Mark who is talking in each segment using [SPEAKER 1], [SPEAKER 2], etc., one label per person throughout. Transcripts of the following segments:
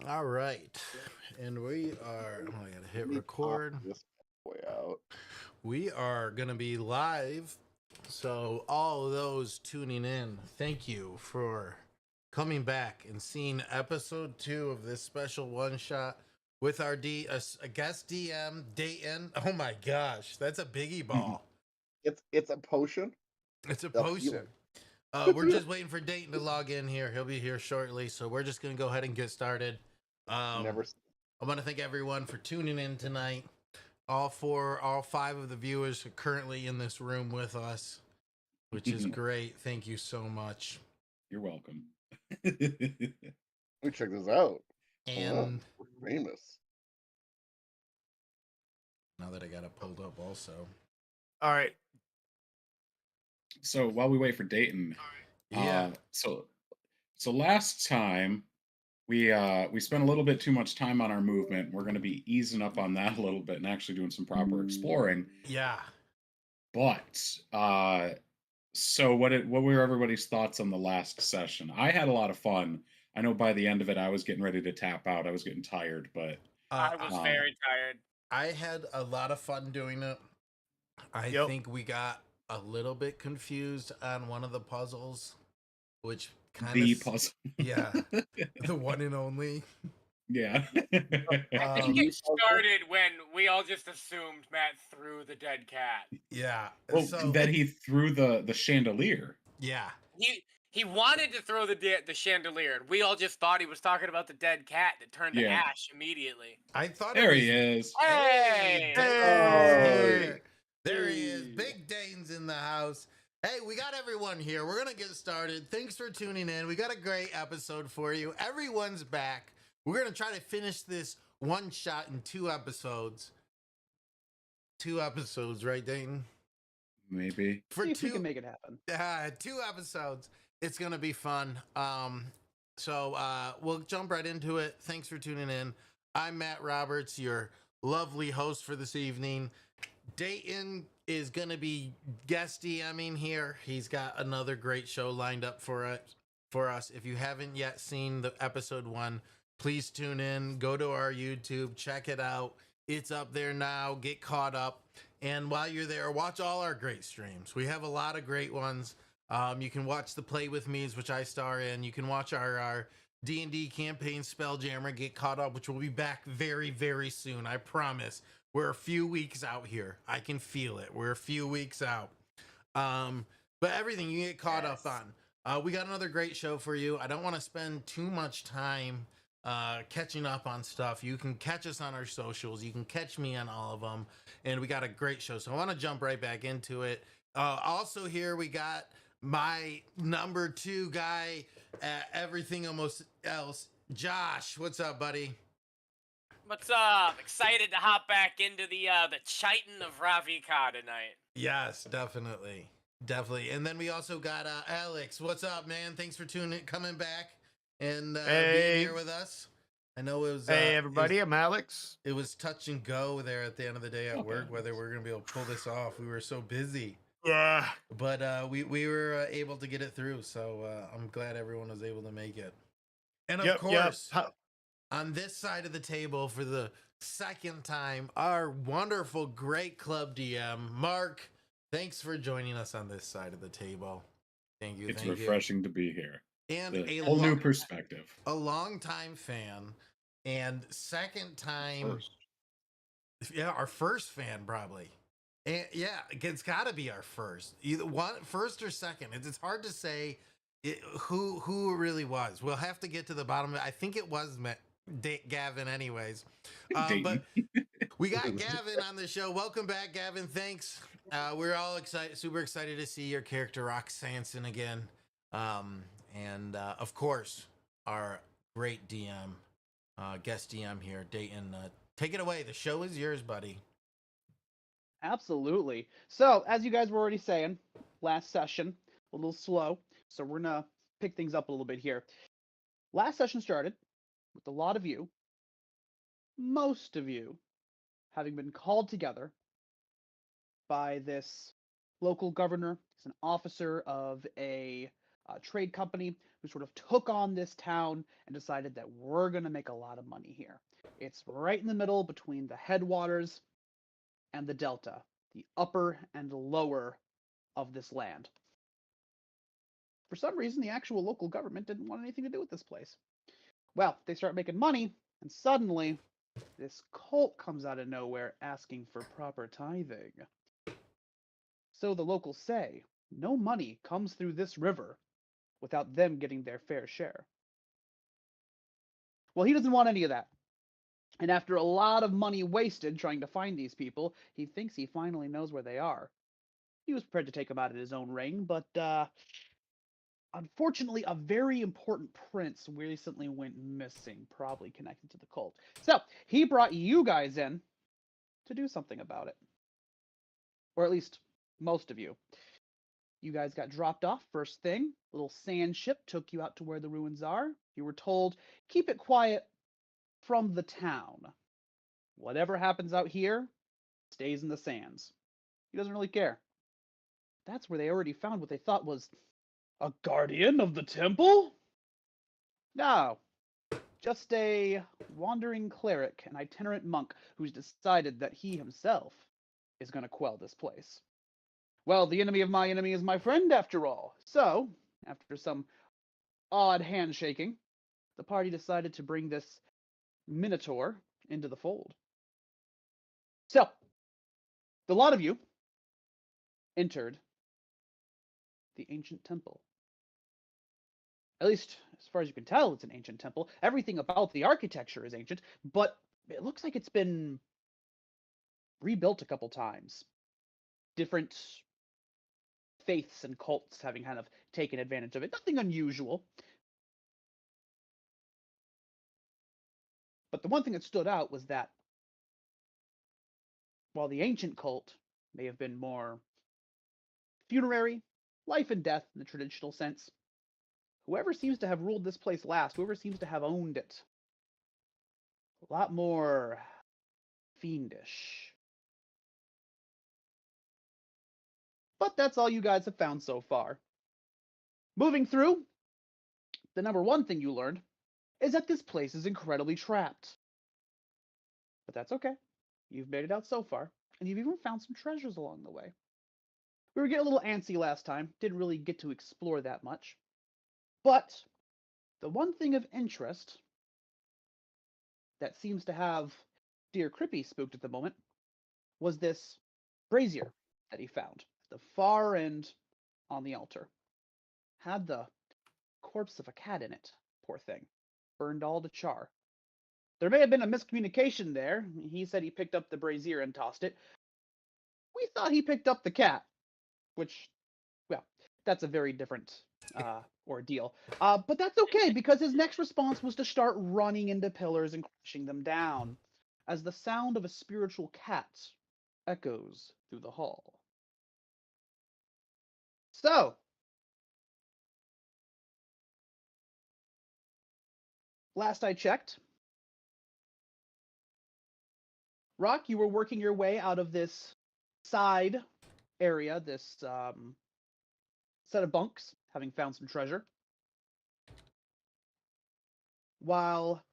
[SPEAKER 1] All right. And we are, oh, I gotta hit record.
[SPEAKER 2] This way out.
[SPEAKER 1] We are gonna be live. So, all those tuning in, thank you for coming back and seeing episode 2 of this special one shot with our a guest DM, Dayton. Oh my gosh, that's a biggie ball.
[SPEAKER 2] It's a potion.
[SPEAKER 1] It's a
[SPEAKER 2] They'll
[SPEAKER 1] potion.
[SPEAKER 2] heal
[SPEAKER 1] We're just waiting for Dayton to log in here. He'll be here shortly. So, we're just gonna go ahead and get started.
[SPEAKER 2] Never.
[SPEAKER 1] I want to thank everyone for tuning in tonight. All 5 of the viewers are currently in this room with us, which is great. Thank you so much.
[SPEAKER 3] You're welcome.
[SPEAKER 2] Let me check this out.
[SPEAKER 1] And
[SPEAKER 2] we're famous.
[SPEAKER 1] Now that I got it pulled up also.
[SPEAKER 4] All right.
[SPEAKER 3] So while we wait for Dayton,
[SPEAKER 1] Yeah.
[SPEAKER 3] So last time we spent a little bit too much time on our movement. We're going to be easing up on that a little bit and actually doing some proper exploring.
[SPEAKER 1] Yeah.
[SPEAKER 3] But so what were everybody's thoughts on the last session? I had a lot of fun. I know by the end of it, I was getting ready to tap out. I was getting tired, but
[SPEAKER 4] I was very tired.
[SPEAKER 1] I had a lot of fun doing it. I think we got a little bit confused on one of the puzzles, which kind
[SPEAKER 3] the
[SPEAKER 1] of
[SPEAKER 3] puzzle.
[SPEAKER 1] Yeah, the one and only.
[SPEAKER 3] Yeah.
[SPEAKER 4] I think it started when we all just assumed Matt threw the dead cat.
[SPEAKER 1] Yeah.
[SPEAKER 3] Well, that he threw the chandelier.
[SPEAKER 1] Yeah.
[SPEAKER 4] He wanted to throw the chandelier. We all just thought he was talking about the dead cat that turned to ash immediately.
[SPEAKER 1] I thought
[SPEAKER 3] there he is.
[SPEAKER 4] Hey!
[SPEAKER 1] There he is. Big Dane's in the house. Hey, we got everyone here. We're going to get started. Thanks for tuning in. We got a great episode for you. Everyone's back. We're going to try to finish this one shot in 2 episodes. 2 episodes, right, Dayton?
[SPEAKER 3] Maybe.
[SPEAKER 5] See if we can make it happen.
[SPEAKER 1] 2 episodes. It's going to be fun. So we'll jump right into it. Thanks for tuning in. I'm Matt Roberts, your lovely host for this evening. Dayton is going to be guest DMing here. He's got another great show lined up for us. If you haven't yet seen the episode 1, please tune in. Go to our YouTube. Check it out. It's up there now. Get caught up. And while you're there, watch all our great streams. We have a lot of great ones. You can watch the Play With Me's, which I star in. You can watch our D&D campaign Spelljammer, Get Caught Up, which will be back very, very soon. I promise. We're a few weeks out here. I can feel it. We're a few weeks out. But everything you get caught up on. We got another great show for you. I don't want to spend too much time catching up on stuff. You can catch us on our socials. You can catch me on all of them. And we got a great show. So I want to jump right back into it. Also here we got my number 2 guy at everything almost else. Josh, what's up, buddy?
[SPEAKER 4] What's up? Excited to hop back into the Chitin of Ravika tonight.
[SPEAKER 1] Yes, definitely. And then we also got Alex. What's up, man? Thanks for coming back and being here with us. I know it was.
[SPEAKER 6] Hey, everybody, I'm Alex.
[SPEAKER 1] It was touch and go there at the end of the day at work, whether we're going to be able to pull this off. We were so busy.
[SPEAKER 6] Yeah.
[SPEAKER 1] But we were able to get it through, so I'm glad everyone was able to make it. And of course, on this side of the table for the second time, our wonderful, great club DM, Mark. Thanks for joining us on this side of the table. Thank you.
[SPEAKER 3] It's refreshing to be here.
[SPEAKER 1] And
[SPEAKER 3] a whole new perspective.
[SPEAKER 1] A long-time fan and second time. Yeah, our first fan probably. And yeah, it's got to be our first. Either first or second. It's hard to say who it really was. We'll have to get to the bottom of it. I think it was Gavin anyways. But we got Gavin on the show. Welcome back, Gavin. Thanks. We're all super excited to see your character Rock Sanson again. And of course, our great DM, guest DM here, Dayton. Take it away. The show is yours, buddy.
[SPEAKER 5] Absolutely. So, as you guys were already saying, last session, a little slow. So we're going to pick things up a little bit here. Last session started with a lot of you, most of you, having been called together by this local governor. He's an officer of a trade company who sort of took on this town and decided that we're going to make a lot of money here. It's right in the middle between the headwaters and the delta, the upper and lower of this land. For some reason, the actual local government didn't want anything to do with this place. Well, they start making money, and suddenly, this cult comes out of nowhere asking for proper tithing. So the locals say, no money comes through this river without them getting their fair share. Well, he doesn't want any of that. And after a lot of money wasted trying to find these people, he thinks he finally knows where they are. He was prepared to take them out at his own ring, but unfortunately, a very important prince recently went missing, probably connected to the cult. So he brought you guys in to do something about it. Or at least most of you. You guys got dropped off first thing. A little sand ship took you out to where the ruins are. You were told, keep it quiet from the town. Whatever happens out here stays in the sands. He doesn't really care. That's where they already found what they thought was a guardian of the temple? No, just a wandering cleric, an itinerant monk who's decided that he himself is going to quell this place. Well, the enemy of my enemy is my friend, after all. So, after some odd handshaking, the party decided to bring this minotaur into the fold. So, the lot of you entered the ancient temple. At least, as far as you can tell, it's an ancient temple. Everything about the architecture is ancient, but it looks like it's been rebuilt a couple times. Different faiths and cults having kind of taken advantage of it. Nothing unusual. But the one thing that stood out was that while the ancient cult may have been more funerary, life and death in the traditional sense, whoever seems to have ruled this place last, whoever seems to have owned it, a lot more fiendish. But that's all you guys have found so far. Moving through, the number one thing you learned is that this place is incredibly trapped. But that's okay. You've made it out so far, and you've even found some treasures along the way. We were getting a little antsy last time, didn't really get to explore that much. But the one thing of interest that seems to have Dear Crippy spooked at the moment was this brazier that he found at the far end on the altar. Had the corpse of a cat in it, poor thing. Burned all to char. There may have been a miscommunication there. He said he picked up the brazier and tossed it. We thought he picked up the cat, which, well, that's a very different ordeal. But that's okay, because his next response was to start running into pillars and crushing them down, as the sound of a spiritual cat echoes through the hall. So, last I checked, Rock, you were working your way out of this side area, this set of bunks, having found some treasure, while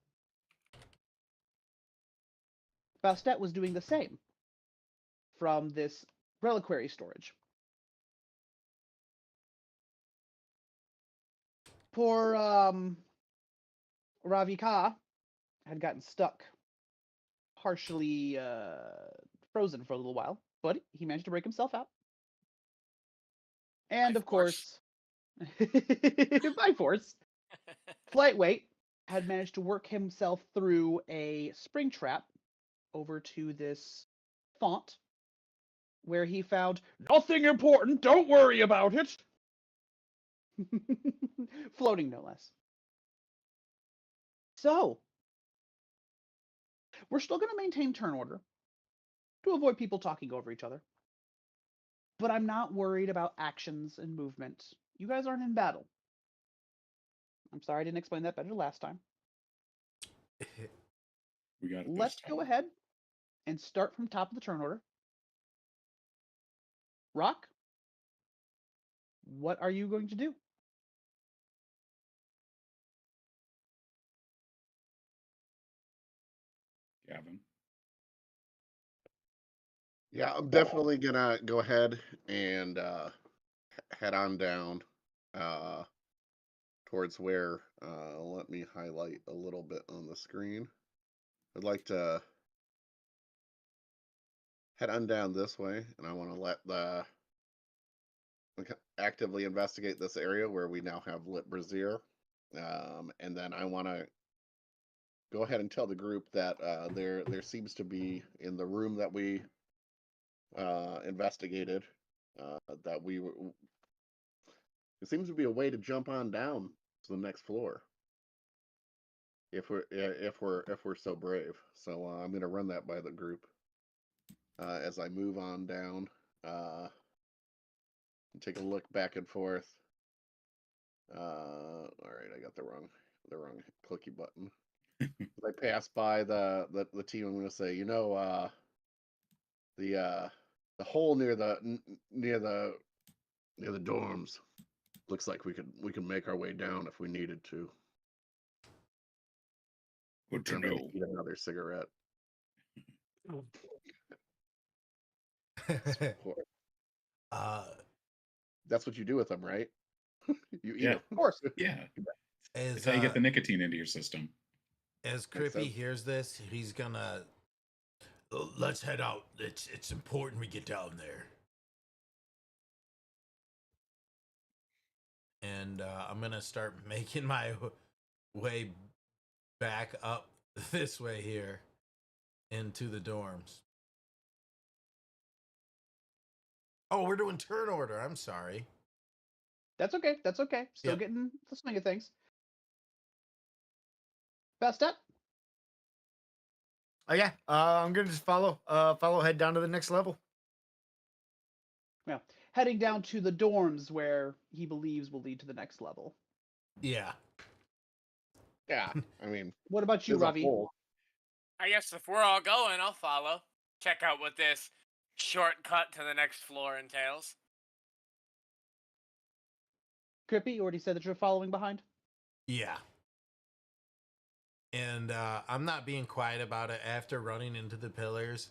[SPEAKER 5] Bastet was doing the same from this reliquary storage. Poor Ravika had gotten stuck, partially frozen for a little while, but he managed to break himself out. And of course, by force, Flightweight had managed to work himself through a spring trap over to this font, where he found nothing important, don't worry about it. Floating, no less. So, we're still going to maintain turn order to avoid people talking over each other. But I'm not worried about actions and movement. You guys aren't in battle. I'm sorry I didn't explain that better last time.
[SPEAKER 3] We got it.
[SPEAKER 5] Let's go ahead and start from top of the turn order. Rock, what are you going to do?
[SPEAKER 3] Kevin.
[SPEAKER 2] Yeah, I'm definitely gonna go ahead and head on down towards where. Let me highlight a little bit on the screen. I'd like to head on down this way, and I want to let the actively investigate this area where we now have lit brazier, and then I want to go ahead and tell the group that there seems to be in the room that we investigated that we were. There seems to be a way to jump on down to the next floor. If we're so brave, so I'm going to run that by the group as I move on down. Take a look back and forth. All right, I got the wrong clicky button. As I pass by the team, I'm going to say, the hole near the dorms looks like we could make our way down if we needed to.
[SPEAKER 3] Good to
[SPEAKER 2] I'm gonna
[SPEAKER 3] know.
[SPEAKER 2] eat another cigarette. That's what you do with them, right? You eat
[SPEAKER 3] Yeah.
[SPEAKER 2] them.
[SPEAKER 5] Of course.
[SPEAKER 3] Yeah.
[SPEAKER 1] As
[SPEAKER 3] That's how you get the nicotine into your system.
[SPEAKER 1] as
[SPEAKER 2] Makes
[SPEAKER 1] Crippy
[SPEAKER 2] sense.
[SPEAKER 1] hears this, he's gonna let's head out. It's important we get down there. And I'm gonna start making my way back up this way here into the dorms. Oh, we're doing turn order. I'm sorry.
[SPEAKER 5] That's okay. That's okay. Still
[SPEAKER 1] Yep.
[SPEAKER 5] getting the swing of things. Best up.
[SPEAKER 6] Oh yeah, I'm gonna just follow head down to the next level.
[SPEAKER 5] Yeah. Heading down to the dorms where he believes will lead to the next level.
[SPEAKER 1] Yeah.
[SPEAKER 2] Yeah, I mean,
[SPEAKER 5] What about you,
[SPEAKER 2] there's a
[SPEAKER 5] Ravi?
[SPEAKER 2] hole.
[SPEAKER 4] I guess if we're all going, I'll follow. Check out what this shortcut to the next floor entails.
[SPEAKER 5] Crippy, you already said that you're following behind?
[SPEAKER 1] Yeah. And I'm not being quiet about it after running into the pillars.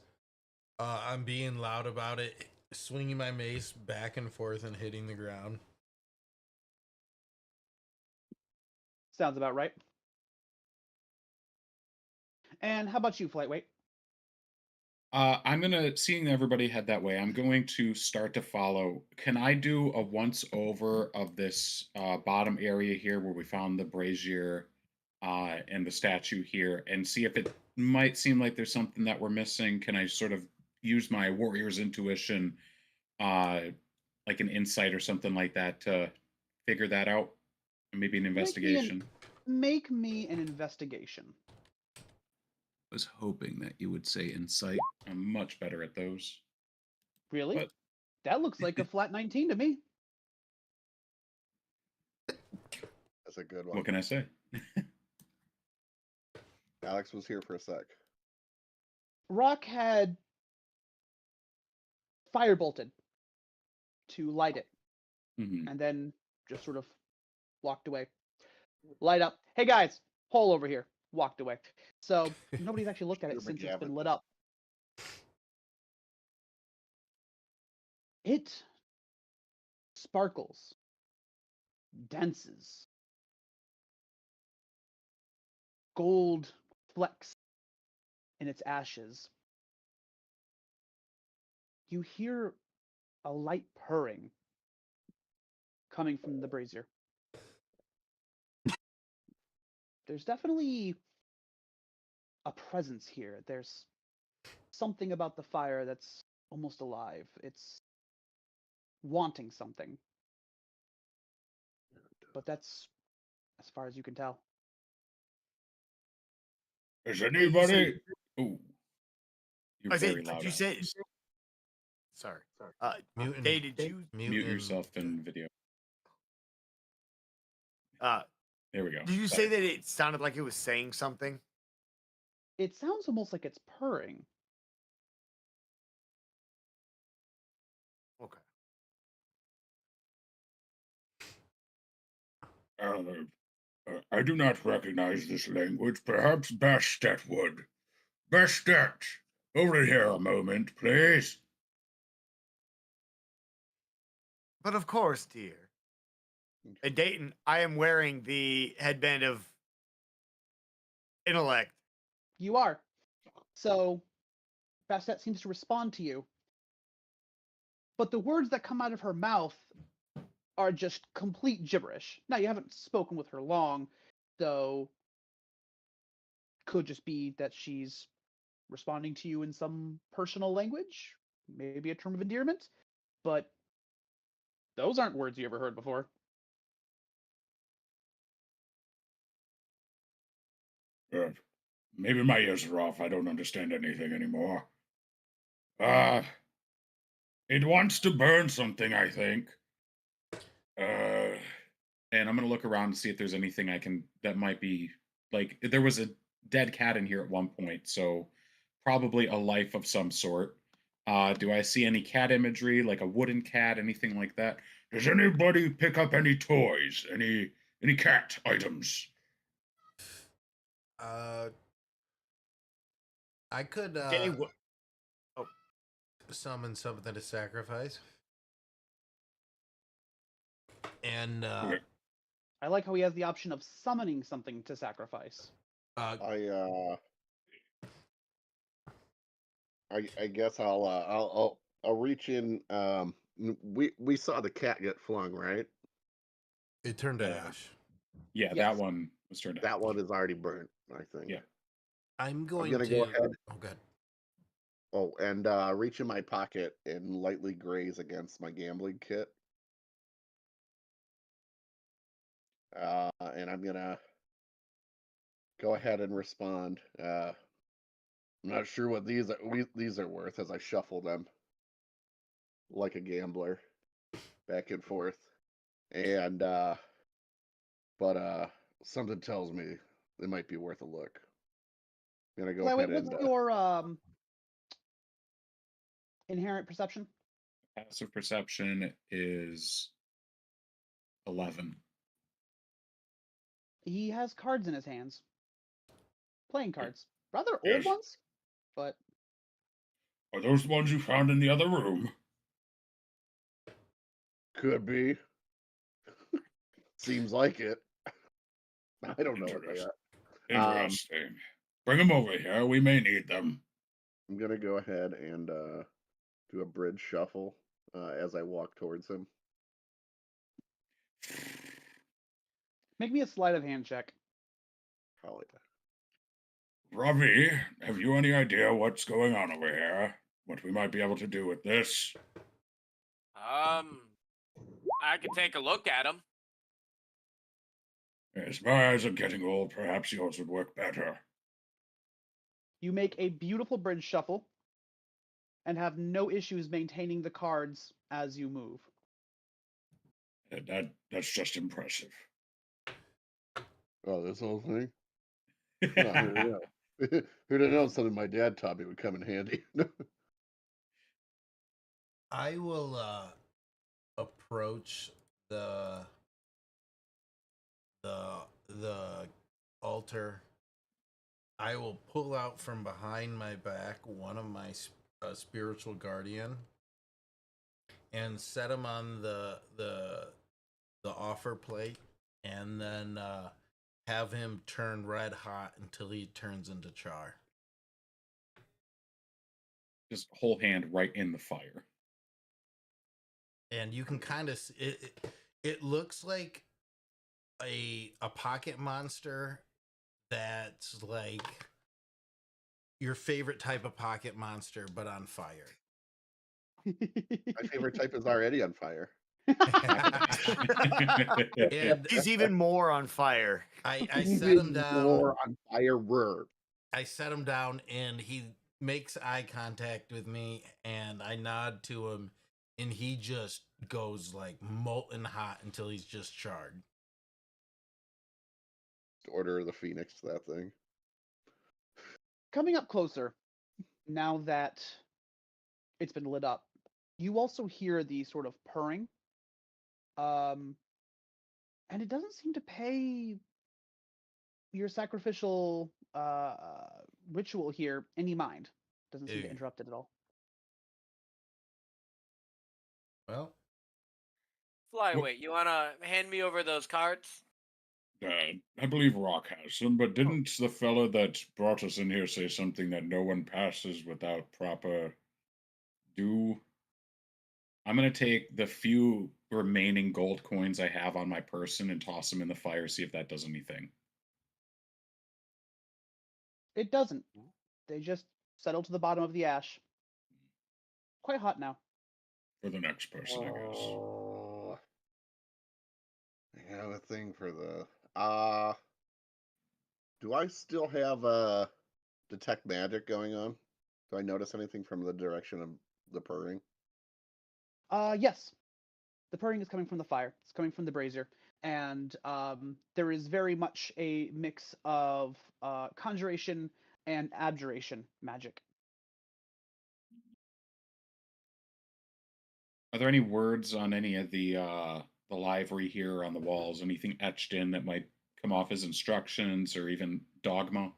[SPEAKER 1] I'm being loud about it, swinging my mace back and forth and hitting the ground.
[SPEAKER 5] Sounds about right. And how about you, Flightweight?
[SPEAKER 3] I'm gonna, seeing everybody head that way, I'm going to start to follow. Can I do a once over of this bottom area here where we found the brazier and the statue here, and see if it might seem like there's something that we're missing? Can I sort of use my warrior's intuition, like an insight or something like that, to figure that out? Maybe an investigation.
[SPEAKER 5] Make me an investigation.
[SPEAKER 3] I was hoping that you would say insight. I'm much better at those.
[SPEAKER 5] Really?
[SPEAKER 3] But
[SPEAKER 5] That looks like a flat 19 to me.
[SPEAKER 2] That's a good one.
[SPEAKER 3] what can I say?
[SPEAKER 2] Alex was here for a sec.
[SPEAKER 5] Rock had firebolted to light it,
[SPEAKER 3] Mhm.
[SPEAKER 5] and then just sort of walked away. Light up. Hey guys, hole over here. Walked away. So nobody's actually looked at it
[SPEAKER 2] Sure,
[SPEAKER 5] since it's been
[SPEAKER 2] McGavin.
[SPEAKER 5] lit up. It sparkles, dances, gold flecks in its ashes. You hear a light purring coming from the brazier. There's definitely a presence here. There's something about the fire that's almost alive. It's wanting something. But that's as far as you can tell.
[SPEAKER 3] Is anybody? Ooh, you're
[SPEAKER 6] I say,
[SPEAKER 3] very loud.
[SPEAKER 6] you
[SPEAKER 3] Alex.
[SPEAKER 6] say. Sorry.
[SPEAKER 1] Mutant.
[SPEAKER 6] Day, did you?
[SPEAKER 3] Mute yourself in video. There we go.
[SPEAKER 6] Did you
[SPEAKER 3] Sorry.
[SPEAKER 6] say that it sounded like it was saying something?
[SPEAKER 5] It sounds almost like it's purring.
[SPEAKER 6] Okay.
[SPEAKER 3] I do not recognize this language. Perhaps Bastet would. Bastet, over here a moment, please.
[SPEAKER 6] But of course, dear. Dayton, I am wearing the headband of intellect.
[SPEAKER 5] You are. So, Bastet seems to respond to you. But the words that come out of her mouth are just complete gibberish. Now, you haven't spoken with her long, so could just be that she's responding to you in some personal language, maybe a term of endearment, but those aren't words you ever heard before.
[SPEAKER 3] Maybe my ears are off. I don't understand anything anymore. It wants to burn something, I think. And I'm gonna look around to see if there's anything that might be like there was a dead cat in here at one point, so probably a life of some sort. Do I see any cat imagery, like a wooden cat, anything like that? Does anybody pick up any toys, any cat items?
[SPEAKER 1] I could
[SPEAKER 6] Danny,
[SPEAKER 1] summon something to sacrifice. And
[SPEAKER 5] I like how he has the option of summoning something to sacrifice.
[SPEAKER 2] I guess I'll reach in. We saw the cat get flung, right?
[SPEAKER 1] it turned to ash.
[SPEAKER 3] Yeah,
[SPEAKER 5] Yes.
[SPEAKER 3] that one was turned out.
[SPEAKER 2] That one is already burnt, I think.
[SPEAKER 3] Yeah.
[SPEAKER 1] I'm going
[SPEAKER 2] gonna
[SPEAKER 1] to
[SPEAKER 2] go ahead.
[SPEAKER 1] Oh, good.
[SPEAKER 2] Oh, and reach in my pocket and lightly graze against my gambling kit. And I'm gonna go ahead and respond. I'm not sure what these are worth as I shuffle them like a gambler, back and forth. And but something tells me it might be worth a look. I'm gonna go
[SPEAKER 5] Wait,
[SPEAKER 2] ahead
[SPEAKER 5] what's
[SPEAKER 2] and
[SPEAKER 5] your inherent perception?
[SPEAKER 3] Passive perception is 11.
[SPEAKER 5] He has cards in his hands. Playing cards. Rather old
[SPEAKER 3] Yes.
[SPEAKER 5] ones, but
[SPEAKER 3] Are those the ones you found in the other room?
[SPEAKER 2] could be. Seems like it. I don't know what they are.
[SPEAKER 3] Interesting. Bring them over here. We may need them.
[SPEAKER 2] I'm gonna go ahead and do a bridge shuffle as I walk towards him.
[SPEAKER 5] make me a sleight of hand check.
[SPEAKER 2] Hell yeah.
[SPEAKER 3] Ravi, have you any idea what's going on over here? What we might be able to do with this?
[SPEAKER 4] I could take a look at him.
[SPEAKER 3] Yes, my eyes are getting old. Perhaps yours would work better.
[SPEAKER 5] You make a beautiful bridge shuffle and have no issues maintaining the cards as you move.
[SPEAKER 3] That's just impressive.
[SPEAKER 2] Oh, this whole thing? Oh, who'd have known something my dad taught me would come in handy?
[SPEAKER 1] I will approach the altar. I will pull out from behind my back one of my spiritual guardian and set him on the offer plate, and then have him turn red hot until he turns into char.
[SPEAKER 3] Just whole hand right in the fire.
[SPEAKER 1] And you can kind of it looks like a pocket monster that's like your favorite type of pocket monster but on fire.
[SPEAKER 2] My favorite type is already on fire.
[SPEAKER 1] And
[SPEAKER 6] He's even more on fire.
[SPEAKER 1] I set him down.
[SPEAKER 2] More on fire.
[SPEAKER 1] I set him down and he makes eye contact with me and I nod to him and he just goes like molten hot until he's just charred.
[SPEAKER 2] Order of the Phoenix, that thing.
[SPEAKER 5] Coming up closer, now that it's been lit up, you also hear the sort of purring. And it doesn't seem to pay your sacrificial ritual here any mind. Doesn't seem to
[SPEAKER 1] Ew.
[SPEAKER 5] interrupt it at all.
[SPEAKER 1] Well,
[SPEAKER 4] Flyweight, you wanna hand me over those cards?
[SPEAKER 3] I believe Rock has them, but didn't the fella that brought us in here say something that no one passes without proper due? I'm gonna take the few remaining gold coins I have on my person and toss them in the fire, see if that does anything.
[SPEAKER 5] It doesn't. They just settle to the bottom of the ash. Quite hot now.
[SPEAKER 3] For the next person, I guess.
[SPEAKER 2] Oh, I have a thing for the. Do I still have detect magic going on? Do I notice anything from the direction of the purring?
[SPEAKER 5] Yes. The purring is coming from the fire. It's coming from the brazier. And there is very much a mix of conjuration and abjuration magic.
[SPEAKER 3] Are there any words on any of the livery here on the walls? Anything etched in that might come off as instructions or even dogma?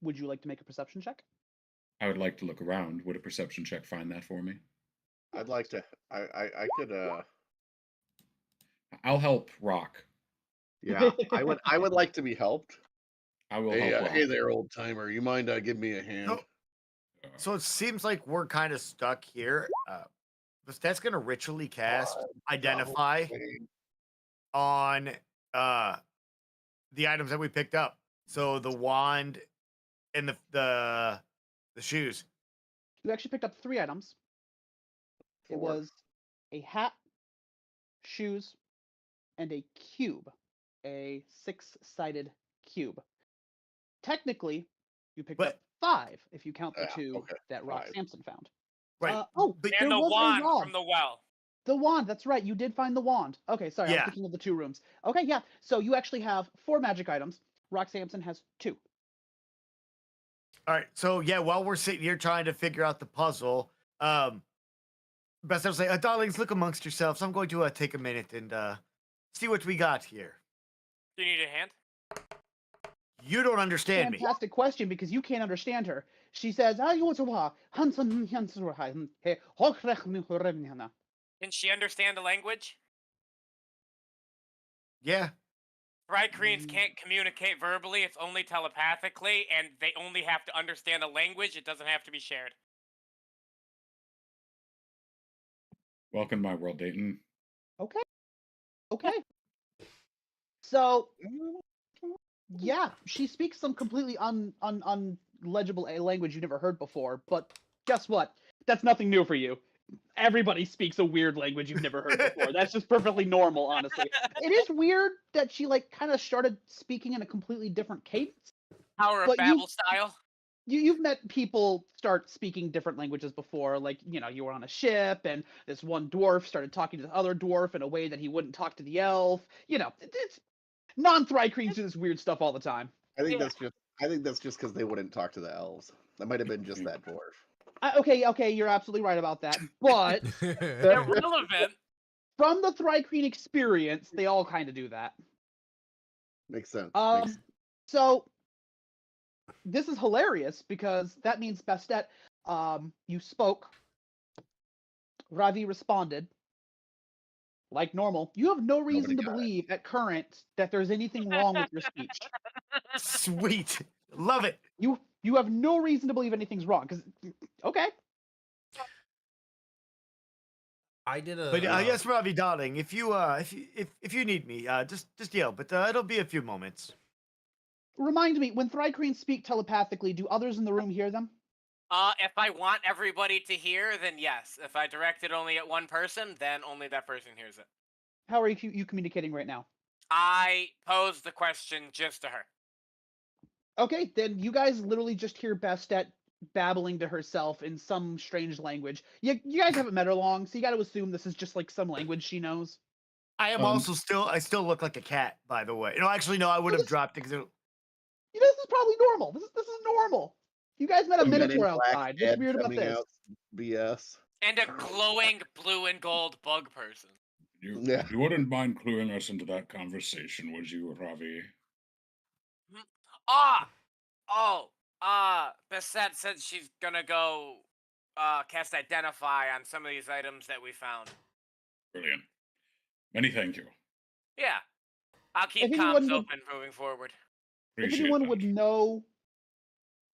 [SPEAKER 5] Would you like to make a perception check?
[SPEAKER 3] I would like to look around. Would a perception check find that for me?
[SPEAKER 2] I'd like to. I could.
[SPEAKER 3] I'll help Rock.
[SPEAKER 2] Yeah, I would like to be helped.
[SPEAKER 3] I will
[SPEAKER 2] Hey,
[SPEAKER 3] help Rock.
[SPEAKER 2] hey there, old timer. You mind give me a hand?
[SPEAKER 6] So it seems like we're kind of stuck here. Bastet's gonna ritually cast identify on the items that we picked up. So the wand and the shoes.
[SPEAKER 5] You actually picked up 3 items. It
[SPEAKER 2] Four.
[SPEAKER 5] was a hat, shoes, and a cube. A 6-sided cube. Technically, you picked up 5 if you count the 2 that Rock
[SPEAKER 2] 5.
[SPEAKER 5] Sampson found.
[SPEAKER 6] Right.
[SPEAKER 5] But
[SPEAKER 4] And
[SPEAKER 5] there
[SPEAKER 4] the
[SPEAKER 5] was a
[SPEAKER 4] wand
[SPEAKER 5] wand.
[SPEAKER 4] from the well.
[SPEAKER 5] The wand, that's right. You did find the wand. Okay, sorry, I was
[SPEAKER 6] Yeah.
[SPEAKER 5] thinking of the 2 rooms. Okay, yeah. So you actually have 4 magic items. Rock Sampson has 2.
[SPEAKER 6] All right. So yeah, while we're sitting here trying to figure out the puzzle, Best will say, darlings, look amongst yourselves. I'm going to take a minute and see what we got here.
[SPEAKER 4] Do you need a hand?
[SPEAKER 6] You don't understand me.
[SPEAKER 5] Fantastic question because you can't understand her. She says,
[SPEAKER 4] Can she understand the language?
[SPEAKER 6] Yeah.
[SPEAKER 4] Thrycreans can't communicate verbally, it's only telepathically, and they only have to understand the language, it doesn't have to be shared.
[SPEAKER 3] Welcome to my world, Dayton.
[SPEAKER 5] Okay. So, yeah, she speaks some completely unlegible language you've never heard before, but guess what? That's nothing new for you. Everybody speaks a weird language you've never heard before. That's just perfectly normal, honestly. It is weird that she, kind of started speaking in a completely different cadence.
[SPEAKER 4] Power of Babel style?
[SPEAKER 5] You've met people start speaking different languages before, you were on a ship and this one dwarf started talking to the other dwarf in a way that he wouldn't talk to the elf. It's non-Thrycreans do this weird stuff all the time.
[SPEAKER 2] I think that's just because they wouldn't talk to the elves. That might have been just that dwarf.
[SPEAKER 5] Okay, you're absolutely right about that. But
[SPEAKER 4] irrelevant.
[SPEAKER 5] From the Thrycreen experience, they all kind of do that.
[SPEAKER 2] Makes sense.
[SPEAKER 5] So this is hilarious because that means Bastet, you spoke. Ravi responded. Like normal. You have no reason to believe at current that there's anything wrong with your speech.
[SPEAKER 6] Sweet. Love it.
[SPEAKER 5] You have no reason to believe anything's wrong because okay.
[SPEAKER 1] I did a.
[SPEAKER 6] But yes, Ravi, darling, if you need me, just yell. But it'll be a few moments.
[SPEAKER 5] Remind me, when Thrycreans speak telepathically, do others in the room hear them?
[SPEAKER 4] If I want everybody to hear, then yes. If I direct it only at one person, then only that person hears it.
[SPEAKER 5] How are you communicating right now?
[SPEAKER 4] I posed the question just to her.
[SPEAKER 5] Okay, then you guys literally just hear Bastet babbling to herself in some strange language. You guys haven't met her long, so you got to assume this is just some language she knows.
[SPEAKER 6] I am also I still look like a cat, by the way. No, actually, no, I would have dropped it because
[SPEAKER 5] this is probably normal. This is normal. You guys met a minotaur outside. What's weird about this?
[SPEAKER 2] BS.
[SPEAKER 4] And a glowing blue and gold bug person.
[SPEAKER 3] You wouldn't mind cluing us into that conversation, would you, Ravi?
[SPEAKER 4] Bissette said she's gonna go cast Identify on some of these items that we found.
[SPEAKER 3] Brilliant. Many thank you.
[SPEAKER 4] Yeah. I'll keep
[SPEAKER 5] If anyone
[SPEAKER 4] comms
[SPEAKER 5] would-
[SPEAKER 4] open moving forward.
[SPEAKER 5] If
[SPEAKER 3] Appreciate
[SPEAKER 5] anyone
[SPEAKER 3] that.
[SPEAKER 5] would know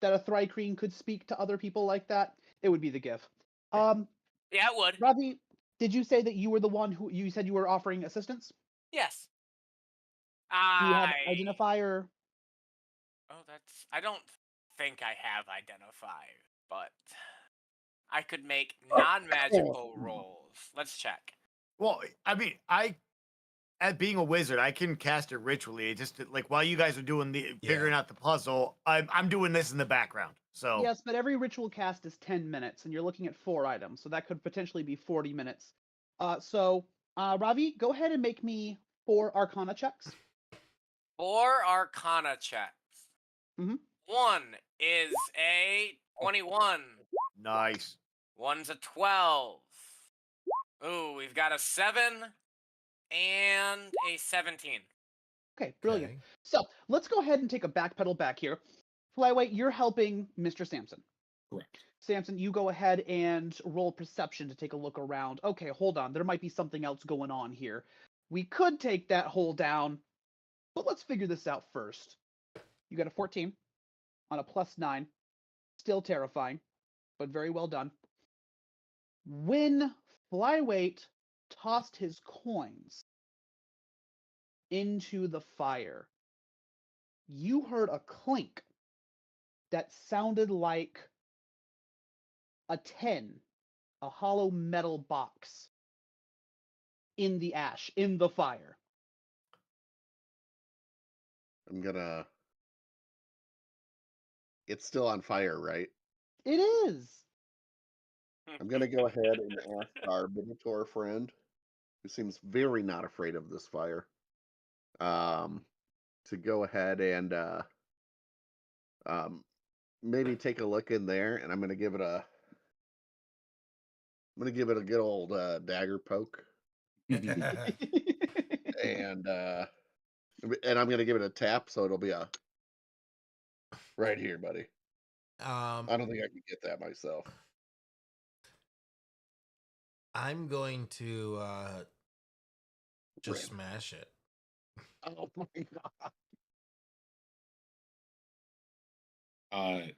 [SPEAKER 5] that a Thrycreen could speak to other people like that, it would be the GIF.
[SPEAKER 4] Yeah, it would.
[SPEAKER 5] Ravi, did you say that you were the one who you said you were offering assistance?
[SPEAKER 4] Yes.
[SPEAKER 5] Do you have identifier?
[SPEAKER 4] Oh, that's. I don't think I have Identify, but I could make non-magical rolls. Let's check.
[SPEAKER 6] Well, I mean, at being a wizard, I can cast it ritually. It just like while you guys are doing the figuring out the puzzle, I'm doing this in the background. So
[SPEAKER 5] Yes, but every ritual cast is 10 minutes, and you're looking at 4 items, so that could potentially be 40 minutes. Ravi, go ahead and make me 4 Arcana checks.
[SPEAKER 4] 4 Arcana checks.
[SPEAKER 5] Mhm.
[SPEAKER 4] 1 is a 21.
[SPEAKER 6] nice.
[SPEAKER 4] 1's a 12. Ooh, we've got a 7 and a 17.
[SPEAKER 5] Okay, brilliant.
[SPEAKER 1] Okay.
[SPEAKER 5] So let's go ahead and take a backpedal back here. Flyweight, you're helping Mr. Sampson.
[SPEAKER 3] Correct.
[SPEAKER 5] Samson, you go ahead and roll perception to take a look around. Okay, hold on. There might be something else going on here. We could take that hole down, but let's figure this out first. You got a 14 on a +9. Still terrifying, but very well done. When Flyweight tossed his coins into the fire, you heard a clink that sounded like a 10, a hollow metal box in the ash, in the fire.
[SPEAKER 2] I'm gonna. It's still on fire, right?
[SPEAKER 5] It is.
[SPEAKER 2] I'm gonna go ahead and ask our Minotaur friend, who seems very not afraid of this fire, to go ahead and maybe take a look in there, and I'm gonna give it a good old dagger poke, and I'm gonna give it a tap, so it'll be a right here, buddy. I don't think I can get that myself.
[SPEAKER 1] I'm going to just
[SPEAKER 2] Rip.
[SPEAKER 1] smash it.
[SPEAKER 2] Oh my god!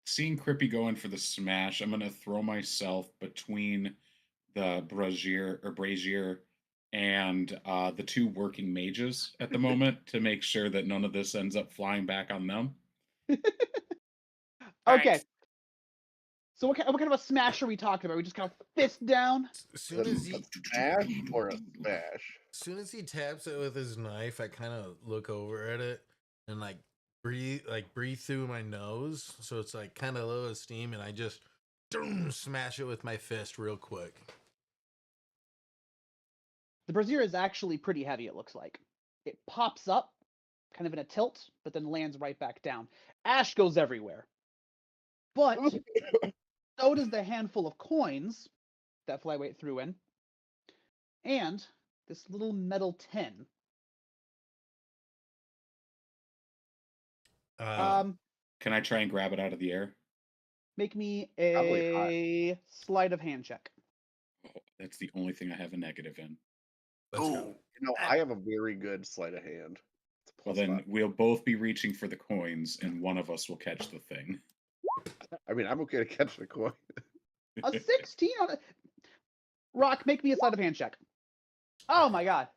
[SPEAKER 3] Seeing Crippy going for the smash, I'm gonna throw myself between the brazier and the 2 working mages at the moment to make sure that none of this ends up flying back on them.
[SPEAKER 5] Okay.
[SPEAKER 4] Thanks.
[SPEAKER 5] So what kind of a smash are we talking about? We just kind of fist down?
[SPEAKER 1] As soon as he
[SPEAKER 2] A smash or a smash?
[SPEAKER 1] as soon as he taps it with his knife, I kind of look over at it and breathe through my nose, so it's like kind of low of steam, and I just smash it with my fist real quick.
[SPEAKER 5] The brazier is actually pretty heavy, it looks like. It pops up, kind of in a tilt, but then lands right back down. Ash goes everywhere. But so does the handful of coins that Flyweight threw in. And this little metal 10.
[SPEAKER 3] Can I try and grab it out of the air?
[SPEAKER 5] Make me
[SPEAKER 2] Probably
[SPEAKER 5] a sleight of hand check.
[SPEAKER 3] Oh, that's the only thing I have a negative in.
[SPEAKER 1] Let's go.
[SPEAKER 2] I have a very good sleight of hand. It's a
[SPEAKER 3] Well,
[SPEAKER 2] plus
[SPEAKER 3] then
[SPEAKER 2] 5.
[SPEAKER 3] we'll both be reaching for the coins, and one of us will catch the thing.
[SPEAKER 2] I mean, I'm okay to catch the coin.
[SPEAKER 5] A 16 on it. Rock, make me a sleight of hand check. Oh my god.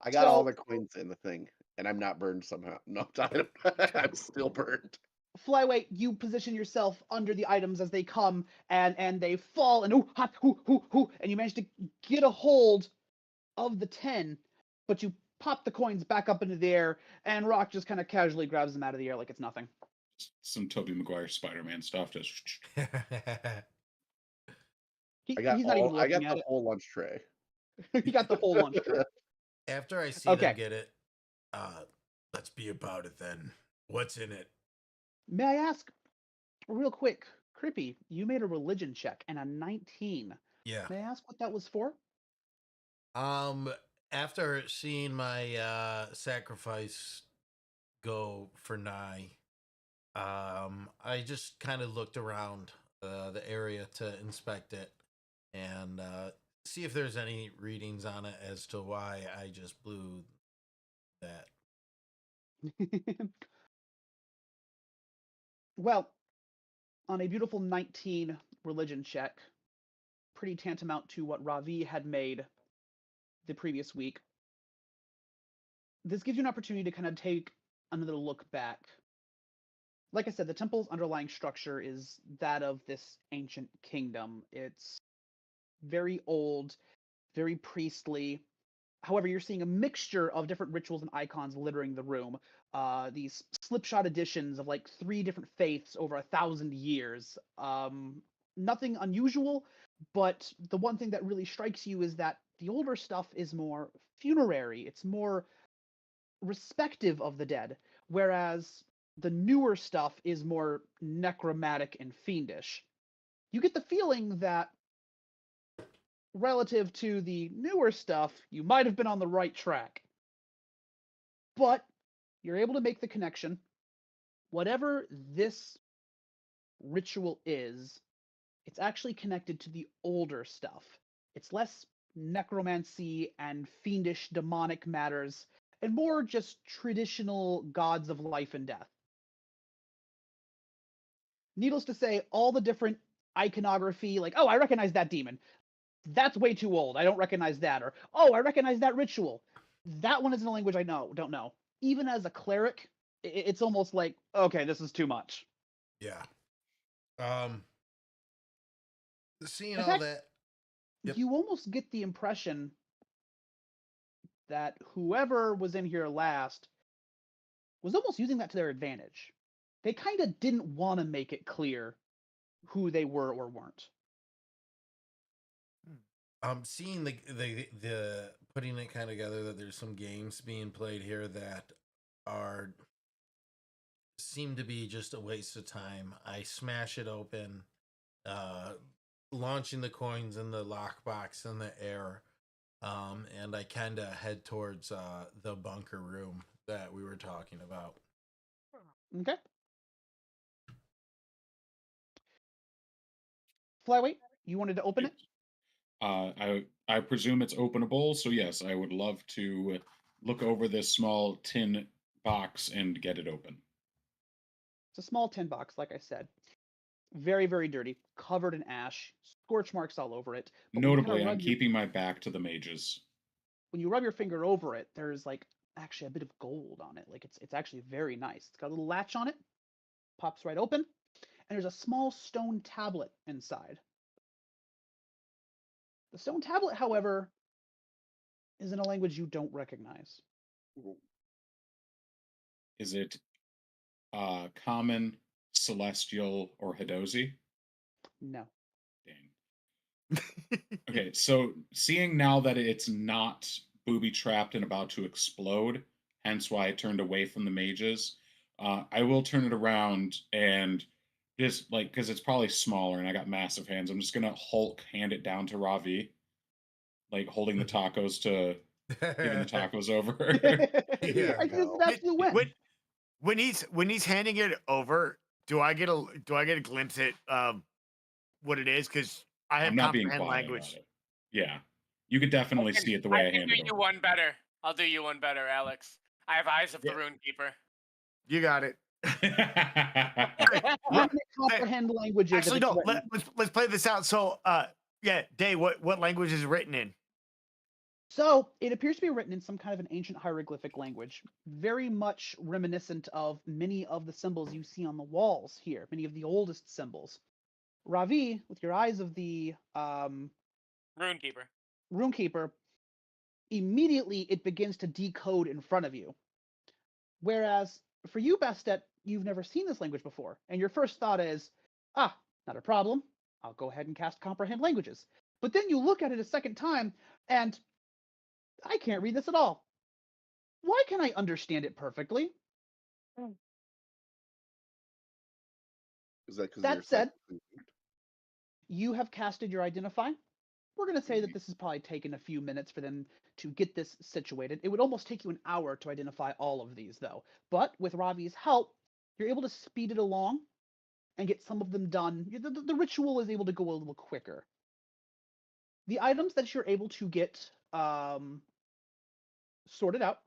[SPEAKER 2] I got all
[SPEAKER 5] So-
[SPEAKER 2] the coins in the thing, and I'm not burned somehow. No, I'm still burned.
[SPEAKER 5] Flyweight, you position yourself under the items as they come, and they fall, and and you manage to get a hold of the 10, but you pop the coins back up into the air, and Rock just kind of casually grabs them out of the air like it's nothing.
[SPEAKER 3] Some Tobey Maguire Spider-Man stuff. Just
[SPEAKER 5] He,
[SPEAKER 2] I got
[SPEAKER 5] he's not even
[SPEAKER 2] I got
[SPEAKER 5] looking at
[SPEAKER 2] the whole lunch tray.
[SPEAKER 5] it. He got the whole lunch tray.
[SPEAKER 1] After I see
[SPEAKER 5] Okay.
[SPEAKER 1] them get it, let's be about it then. What's in it?
[SPEAKER 5] May I ask, real quick, Crippy, you made a religion check and a 19.
[SPEAKER 1] Yeah.
[SPEAKER 5] May I ask what that was for?
[SPEAKER 1] After seeing my sacrifice go for Nye. I just kind of looked around the area to inspect it and see if there's any readings on it as to why I just blew that.
[SPEAKER 5] Well, on a beautiful 19 religion check, pretty tantamount to what Ravi had made the previous week, this gives you an opportunity to kind of take another look back. Like I said, the temple's underlying structure is that of this ancient kingdom. It's very old, very priestly. However, you're seeing a mixture of different rituals and icons littering the room. These slipshod editions of like 3 different faiths over 1,000 years. Nothing unusual, but the one thing that really strikes you is that the older stuff is more funerary. It's more respective of the dead, whereas the newer stuff is more necromantic and fiendish. You get the feeling that relative to the newer stuff, you might have been on the right track. But you're able to make the connection. Whatever this ritual is, it's actually connected to the older stuff. It's less necromancy and fiendish demonic matters, and more just traditional gods of life and death. Needless to say, all the different iconography, like, oh, I recognize that demon. That's way too old. I don't recognize that. Or, oh, I recognize that ritual. That one is in a language I don't know. Even as a cleric, it's almost like, okay, this is too much.
[SPEAKER 1] Yeah. Seeing
[SPEAKER 5] In
[SPEAKER 1] all
[SPEAKER 5] fact,
[SPEAKER 1] that. Yep.
[SPEAKER 5] you almost get the impression that whoever was in here last was almost using that to their advantage. They kind of didn't want to make it clear who they were or weren't.
[SPEAKER 1] Seeing the putting it kind of together that there's some games being played here that are seem to be just a waste of time. I smash it open, launching the coins in the lockbox in the air, and I kind of head towards the bunker room that we were talking about.
[SPEAKER 5] Okay. Flyweight, you wanted to open it?
[SPEAKER 3] I presume it's openable, so yes, I would love to look over this small tin box and get it open.
[SPEAKER 5] It's a small tin box, like I said. Very, very dirty, covered in ash, scorch marks all over it. But
[SPEAKER 3] Notably, I'm keeping my back to the mages.
[SPEAKER 5] When you rub your finger over it, there's like actually a bit of gold on it. Like it's actually very nice. It's got a little latch on it, pops right open, and there's a small stone tablet inside. The stone tablet, however, is in a language you don't recognize.
[SPEAKER 3] Is it common, celestial, or Hadozi?
[SPEAKER 5] No.
[SPEAKER 3] Dang. Okay, so seeing now that it's not booby trapped and about to explode, hence why I turned away from the mages, I will turn it around and just like, because it's probably smaller and I got massive hands, I'm just gonna Hulk hand it down to Ravi, like holding the tacos to giving the tacos over.
[SPEAKER 1] Yeah.
[SPEAKER 5] I think it's an absolute win.
[SPEAKER 6] When he's handing it over, do I get a glimpse at what it is? Because I have
[SPEAKER 3] I'm not being
[SPEAKER 6] comprehend
[SPEAKER 3] quiet
[SPEAKER 6] language.
[SPEAKER 3] about it. Yeah, you could definitely see it the way I
[SPEAKER 4] can
[SPEAKER 3] hand
[SPEAKER 4] do
[SPEAKER 3] it
[SPEAKER 4] you
[SPEAKER 3] over.
[SPEAKER 4] one better. I'll do you one better, Alex. I have eyes of the
[SPEAKER 6] Yeah.
[SPEAKER 4] Rune Keeper.
[SPEAKER 6] You got it.
[SPEAKER 5] You can comprehend languages.
[SPEAKER 6] Actually,
[SPEAKER 5] if it's
[SPEAKER 6] no.
[SPEAKER 5] written.
[SPEAKER 6] Let's play this out. So, yeah, Day, what language is it written in?
[SPEAKER 5] So it appears to be written in some kind of an ancient hieroglyphic language, very much reminiscent of many of the symbols you see on the walls here, many of the oldest symbols. Ravi, with your eyes of the
[SPEAKER 4] Rune Keeper.
[SPEAKER 5] Rune Keeper, immediately it begins to decode in front of you. Whereas for you, Bastet, you've never seen this language before, and your first thought is, not a problem. I'll go ahead and cast Comprehend Languages. But then you look at it a second time, and I can't read this at all. Why can I understand it perfectly?
[SPEAKER 2] Is that because
[SPEAKER 5] That said, you have casted your Identify. we're going to say that this has probably taken a few minutes for them to get this situated. It would almost take you an hour to identify all of these, though. But with Ravi's help, you're able to speed it along and get some of them done. The ritual is able to go a little quicker. The items that you're able to get sorted out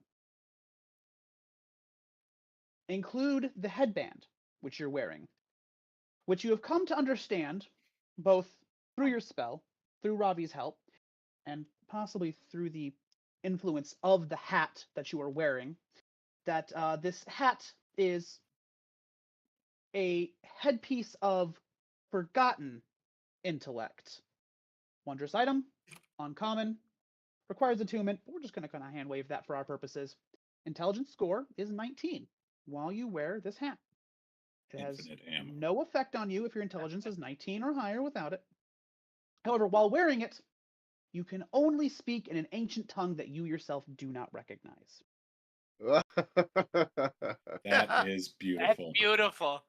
[SPEAKER 5] include the headband, which you're wearing, which you have come to understand both through your spell, through Ravi's help, and possibly through the influence of the hat that you are wearing, that this hat is a headpiece of forgotten intellect. Wondrous item, uncommon, requires attunement, but we're just going to kind of hand wave that for our purposes. Intelligence score is 19 while you wear this hat. It has
[SPEAKER 3] Infinite ammo.
[SPEAKER 5] no effect on you if your intelligence is 19 or higher without it. However, while wearing it, you can only speak in an ancient tongue that you yourself do not recognize.
[SPEAKER 3] That is
[SPEAKER 4] That's
[SPEAKER 3] beautiful.
[SPEAKER 4] beautiful.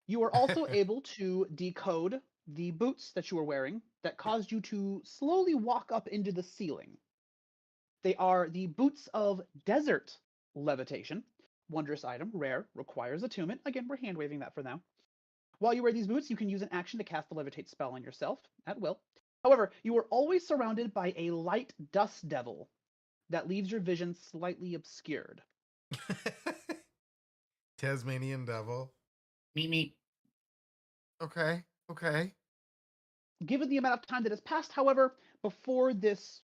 [SPEAKER 5] You are also able to decode the boots that you are wearing that caused you to slowly walk up into the ceiling. They are the boots of desert levitation. Wondrous item, rare, requires attunement. Again, we're hand waving that for now. While you wear these boots, you can use an action to cast the levitate spell on yourself at will. However, you are always surrounded by a light dust devil that leaves your vision slightly obscured.
[SPEAKER 1] Tasmanian devil.
[SPEAKER 3] Me.
[SPEAKER 6] Okay. Okay.
[SPEAKER 5] Given the amount of time that has passed, however, before this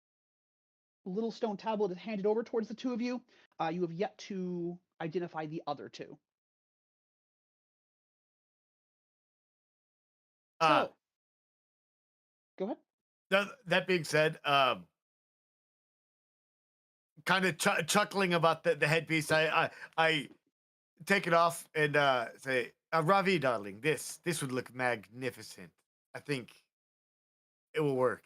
[SPEAKER 5] little stone tablet is handed over towards the two of you, you have yet to identify the other two.
[SPEAKER 6] Uh,
[SPEAKER 5] So, go ahead.
[SPEAKER 6] that being said, kind of chuckling about the headpiece, I take it off and say, Ravi, darling, this would look magnificent. I think it will work.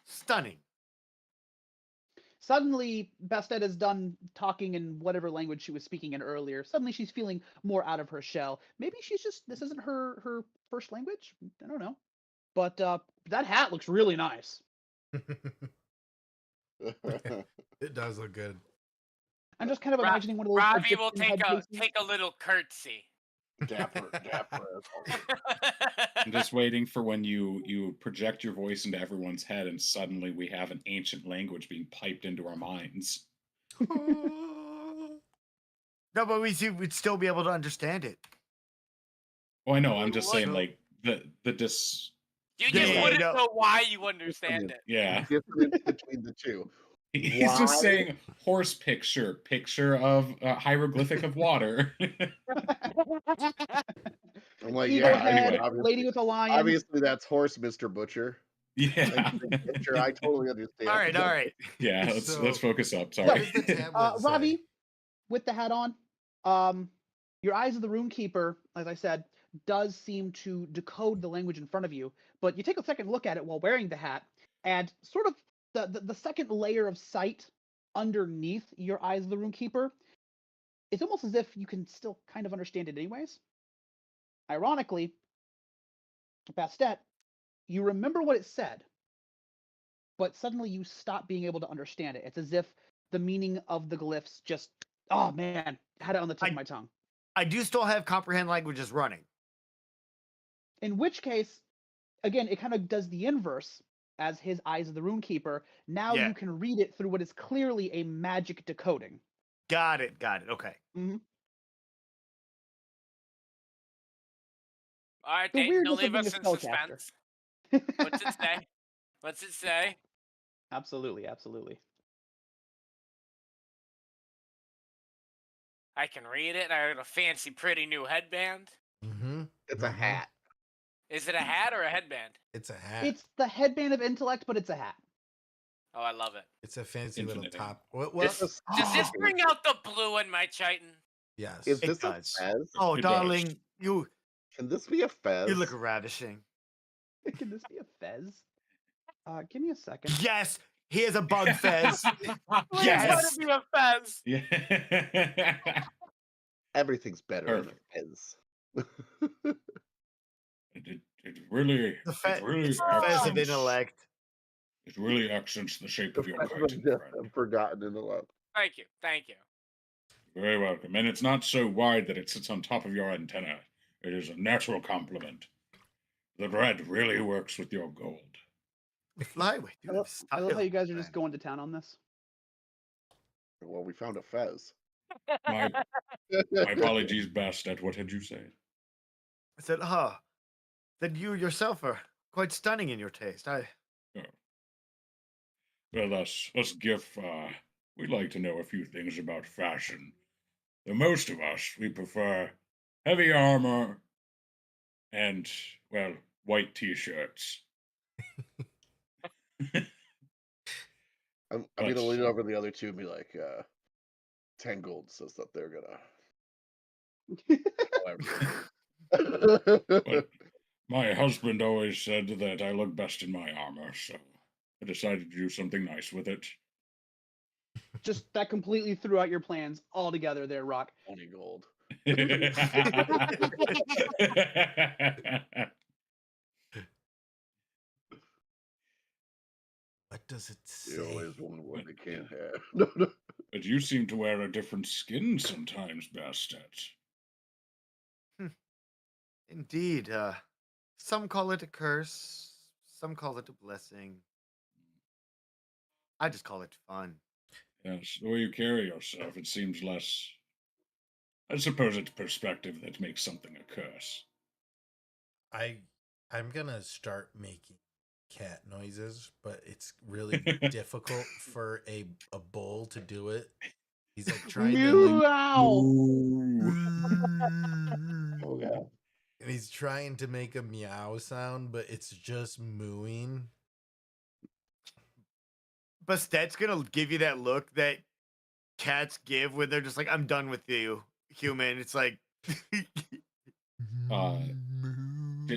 [SPEAKER 6] Stunning.
[SPEAKER 5] Suddenly, Bastet is done talking in whatever language she was speaking in earlier. Suddenly, she's feeling more out of her shell. Maybe this isn't her first language. I don't know. But that hat looks really nice.
[SPEAKER 1] It does look good.
[SPEAKER 5] I'm just kind of imagining one of those
[SPEAKER 4] Ravi will
[SPEAKER 5] Egyptian headpieces.
[SPEAKER 4] take a little curtsy.
[SPEAKER 2] Dapper.
[SPEAKER 3] I'm just waiting for when you project your voice into everyone's head and suddenly we have an ancient language being piped into our minds.
[SPEAKER 6] No, but we'd still be able to understand it.
[SPEAKER 3] Oh, I know. I'm
[SPEAKER 4] You
[SPEAKER 3] just
[SPEAKER 4] would.
[SPEAKER 3] saying, like the dis.
[SPEAKER 4] You just
[SPEAKER 6] Yeah,
[SPEAKER 4] wouldn't
[SPEAKER 6] no.
[SPEAKER 4] know why you understand it.
[SPEAKER 3] Yeah,
[SPEAKER 2] Difference between the two.
[SPEAKER 3] he's
[SPEAKER 2] Why?
[SPEAKER 3] just saying horse picture of hieroglyphic of water.
[SPEAKER 2] I'm like,
[SPEAKER 5] Eagle
[SPEAKER 2] yeah,
[SPEAKER 5] head,
[SPEAKER 2] anyway,
[SPEAKER 5] lady with a lion.
[SPEAKER 2] obviously that's horse, Mr. Butcher.
[SPEAKER 3] Yeah,
[SPEAKER 2] Picture, I totally understand.
[SPEAKER 6] All right.
[SPEAKER 3] yeah. Let's
[SPEAKER 1] So-
[SPEAKER 3] focus up.
[SPEAKER 1] What
[SPEAKER 3] Sorry.
[SPEAKER 1] does the tablet say?
[SPEAKER 5] Ravi, with the hat on, your eyes of the Runekeeper, as I said, does seem to decode the language in front of you. But you take a second look at it while wearing the hat, and sort of the second layer of sight underneath your eyes of the Runekeeper, it's almost as if you can still kind of understand it anyways. Ironically, Bastet, you remember what it said, but suddenly you stop being able to understand it. It's as if the meaning of the glyphs just, oh man, had it on the tip of my tongue.
[SPEAKER 6] I do still have comprehend languages running.
[SPEAKER 5] In which case, again, it kind of does the inverse as his eyes of the Runekeeper. Now
[SPEAKER 6] Yeah.
[SPEAKER 5] you can read it through what is clearly a magic decoding.
[SPEAKER 6] Got it. Okay.
[SPEAKER 5] Mm-hmm.
[SPEAKER 4] All right,
[SPEAKER 5] The
[SPEAKER 4] Dayton,
[SPEAKER 5] weirdness
[SPEAKER 4] don't
[SPEAKER 5] of
[SPEAKER 4] leave
[SPEAKER 5] being
[SPEAKER 4] us
[SPEAKER 5] a
[SPEAKER 4] in
[SPEAKER 5] spellcaster.
[SPEAKER 4] suspense. What's it say? What's it say?
[SPEAKER 5] Absolutely.
[SPEAKER 4] I can read it. I got a fancy, pretty new headband.
[SPEAKER 1] Mm-hmm.
[SPEAKER 2] It's a hat.
[SPEAKER 4] Is it a hat or a headband?
[SPEAKER 1] It's a hat.
[SPEAKER 5] It's the headband of intellect, but it's a hat.
[SPEAKER 4] Oh, I love it.
[SPEAKER 1] It's a fancy
[SPEAKER 3] Infinite
[SPEAKER 1] little
[SPEAKER 3] ammo.
[SPEAKER 1] top. What?
[SPEAKER 2] It's a
[SPEAKER 4] Does this
[SPEAKER 2] stupid-
[SPEAKER 4] bring out the blue in my chitin?
[SPEAKER 1] Yes.
[SPEAKER 2] Is
[SPEAKER 6] It
[SPEAKER 2] this a
[SPEAKER 6] does.
[SPEAKER 2] fez?
[SPEAKER 6] Oh,
[SPEAKER 3] It
[SPEAKER 6] darling,
[SPEAKER 3] does.
[SPEAKER 2] Can this be a fez?
[SPEAKER 6] you look ravishing.
[SPEAKER 5] Can this be a fez? Give me a second.
[SPEAKER 6] Yes, he has a bug fez.
[SPEAKER 4] Please
[SPEAKER 6] Yes.
[SPEAKER 4] let it be a fez.
[SPEAKER 3] Yeah.
[SPEAKER 2] Everything's better
[SPEAKER 3] Perfect.
[SPEAKER 2] in a fez.
[SPEAKER 3] It really,
[SPEAKER 6] The
[SPEAKER 3] it really
[SPEAKER 6] it's the fez of
[SPEAKER 3] accents,
[SPEAKER 6] intellect.
[SPEAKER 3] it really accents the shape
[SPEAKER 2] The
[SPEAKER 3] of your
[SPEAKER 2] fact
[SPEAKER 3] kite,
[SPEAKER 2] of
[SPEAKER 3] my
[SPEAKER 2] death
[SPEAKER 3] friend.
[SPEAKER 2] and forgotten in the love.
[SPEAKER 4] Thank you. Thank you.
[SPEAKER 3] Very welcome. And it's not so wide that it sits on top of your antenna. It is a natural complement. The red really works with your gold.
[SPEAKER 6] Flyway,
[SPEAKER 5] I
[SPEAKER 6] dude.
[SPEAKER 5] love, I love how you guys are just going to town on this.
[SPEAKER 2] Well, we found a fez.
[SPEAKER 3] My my apologies, Bastet. What had you said?
[SPEAKER 6] I said, then you yourself are quite stunning in your taste.
[SPEAKER 3] Well, us GIF, we like to know a few things about fashion. The most of us, we prefer heavy armor and, well, white t-shirts.
[SPEAKER 2] I'm gonna lean over the other two and be like, 10 gold says that they're gonna.
[SPEAKER 3] But my husband always said that I look best in my armor, so I decided to do something nice with it.
[SPEAKER 5] Just that completely threw out your plans altogether there, Rock.
[SPEAKER 2] 20 gold.
[SPEAKER 1] What does it say?
[SPEAKER 2] You always want what they can't have.
[SPEAKER 3] But you seem to wear a different skin sometimes, Bastet.
[SPEAKER 6] Indeed. Some call it a curse. Some call it a blessing. I just call it fun.
[SPEAKER 3] Yes, the way you carry yourself, it seems less. I suppose it's perspective that makes something a curse.
[SPEAKER 1] I'm gonna start making cat noises, but it's really difficult for a bull to do it. He's like trying to
[SPEAKER 5] Meow!
[SPEAKER 2] Oh, yeah.
[SPEAKER 1] and he's trying to make a meow sound, but it's just mooing.
[SPEAKER 6] Bastet's gonna give you that look that cats give when they're just like, I'm done with you, human. It's like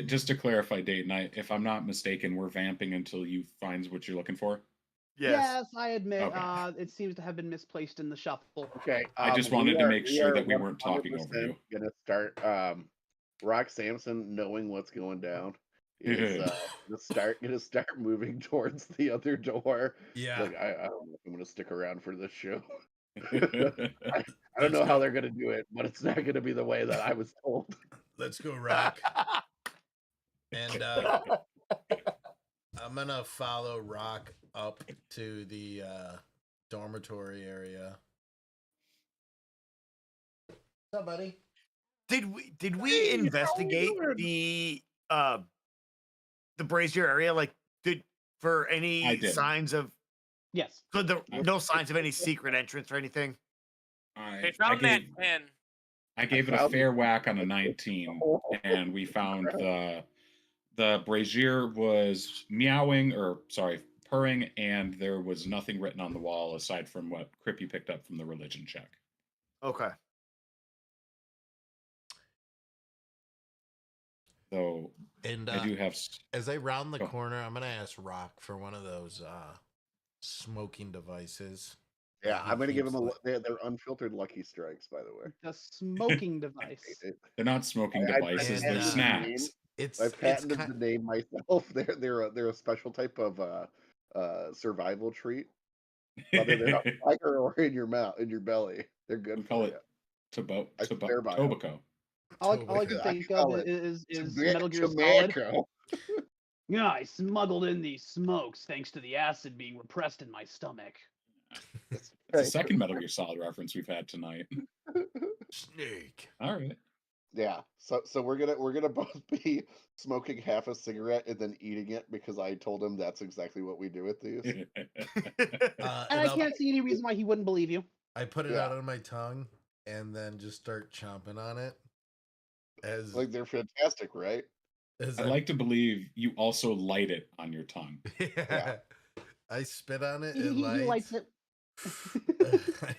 [SPEAKER 3] Just to clarify, Dayton, if I'm not mistaken, we're vamping until you finds what you're looking for.
[SPEAKER 6] yes.
[SPEAKER 5] I admit,
[SPEAKER 3] Okay.
[SPEAKER 5] it seems to have been misplaced in the shuffle.
[SPEAKER 2] Okay.
[SPEAKER 3] I just wanted to make sure that we weren't talking over
[SPEAKER 2] 100%
[SPEAKER 3] you.
[SPEAKER 2] Gonna start Rock Samson knowing what's going down is gonna start moving towards the other door.
[SPEAKER 1] Yeah.
[SPEAKER 2] Like I don't know if I'm gonna stick around for this show. I don't know how they're gonna do it, but it's not gonna be the way that I was told.
[SPEAKER 1] Let's go, Rock. And I'm gonna follow Rock up to the dormitory area. What's up, buddy?
[SPEAKER 6] Did we investigate the brazier area? Like, for any signs of
[SPEAKER 5] Yes.
[SPEAKER 6] no signs of any secret entrance or anything?
[SPEAKER 4] They found that pen.
[SPEAKER 3] I gave it a fair whack on a 19, and we found the brazier was purring, and there was nothing written on the wall aside from what Crippy picked up from the religion check.
[SPEAKER 6] Okay.
[SPEAKER 3] Though,
[SPEAKER 1] and
[SPEAKER 3] I do have.
[SPEAKER 1] As I round the corner, I'm gonna ask Rock for one of those smoking devices.
[SPEAKER 2] Yeah, I'm gonna give them they're unfiltered Lucky Strikes, by the way.
[SPEAKER 5] The smoking device.
[SPEAKER 3] They're not smoking devices; they're snacks.
[SPEAKER 2] I've patented the name myself. They're a special type of survival treat. Whether they're on fire or in your mouth, in your belly, they're good for you.
[SPEAKER 3] Tobacco.
[SPEAKER 5] All I can think of is Metal Gear Solid. Yeah, I smuggled in these smokes thanks to the acid being repressed in my stomach.
[SPEAKER 3] It's the second Metal Gear Solid reference we've had tonight.
[SPEAKER 1] Snake.
[SPEAKER 3] All right.
[SPEAKER 2] Yeah. So we're gonna both be smoking half a cigarette and then eating it because I told him that's exactly what we do with these.
[SPEAKER 5] And I can't see any reason why he wouldn't believe you.
[SPEAKER 1] I put it out on my tongue and then just start chomping on it.
[SPEAKER 2] Like they're fantastic, right?
[SPEAKER 3] I'd like to believe you also light it on your tongue.
[SPEAKER 1] Yeah. I spit on it.
[SPEAKER 5] He lights it.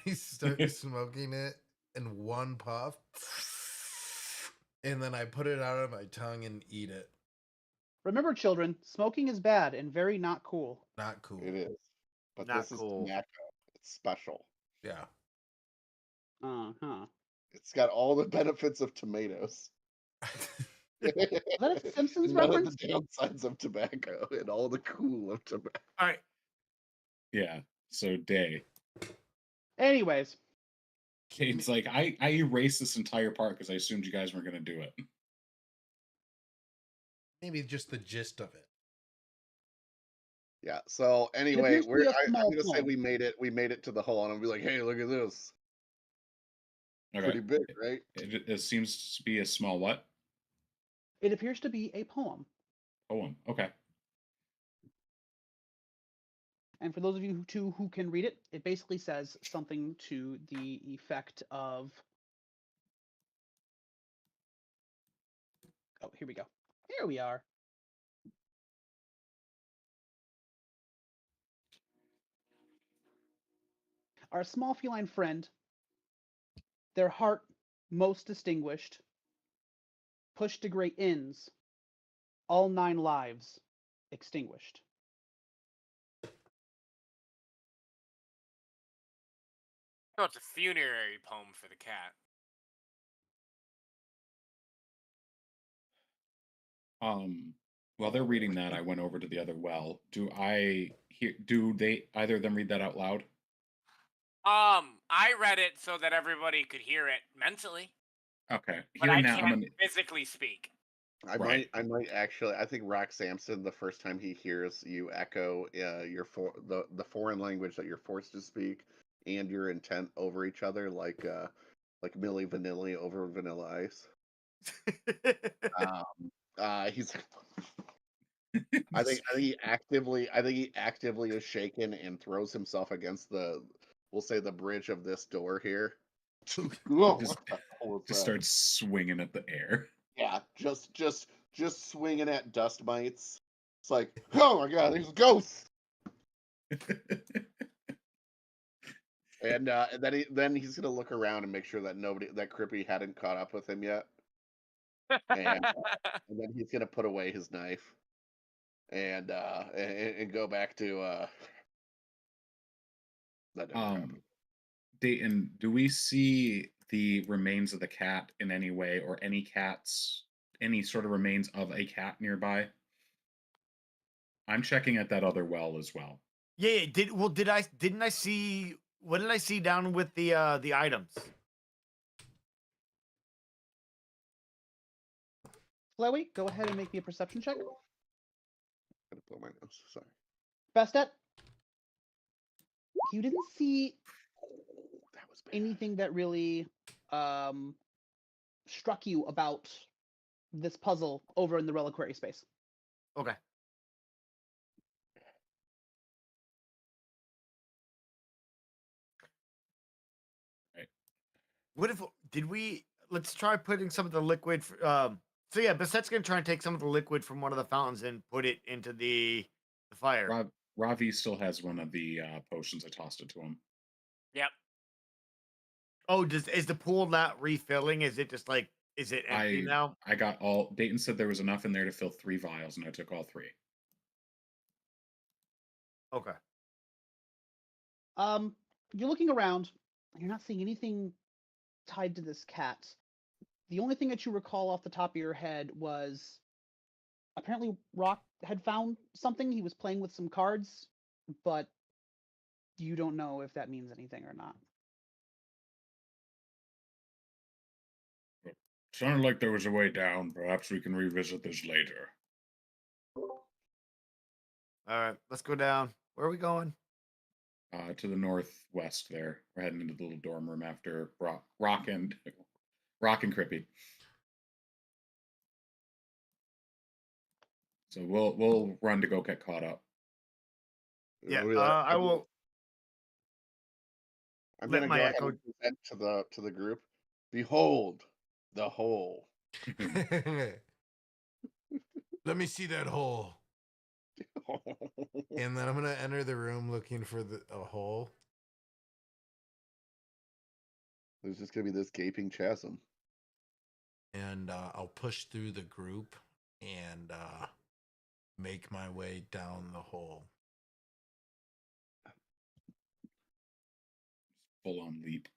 [SPEAKER 1] I start smoking it in one puff. And then I put it out of my tongue and eat it.
[SPEAKER 5] Remember, children, smoking is bad and very not cool.
[SPEAKER 1] Not cool.
[SPEAKER 2] It is. But
[SPEAKER 6] Not
[SPEAKER 2] this is
[SPEAKER 6] cool.
[SPEAKER 2] tobacco. It's special.
[SPEAKER 1] Yeah.
[SPEAKER 5] Uh-huh.
[SPEAKER 2] It's got all the benefits of tomatoes.
[SPEAKER 5] Is that a Simpsons
[SPEAKER 2] None
[SPEAKER 5] reference?
[SPEAKER 2] of the downsides of tobacco and all the cool of tobacco.
[SPEAKER 6] All right.
[SPEAKER 3] Yeah. So day.
[SPEAKER 5] Anyways,
[SPEAKER 3] It's like I erased this entire part because I assumed you guys weren't gonna do it.
[SPEAKER 1] Maybe just the gist of it.
[SPEAKER 2] Yeah. So anyway,
[SPEAKER 5] appears to be a
[SPEAKER 2] I'm
[SPEAKER 5] small
[SPEAKER 2] gonna say
[SPEAKER 5] poem.
[SPEAKER 2] we made it. We made it to the hole, and I'll be like, "Hey, look at this! Pretty
[SPEAKER 3] Okay.
[SPEAKER 2] big, right?"
[SPEAKER 3] It seems to be a small what?
[SPEAKER 5] It appears to be a poem.
[SPEAKER 3] Poem. Okay.
[SPEAKER 5] And for those of you who can read it, it basically says something to the effect of. Oh, here we go. Here we are. Our small feline friend, their heart most distinguished, pushed to great ends, all 9 lives extinguished.
[SPEAKER 4] Oh, it's a funerary poem for the cat.
[SPEAKER 3] While they're reading that, I went over to the other well. Do they either of them read that out loud?
[SPEAKER 4] I read it so that everybody could hear it mentally,
[SPEAKER 3] Okay.
[SPEAKER 4] but I
[SPEAKER 3] Hearing that, I'm
[SPEAKER 4] can't
[SPEAKER 3] gonna
[SPEAKER 4] physically speak.
[SPEAKER 3] Right.
[SPEAKER 2] I might actually. I think Rock Samson, the first time he hears you echo the foreign language that you're forced to speak and your intent over each other, like Milli Vanilli over Vanilla Ice. He's. I think he actively is shaken and throws himself against we'll say the bridge of this door here.
[SPEAKER 3] Just-
[SPEAKER 2] What the hell was
[SPEAKER 3] just
[SPEAKER 2] that?
[SPEAKER 3] starts swinging at the air.
[SPEAKER 2] Yeah, just swinging at dust mites. It's like, oh my god, there's ghosts. And then he's gonna look around and make sure that that Crippy hadn't caught up with him yet. And then he's gonna put away his knife and go back to that never happened.
[SPEAKER 3] Dayton, do we see the remains of the cat in any way, or any sort of remains of a cat nearby? I'm checking at that other well as well.
[SPEAKER 6] Yeah. Didn't I see? What did I see down with the items?
[SPEAKER 5] Chloe, go ahead and make me a perception check.
[SPEAKER 2] Gotta blow my nose. Sorry.
[SPEAKER 5] Bastet, you didn't see
[SPEAKER 2] That was bad.
[SPEAKER 5] anything that really struck you about this puzzle over in the reliquary space.
[SPEAKER 6] Okay.
[SPEAKER 3] Right.
[SPEAKER 6] What if let's try putting some of the liquid. So yeah, Bassette's gonna try and take some of the liquid from one of the fountains and put it into the fire.
[SPEAKER 3] Ravi still has one of the potions. I tossed it to him.
[SPEAKER 4] Yep.
[SPEAKER 6] Oh, is the pool not refilling? Is it just like, is it empty now?
[SPEAKER 3] I got all. Dayton said there was enough in there to fill 3 vials, and I took all 3.
[SPEAKER 6] Okay.
[SPEAKER 5] You're looking around, and you're not seeing anything tied to this cat. The only thing that you recall off the top of your head was apparently Rock had found something. He was playing with some cards, but you don't know if that means anything or not.
[SPEAKER 3] Sounded like there was a way down. Perhaps we can revisit this later.
[SPEAKER 6] All right, let's go down. Where are we going?
[SPEAKER 3] To the northwest there. We're heading into the little dorm room after Rock and Crippy. So we'll run to go get caught up.
[SPEAKER 6] Yeah,
[SPEAKER 2] We'll be like,
[SPEAKER 6] I will.
[SPEAKER 2] I'm
[SPEAKER 6] let
[SPEAKER 2] gonna
[SPEAKER 6] my
[SPEAKER 2] go ahead
[SPEAKER 6] echo-
[SPEAKER 2] and present to the group. Behold the hole.
[SPEAKER 1] Let me see that hole. And then I'm gonna enter the room looking for a hole.
[SPEAKER 2] There's just gonna be this gaping chasm.
[SPEAKER 1] And I'll push through the group and make my way down the hole.
[SPEAKER 3] Full on leap.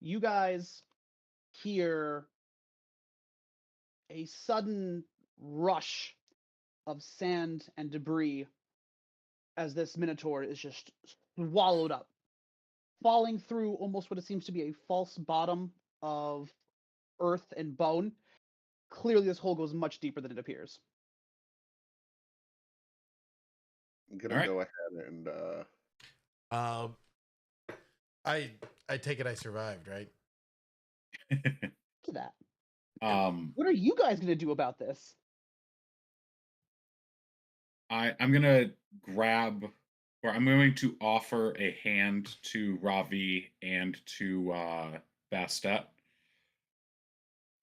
[SPEAKER 5] You guys hear a sudden rush of sand and debris as this minotaur is just swallowed up, falling through almost what it seems to be a false bottom of earth and bone. Clearly, this hole goes much deeper than it appears.
[SPEAKER 2] I'm gonna
[SPEAKER 3] Alright.
[SPEAKER 2] go ahead and
[SPEAKER 1] I take it I survived, right?
[SPEAKER 5] To that.
[SPEAKER 3] um,
[SPEAKER 5] What are you guys going to do about this?
[SPEAKER 3] I'm gonna grab, or I'm going to offer a hand to Ravi and to Bastet.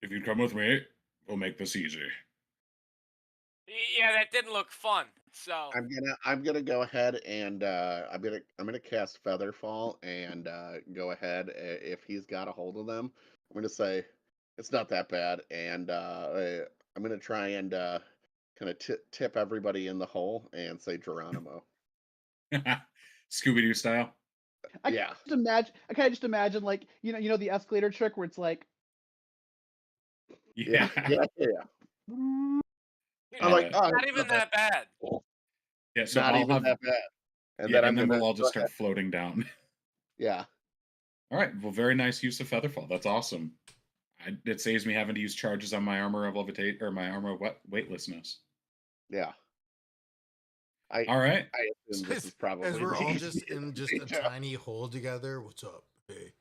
[SPEAKER 3] If you come with me, we'll make this easy.
[SPEAKER 4] Yeah, that didn't look fun. So
[SPEAKER 2] I'm gonna go ahead and I'm gonna cast Featherfall and go ahead if he's got a hold of them. I'm gonna say it's not that bad, and I'm gonna try and kind of tip everybody in the hole and say Geronimo.
[SPEAKER 3] Scooby-Doo style.
[SPEAKER 5] I
[SPEAKER 2] Yeah.
[SPEAKER 5] kind of just imagine like you know the escalator trick where it's like
[SPEAKER 2] Yeah, yeah.
[SPEAKER 4] you
[SPEAKER 2] I'm
[SPEAKER 4] know,
[SPEAKER 2] like, oh,
[SPEAKER 4] not
[SPEAKER 2] it's
[SPEAKER 4] even
[SPEAKER 2] not
[SPEAKER 4] that bad.
[SPEAKER 3] Yeah, so
[SPEAKER 2] not
[SPEAKER 3] I'll
[SPEAKER 2] even
[SPEAKER 3] have,
[SPEAKER 2] that bad. And
[SPEAKER 3] yeah,
[SPEAKER 2] then I'm
[SPEAKER 3] and then
[SPEAKER 2] gonna
[SPEAKER 3] we'll all
[SPEAKER 2] go
[SPEAKER 3] just
[SPEAKER 2] ahead.
[SPEAKER 3] start floating down.
[SPEAKER 2] Yeah.
[SPEAKER 3] All right. Well, very nice use of Featherfall. That's awesome. It saves me having to use charges on my armor of levitate or my armor of weightlessness.
[SPEAKER 2] Yeah.
[SPEAKER 3] All right.
[SPEAKER 2] I assume this is probably
[SPEAKER 1] As we're
[SPEAKER 2] the
[SPEAKER 1] all
[SPEAKER 2] easiest
[SPEAKER 1] just in just a
[SPEAKER 2] job.
[SPEAKER 1] tiny hole together. What's up? Hey,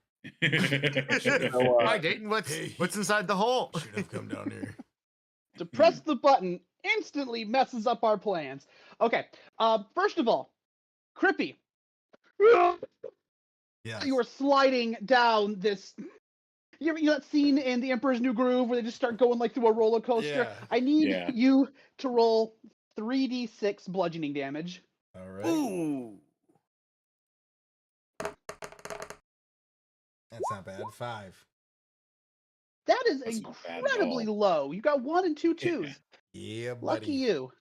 [SPEAKER 2] So,
[SPEAKER 6] Hi, Dayton. What's inside the hole?
[SPEAKER 1] should have come down here.
[SPEAKER 5] to press the button instantly messes up our plans. Okay. First of all, Crippy,
[SPEAKER 1] Yes.
[SPEAKER 5] you are sliding down this. You know that scene in The Emperor's New Groove where they just start going like through a roller coaster?
[SPEAKER 1] Yeah.
[SPEAKER 5] I need
[SPEAKER 3] Yeah.
[SPEAKER 5] you to roll 3d6 bludgeoning damage.
[SPEAKER 1] All right.
[SPEAKER 6] Ooh.
[SPEAKER 1] That's not bad. 5.
[SPEAKER 5] That is
[SPEAKER 3] That's not bad at
[SPEAKER 5] incredibly
[SPEAKER 3] all.
[SPEAKER 5] low. You got 1 and 2 twos.
[SPEAKER 1] Yeah, buddy.
[SPEAKER 5] Lucky you.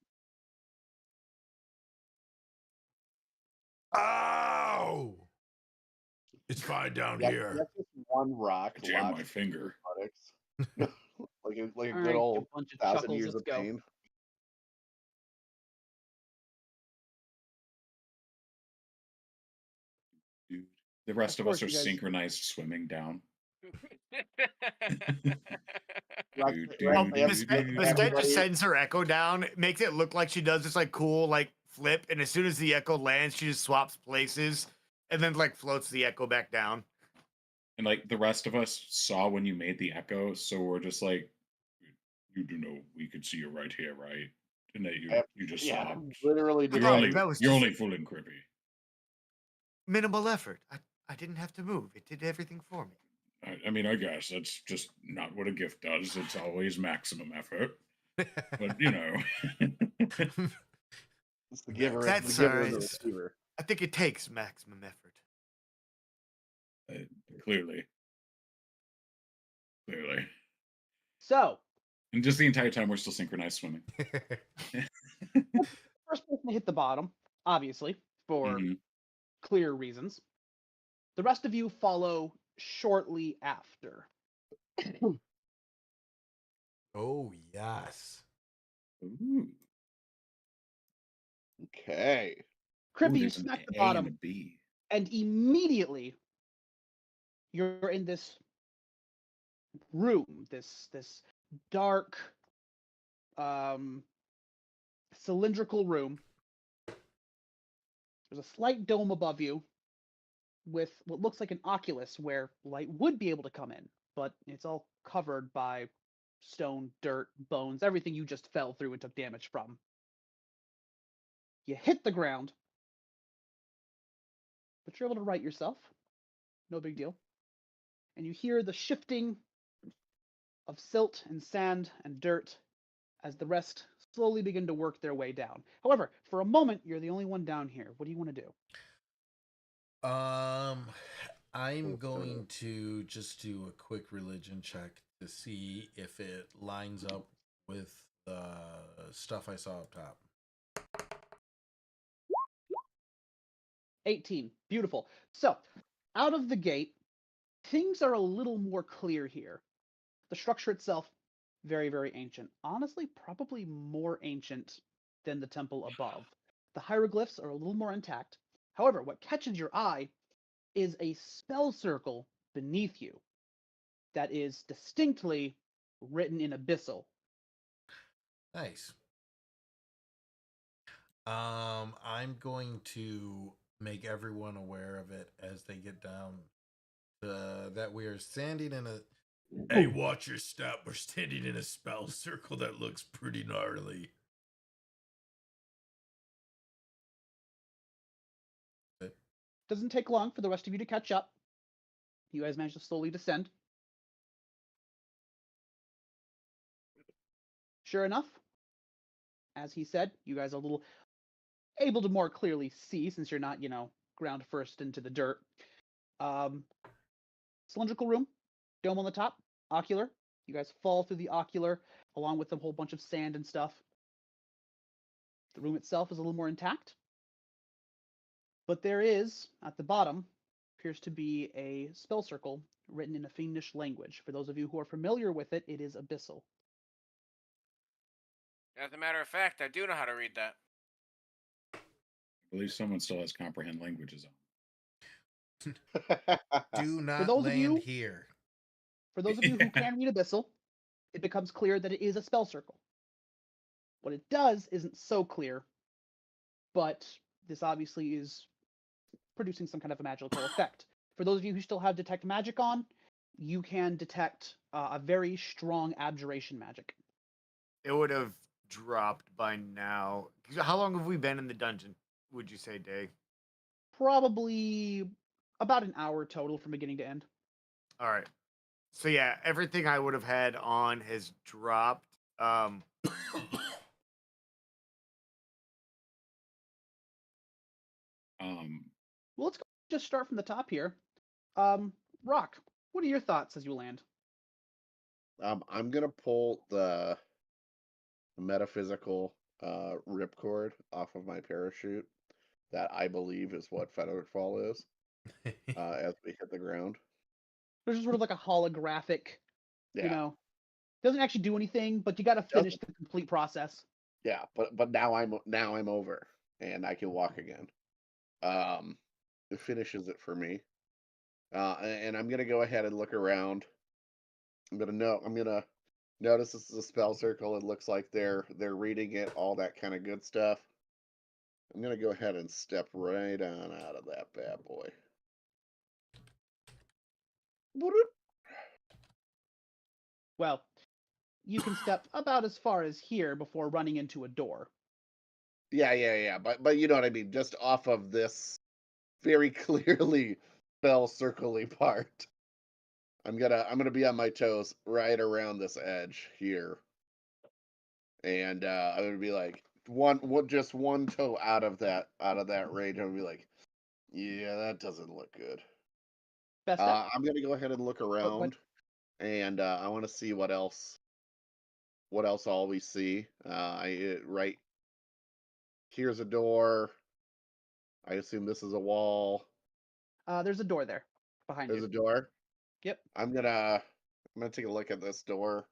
[SPEAKER 1] Ow! It's fine down
[SPEAKER 2] Yeah,
[SPEAKER 1] here.
[SPEAKER 2] that's just one rock.
[SPEAKER 3] I jammed my
[SPEAKER 2] lodged in
[SPEAKER 3] finger.
[SPEAKER 2] your buttocks. like a
[SPEAKER 5] All
[SPEAKER 2] good
[SPEAKER 5] right,
[SPEAKER 2] old
[SPEAKER 5] you bunch of
[SPEAKER 2] 1,000
[SPEAKER 5] chuckles.
[SPEAKER 2] years
[SPEAKER 5] Let's
[SPEAKER 2] of
[SPEAKER 5] go.
[SPEAKER 2] pain.
[SPEAKER 3] Dude. The rest
[SPEAKER 5] Of
[SPEAKER 3] of us
[SPEAKER 5] course,
[SPEAKER 3] are
[SPEAKER 5] you guys-
[SPEAKER 3] synchronized swimming down.
[SPEAKER 2] Rock-
[SPEAKER 3] Do,
[SPEAKER 2] rock-
[SPEAKER 3] do,
[SPEAKER 2] rock-
[SPEAKER 3] do,
[SPEAKER 6] Bastet
[SPEAKER 3] do,
[SPEAKER 6] Bastet
[SPEAKER 3] do.
[SPEAKER 6] just sends her echo down, makes it look like she does this like cool like flip, and as soon as the echo lands, she just swaps places and then like floats the echo back down.
[SPEAKER 3] And like the rest of us saw when you made the echo, so we're just like, you do know we could see you right here, right? And that you just
[SPEAKER 2] yeah,
[SPEAKER 3] swapped.
[SPEAKER 2] literally.
[SPEAKER 6] I
[SPEAKER 3] You're
[SPEAKER 6] thought
[SPEAKER 3] only
[SPEAKER 6] that was
[SPEAKER 3] you're
[SPEAKER 6] just
[SPEAKER 3] only fooling Crippy.
[SPEAKER 6] minimal effort. I didn't have to move. It did everything for me.
[SPEAKER 3] I mean, I guess that's just not what a gift does. It's always maximum effort. But you know,
[SPEAKER 2] It's the giver,
[SPEAKER 6] That's
[SPEAKER 2] the giver and the
[SPEAKER 6] right.
[SPEAKER 2] receiver.
[SPEAKER 6] I think it takes maximum effort.
[SPEAKER 3] clearly,
[SPEAKER 5] So,
[SPEAKER 3] and just the entire time we're still synchronized swimming.
[SPEAKER 5] first person to hit the bottom, obviously, for
[SPEAKER 3] Mhm.
[SPEAKER 5] clear reasons. The rest of you follow shortly after.
[SPEAKER 1] Oh, yes.
[SPEAKER 3] Ooh.
[SPEAKER 2] Okay.
[SPEAKER 5] Crippy,
[SPEAKER 3] Ooh,
[SPEAKER 5] you
[SPEAKER 3] there's an
[SPEAKER 5] smack the
[SPEAKER 3] A and a
[SPEAKER 5] bottom,
[SPEAKER 3] B.
[SPEAKER 5] and immediately you're in this room, this dark, cylindrical room. There's a slight dome above you with what looks like an oculus where light would be able to come in, but it's all covered by stone, dirt, bones, everything you just fell through and took damage from. You hit the ground, but you're able to right yourself. No big deal. And you hear the shifting of silt and sand and dirt as the rest slowly begin to work their way down. However, for a moment, you're the only one down here. What do you want to do?
[SPEAKER 1] I'm going to just do a quick religion check to see if it lines up with the stuff I saw up top.
[SPEAKER 5] 18. Beautiful. So, out of the gate, things are a little more clear here. The structure itself very, very ancient. Honestly, probably more ancient than the temple above. The hieroglyphs are a little more intact. However, what catches your eye is a spell circle beneath you that is distinctly written in abyssal.
[SPEAKER 1] Nice. I'm going to make everyone aware of it as they get down. That we are standing in a. Hey, watch your step. We're standing in a spell circle that looks pretty gnarly.
[SPEAKER 5] Doesn't take long for the rest of you to catch up. You guys manage to slowly descend. Sure enough, as he said, you guys are a little able to more clearly see since you're not, ground first into the dirt. Cylindrical room, dome on the top, ocular. You guys fall through the ocular along with a whole bunch of sand and stuff. The room itself is a little more intact. But there is, at the bottom, appears to be a spell circle written in a fiendish language. For those of you who are familiar with it, it is abyssal.
[SPEAKER 4] As a matter of fact, I do know how to read that.
[SPEAKER 3] I believe someone still has comprehend languages on.
[SPEAKER 1] Do not
[SPEAKER 5] those of
[SPEAKER 1] land
[SPEAKER 5] you-
[SPEAKER 1] here.
[SPEAKER 5] For those of you who can read abyssal, it becomes clear that it is a spell circle. What it does isn't so clear, but this obviously is producing some kind of a magical effect. For those of you who still have detect magic on, you can detect a very strong abjuration magic.
[SPEAKER 6] It would have dropped by now. How long have we been in the dungeon, would you say, Day?
[SPEAKER 5] Probably about an hour total from beginning to end.
[SPEAKER 6] All right. So yeah, everything I would have had on has dropped.
[SPEAKER 5] Well, let's just start from the top here. Rock, what are your thoughts as you land?
[SPEAKER 2] I'm gonna pull the metaphysical ripcord off of my parachute. That I believe is what feather fall is. As we hit the ground.
[SPEAKER 5] There's just sort of like a holographic,
[SPEAKER 2] Yeah.
[SPEAKER 5] doesn't actually do anything, but you got to finish the complete process.
[SPEAKER 2] Yeah, but now I'm over and I can walk again. It finishes it for me. And I'm gonna go ahead and look around. I'm gonna notice this is a spell circle. It looks like they're reading it, all that kind of good stuff. I'm gonna go ahead and step right on out of that bad boy.
[SPEAKER 5] Well, you can step about as far as here before running into a door.
[SPEAKER 2] Yeah. But you know what I mean. Just off of this very clearly spell circle-y part. I'm gonna be on my toes right around this edge here, and I'm gonna be like just one toe out of that range. I'm gonna be like, yeah, that doesn't look good.
[SPEAKER 5] Best step.
[SPEAKER 2] I'm gonna go ahead and look around, and I want to see what else all we see. Right here's a door. I assume this is a wall.
[SPEAKER 5] There's a door there behind
[SPEAKER 2] There's
[SPEAKER 5] you.
[SPEAKER 2] a door.
[SPEAKER 5] Yep.
[SPEAKER 2] I'm gonna take a look at this door.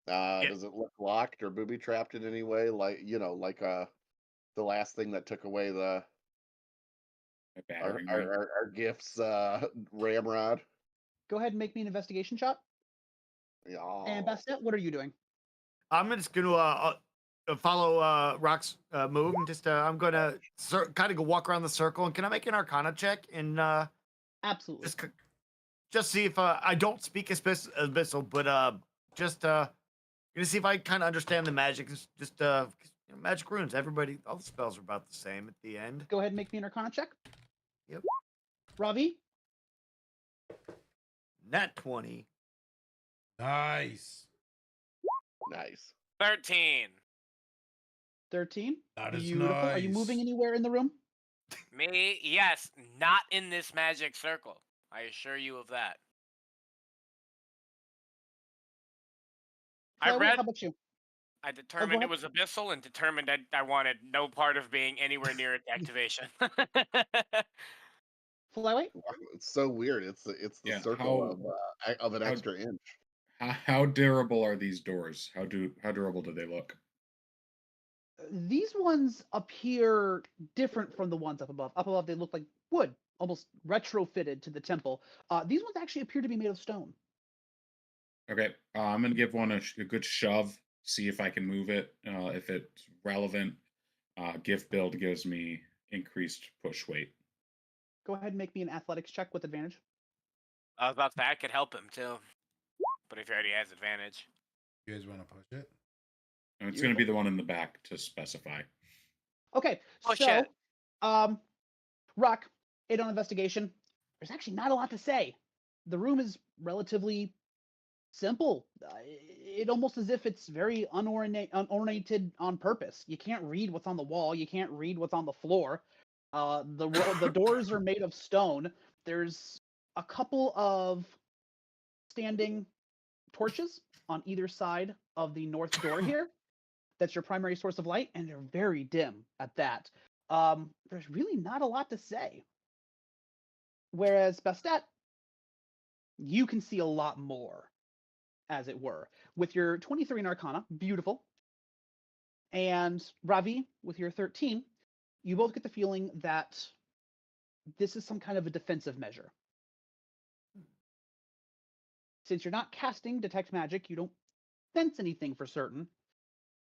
[SPEAKER 2] Does it look locked or booby trapped in any way? Like the last thing that took away our
[SPEAKER 3] battering ram.
[SPEAKER 2] our gifts ramrod.
[SPEAKER 5] Go ahead and make me an investigation shot.
[SPEAKER 2] Yeah.
[SPEAKER 5] And best step, what are you doing?
[SPEAKER 6] I'm just gonna follow Rock's move and just I'm gonna kind of go walk around the circle. And can I make an Arcana check and
[SPEAKER 5] Absolutely.
[SPEAKER 6] just see if I don't speak abyssal, but just gonna see if I kind of understand the magic. Just magic runes. All the spells are about the same at the end.
[SPEAKER 5] Go ahead and make me an Arcana check.
[SPEAKER 6] Yep.
[SPEAKER 5] Ravi?
[SPEAKER 6] Nat 20.
[SPEAKER 1] Nice.
[SPEAKER 4] 13.
[SPEAKER 5] 13.
[SPEAKER 1] That is
[SPEAKER 5] Beautiful. Are you
[SPEAKER 1] nice.
[SPEAKER 5] moving anywhere in the room?
[SPEAKER 4] Me? Yes, not in this magic circle. I assure you of that. I
[SPEAKER 5] Chloe,
[SPEAKER 4] read.
[SPEAKER 5] How about you?
[SPEAKER 4] I determined it
[SPEAKER 5] ahead.
[SPEAKER 4] was abyssal and determined I wanted no part of being anywhere near its activation.
[SPEAKER 5] Flyweight?
[SPEAKER 2] It's so weird. It's the
[SPEAKER 3] Yeah,
[SPEAKER 2] circle of an extra inch.
[SPEAKER 3] How durable are these doors? How durable do they look?
[SPEAKER 5] These ones appear different from the ones up above. Up above, they look like wood, almost retrofitted to the temple. These ones actually appear to be made of stone.
[SPEAKER 3] Okay, I'm gonna give one a good shove. See if I can move it. If it's relevant, gift build gives me increased push weight.
[SPEAKER 5] Go ahead and make me an athletics check with advantage.
[SPEAKER 4] I was about to say I could help him too, but if he already has advantage.
[SPEAKER 1] You guys want to push it?
[SPEAKER 3] And it's gonna be the one in the back to specify.
[SPEAKER 5] Okay,
[SPEAKER 4] Oh,
[SPEAKER 5] so,
[SPEAKER 4] shit.
[SPEAKER 5] Rock, 8 on investigation. There's actually not a lot to say. The room is relatively simple. It almost as if it's very unornamented on purpose. You can't read what's on the wall. You can't read what's on the floor. The doors are made of stone. There's a couple of standing torches on either side of the north door here. That's your primary source of light, and they're very dim at that. There's really not a lot to say. Whereas Bastet, you can see a lot more, as it were. With your 23 in Arcana, beautiful. And Ravi, with your 13, you both get the feeling that this is some kind of a defensive measure. Since you're not casting Detect Magic, you don't sense anything for certain,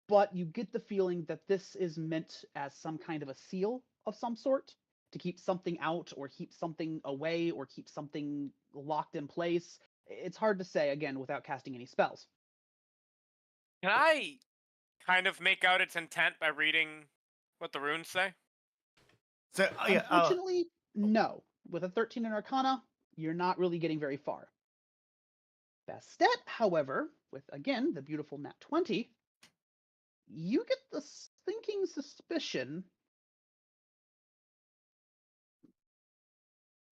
[SPEAKER 5] but you get the feeling that this is meant as some kind of a seal of some sort to keep something out or keep something away or keep something locked in place. It's hard to say, again, without casting any spells.
[SPEAKER 4] Can I kind of make out its intent by reading what the runes say?
[SPEAKER 6] So
[SPEAKER 5] Unfortunately, no. With a 13 in Arcana, you're not really getting very far. Bastet, however, with, again, the beautiful nat 20, you get the thinking suspicion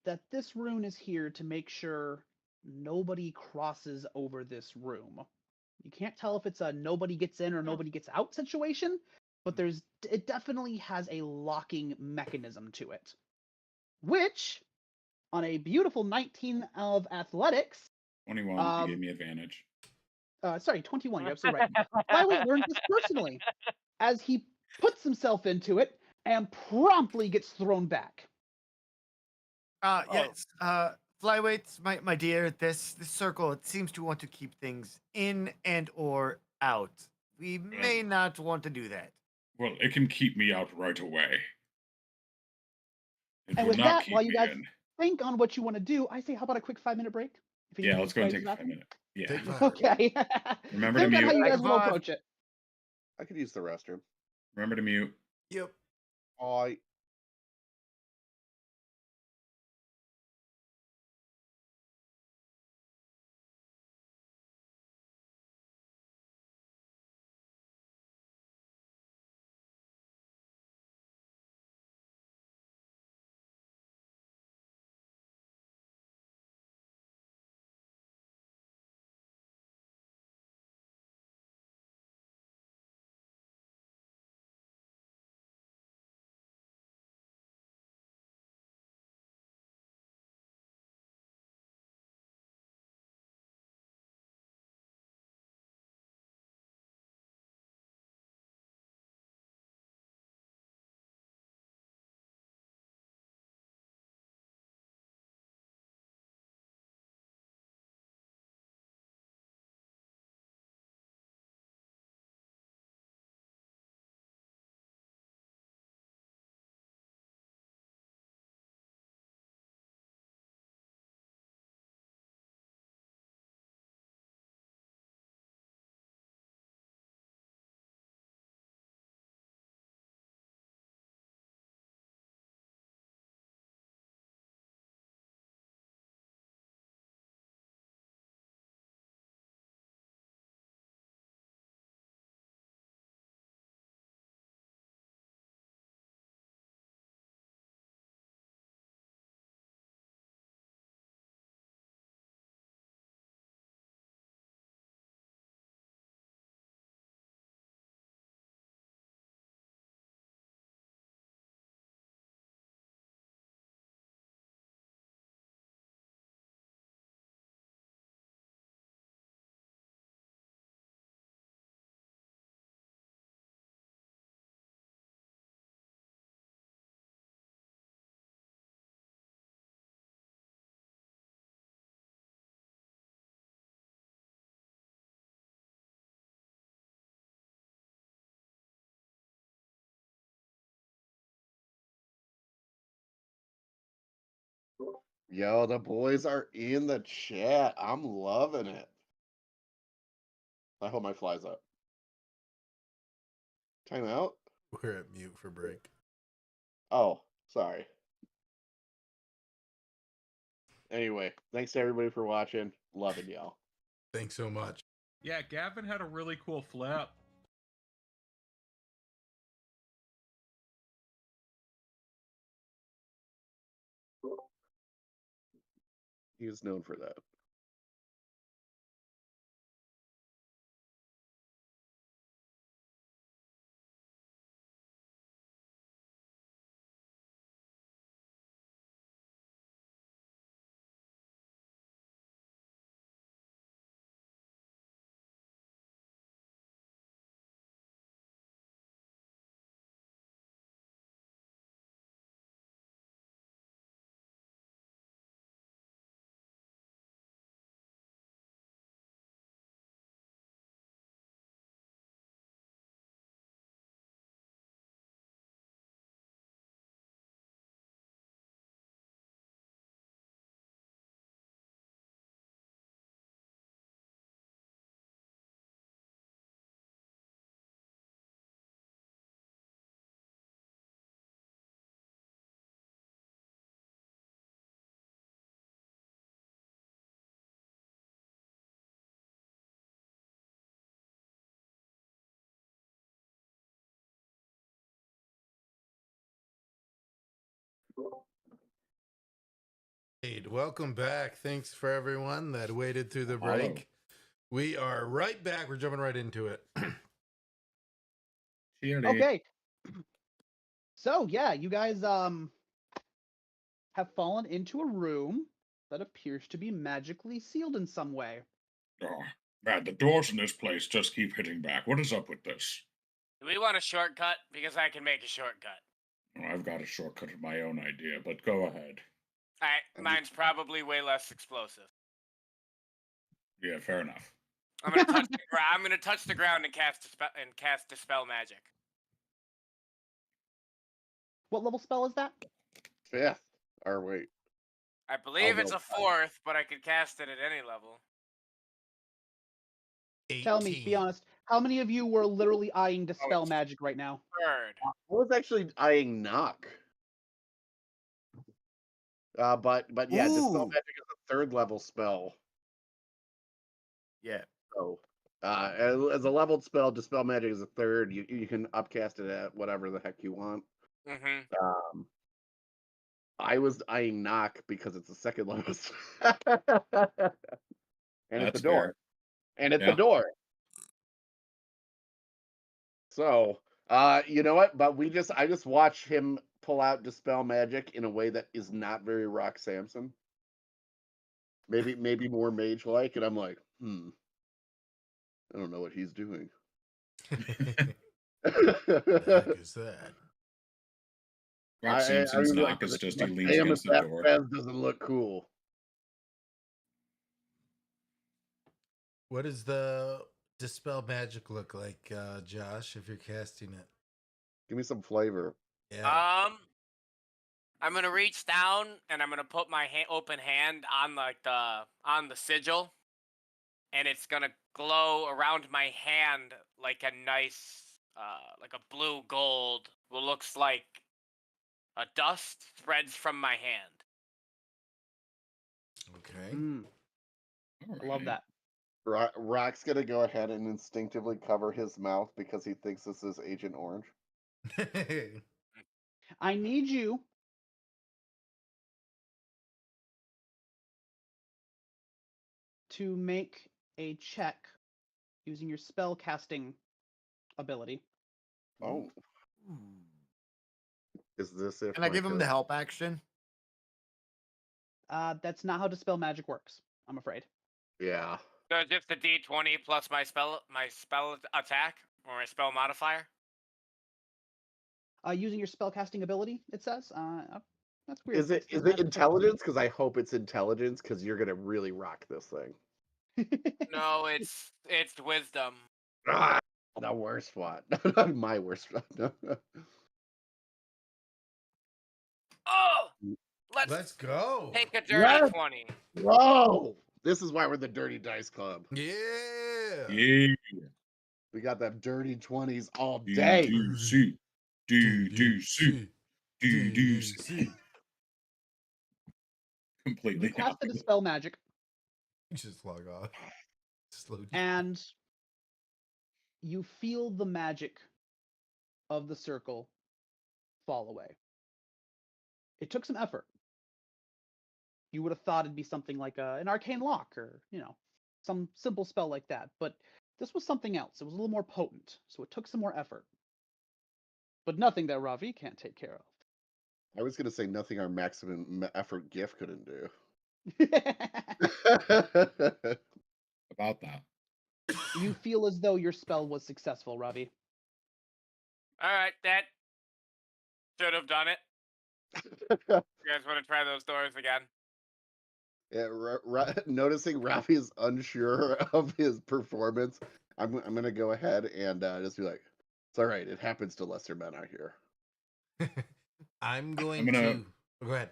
[SPEAKER 5] that this rune is here to make sure nobody crosses over this room. You can't tell if it's a nobody gets in or nobody gets out situation, but it definitely has a locking mechanism to it. Which, on a beautiful 19 of athletics,
[SPEAKER 3] 21, you gave me advantage.
[SPEAKER 5] sorry, 21, you're absolutely right. Flyweight learns this personally, as he puts himself into it and promptly gets thrown back.
[SPEAKER 6] Yes, Flyweights, my dear, this circle, it seems to want to keep things in and or out. We may not want to do that.
[SPEAKER 3] Well, it can keep me out right away. It
[SPEAKER 5] And
[SPEAKER 3] will
[SPEAKER 5] with
[SPEAKER 3] not
[SPEAKER 5] that,
[SPEAKER 3] keep
[SPEAKER 5] while you
[SPEAKER 3] me
[SPEAKER 5] guys
[SPEAKER 3] in.
[SPEAKER 5] think on what you want to do, I say, how about a quick 5-minute break? If you
[SPEAKER 3] Yeah,
[SPEAKER 5] need
[SPEAKER 3] let's
[SPEAKER 5] to
[SPEAKER 3] go and
[SPEAKER 5] use
[SPEAKER 3] take a
[SPEAKER 5] the
[SPEAKER 3] 5 minute. Yeah.
[SPEAKER 1] Take
[SPEAKER 5] bathroom.
[SPEAKER 1] 5.
[SPEAKER 5] Okay.
[SPEAKER 3] Remember to
[SPEAKER 5] Think on how
[SPEAKER 3] mute.
[SPEAKER 5] you guys will
[SPEAKER 6] Five.
[SPEAKER 5] approach it.
[SPEAKER 2] I could use the restroom.
[SPEAKER 3] Remember to mute.
[SPEAKER 1] Yep.
[SPEAKER 2] I Yo, the boys are in the chat. I'm loving it. I hope my fly's up. Time out?
[SPEAKER 1] We're at mute for break.
[SPEAKER 2] Oh, sorry. Anyway, thanks to everybody for watching. Loving y'all.
[SPEAKER 1] Thanks so much.
[SPEAKER 7] Yeah, Gavin had a really cool flip.
[SPEAKER 2] He is known for that.
[SPEAKER 1] Welcome back. Thanks for everyone that waited through the break.
[SPEAKER 3] Hello.
[SPEAKER 1] We are right back. We're jumping right into it.
[SPEAKER 3] Cheery.
[SPEAKER 5] Okay. So yeah, you guys have fallen into a room that appears to be magically sealed in some way.
[SPEAKER 3] Oh, man, the doors in this place just keep hitting back. What is up with this?
[SPEAKER 4] Do we want a shortcut? Because I can make a shortcut.
[SPEAKER 3] Oh, I've got a shortcut of my own idea, but go ahead.
[SPEAKER 4] Alright, mine's probably way less explosive.
[SPEAKER 3] Yeah, fair enough.
[SPEAKER 4] I'm gonna touch the ground. I'm gonna touch the ground and cast dispel magic.
[SPEAKER 5] What level spell is that?
[SPEAKER 2] 5th. Or wait.
[SPEAKER 4] I believe it's
[SPEAKER 2] go
[SPEAKER 4] a 4th, but I could cast it at any level.
[SPEAKER 1] 18.
[SPEAKER 5] Tell me, be honest. How many of you were literally eyeing dispel
[SPEAKER 4] it's-
[SPEAKER 5] magic right now?
[SPEAKER 4] 3rd.
[SPEAKER 2] I was actually eyeing knock. But yeah, dispel
[SPEAKER 6] Ooh.
[SPEAKER 2] magic is a 3rd level spell.
[SPEAKER 6] Yeah.
[SPEAKER 2] So as a leveled spell, dispel magic is a 3rd. You can upcast it at whatever the heck you want.
[SPEAKER 4] Mm-hmm.
[SPEAKER 2] I was eyeing knock because it's a 2nd level. And it's
[SPEAKER 3] That's
[SPEAKER 2] the door.
[SPEAKER 3] fair.
[SPEAKER 2] And it's
[SPEAKER 3] Yeah.
[SPEAKER 2] the door. So, you know what? But I just watch him pull out dispel magic in a way that is not very Rock Samson. Maybe more mage-like, and I'm like, I don't know what he's doing.
[SPEAKER 1] The heck is that?
[SPEAKER 3] Rock Simpson's
[SPEAKER 2] really
[SPEAKER 3] knock is
[SPEAKER 2] like,
[SPEAKER 3] just
[SPEAKER 2] but
[SPEAKER 3] he leans
[SPEAKER 2] damn,
[SPEAKER 3] against
[SPEAKER 2] if
[SPEAKER 3] the
[SPEAKER 2] that
[SPEAKER 3] door.
[SPEAKER 2] fez doesn't look cool.
[SPEAKER 1] What does the dispel magic look like, Josh, if you're casting it?
[SPEAKER 2] Give me some flavor.
[SPEAKER 1] Yeah.
[SPEAKER 4] I'm gonna reach down and I'm gonna put my open hand on on the sigil, and it's gonna glow around my hand like a nice, like a blue gold. What looks like a dust spreads from my hand.
[SPEAKER 1] Okay.
[SPEAKER 5] I love that.
[SPEAKER 2] Rock's gonna go ahead and instinctively cover his mouth because he thinks this is Agent Orange.
[SPEAKER 5] I need you to make a check using your spell casting ability.
[SPEAKER 2] Oh, is this if
[SPEAKER 6] Can I
[SPEAKER 2] my
[SPEAKER 6] give him the
[SPEAKER 2] character-
[SPEAKER 6] help action?
[SPEAKER 5] That's not how dispel magic works, I'm afraid.
[SPEAKER 2] Yeah.
[SPEAKER 4] So it's just a D20 plus my spell attack or my spell modifier.
[SPEAKER 5] Using your spell casting ability, it says. That's weird.
[SPEAKER 2] Is it intelligence? Because I hope it's intelligence, because you're gonna really rock this thing.
[SPEAKER 4] No, it's wisdom.
[SPEAKER 2] Ah, the worst one. Not my worst one.
[SPEAKER 4] Oh! Let's
[SPEAKER 1] go.
[SPEAKER 4] take a dirty
[SPEAKER 2] Yes.
[SPEAKER 4] 20.
[SPEAKER 2] Whoa! This is why we're the Dirty Dice Club.
[SPEAKER 1] Yeah.
[SPEAKER 3] Yeah.
[SPEAKER 2] We got them dirty 20s all day.
[SPEAKER 3] DDC. DDC. DDC. Completely
[SPEAKER 5] You cast
[SPEAKER 3] out.
[SPEAKER 5] the dispel magic,
[SPEAKER 1] Just log off. Slow.
[SPEAKER 5] and you feel the magic of the circle fall away. It took some effort. You would have thought it'd be something like an arcane lock or, some simple spell like that. But this was something else. It was a little more potent, so it took some more effort. But nothing that Ravi can't take care
[SPEAKER 2] I was going to say nothing our maximum effort gift couldn't do.
[SPEAKER 5] of.
[SPEAKER 3] About that.
[SPEAKER 5] You feel as though your spell was successful, Ravi.
[SPEAKER 4] All right, that should have done it. You guys want to try those doors again?
[SPEAKER 2] Yeah, noticing Rafi's unsure of his performance, I'm going to go ahead and just be like, it's all right. It happens to lesser men out here.
[SPEAKER 1] I'm going
[SPEAKER 3] I'm gonna-
[SPEAKER 1] to go ahead.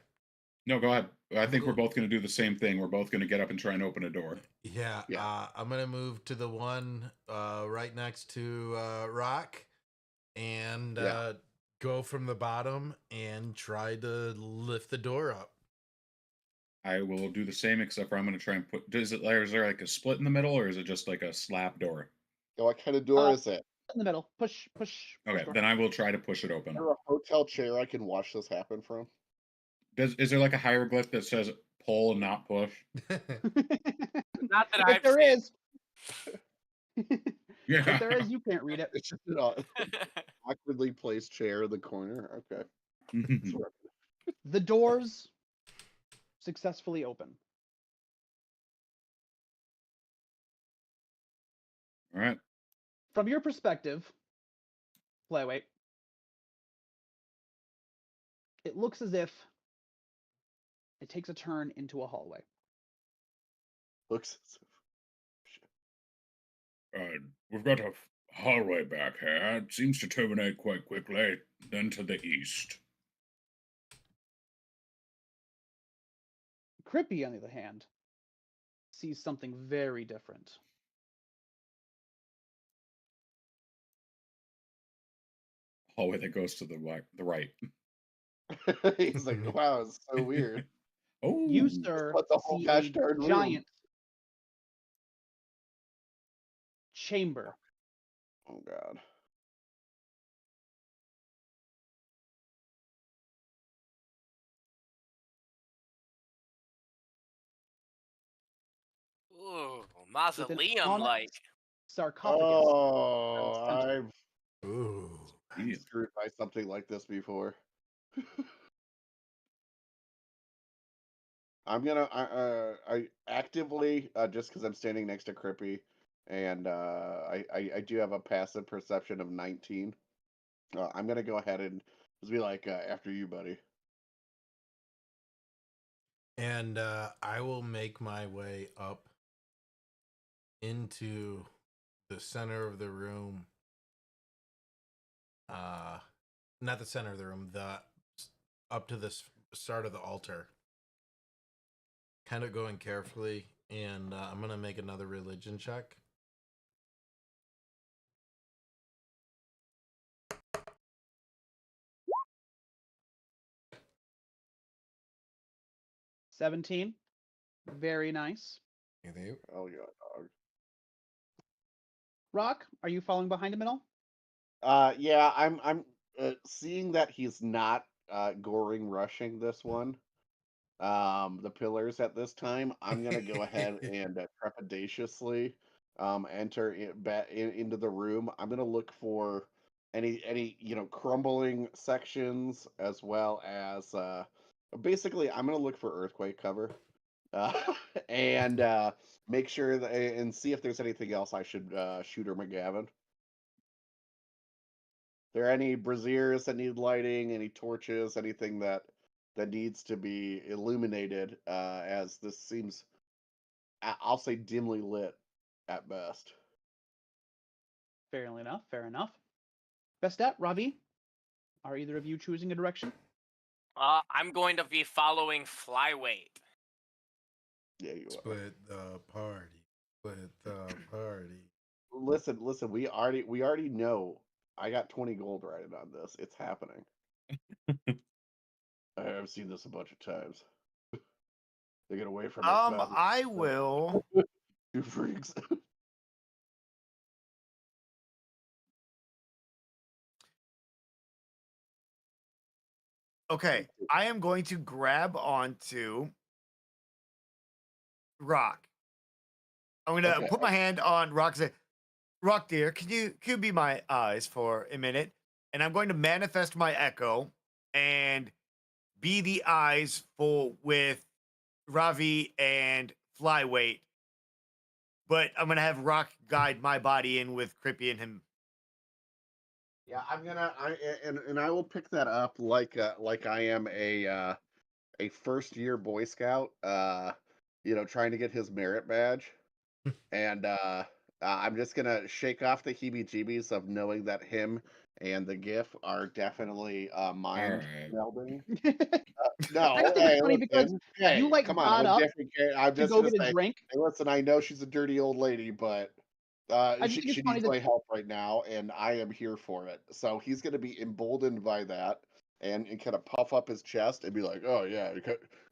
[SPEAKER 3] No, go ahead. I think we're both going to do the same thing. We're both going to get up and try and open a door.
[SPEAKER 1] Yeah,
[SPEAKER 2] Yeah.
[SPEAKER 1] I'm gonna move to the one right next to Rock, and
[SPEAKER 2] Yeah.
[SPEAKER 1] go from the bottom and try to lift the door up.
[SPEAKER 3] I will do the same, except for I'm going to try and put. Is there like a split in the middle, or is it just like a slab door?
[SPEAKER 2] What kind of door
[SPEAKER 5] Uh,
[SPEAKER 2] is it?
[SPEAKER 5] In the middle. Push.
[SPEAKER 3] Okay,
[SPEAKER 5] door.
[SPEAKER 3] then I will try to push it
[SPEAKER 2] Is
[SPEAKER 3] open.
[SPEAKER 2] there a hotel chair I can watch this happen from?
[SPEAKER 3] Is there like a hieroglyph that says pull and not push?
[SPEAKER 4] Not that
[SPEAKER 5] If
[SPEAKER 4] I've
[SPEAKER 5] there
[SPEAKER 4] seen.
[SPEAKER 5] is,
[SPEAKER 3] Yeah.
[SPEAKER 5] if there is, you can't read it.
[SPEAKER 2] It's just an awkwardly placed chair in the corner. Okay. Sure.
[SPEAKER 5] The doors successfully open.
[SPEAKER 3] All right.
[SPEAKER 5] From your perspective, Flyweight, it looks as if it takes a turn into a hallway.
[SPEAKER 2] Looks.
[SPEAKER 3] We've got a hallway back here. It seems to terminate quite quickly. Then to the east.
[SPEAKER 5] Crippy, on the other hand, sees something very different.
[SPEAKER 3] Hallway that goes to the right.
[SPEAKER 2] He's like, wow, it's so weird.
[SPEAKER 3] Oh,
[SPEAKER 5] You, sir,
[SPEAKER 2] What the whole
[SPEAKER 5] see
[SPEAKER 2] gosh
[SPEAKER 5] a
[SPEAKER 2] darn room.
[SPEAKER 5] giant chamber.
[SPEAKER 2] Oh god.
[SPEAKER 4] Ooh,
[SPEAKER 5] With an
[SPEAKER 4] mausoleum like.
[SPEAKER 5] onyx sarcophagus.
[SPEAKER 2] Oh,
[SPEAKER 5] center.
[SPEAKER 2] I've
[SPEAKER 1] Ooh.
[SPEAKER 2] been screwed by something like this before. I actively, just because I'm standing next to Crippy, and I do have a passive perception of 19. I'm gonna go ahead and just be like, after you, buddy.
[SPEAKER 1] And I will make my way up into the center of the room. Not the center of the room, up to the start of the altar. Kind of going carefully, and I'm gonna make another religion check.
[SPEAKER 5] $17. Very nice.
[SPEAKER 2] Oh yeah, dog.
[SPEAKER 5] Rock, are you following behind him at all?
[SPEAKER 2] Yeah, I'm seeing that he's not goring rushing this one. The pillars at this time. I'm gonna go ahead and trepidatiously enter into the room. I'm gonna look for any crumbling sections, as well as basically I'm gonna look for earthquake cover. And make sure that, and see if there's anything else I should shoot or McGavin. There any braziers that need lighting, any torches, anything that needs to be illuminated, as this seems, I'll say, dimly lit at best.
[SPEAKER 5] Fair enough. Fair enough. Bestat, Ravi, are either of you choosing a direction?
[SPEAKER 4] I'm going to be following Flyweight.
[SPEAKER 2] Yeah, you are.
[SPEAKER 1] Split the party. Split the party.
[SPEAKER 2] Listen. We already know. I got 20 gold right on this. It's happening. I've seen this a bunch of times. They get away from it.
[SPEAKER 6] I will.
[SPEAKER 2] You freaks.
[SPEAKER 6] Okay, I am going to grab onto Rock. I'm gonna
[SPEAKER 2] Okay.
[SPEAKER 6] put my hand on Rock and say, Rock dear, can you be my eyes for a minute? And I'm going to manifest my echo and be the eyes with Ravi and Flyweight. But I'm gonna have Rock guide my body in with Crippy and him.
[SPEAKER 2] Yeah, I will pick that up like I am a first year Boy Scout, trying to get his merit badge, and I'm just gonna shake off the heebie-jeebies of knowing that him and the GIF are definitely mind
[SPEAKER 3] Alright.
[SPEAKER 2] melding.
[SPEAKER 5] I
[SPEAKER 2] No,
[SPEAKER 5] just think
[SPEAKER 2] hey,
[SPEAKER 5] it's funny because
[SPEAKER 2] listen,
[SPEAKER 5] you
[SPEAKER 2] hey,
[SPEAKER 5] like
[SPEAKER 2] come on,
[SPEAKER 5] got
[SPEAKER 2] I'm
[SPEAKER 5] up
[SPEAKER 2] different. I'm
[SPEAKER 5] to
[SPEAKER 2] just
[SPEAKER 5] go
[SPEAKER 2] gonna
[SPEAKER 5] get a
[SPEAKER 2] say,
[SPEAKER 5] drink.
[SPEAKER 2] hey, listen, I know she's a dirty old lady, but
[SPEAKER 5] I just
[SPEAKER 2] she
[SPEAKER 5] think it's
[SPEAKER 2] she
[SPEAKER 5] funny
[SPEAKER 2] needs
[SPEAKER 5] that
[SPEAKER 2] my help right now, and I am here for it. So he's gonna be emboldened by that, and kind of puff up his chest and be like, "Oh yeah,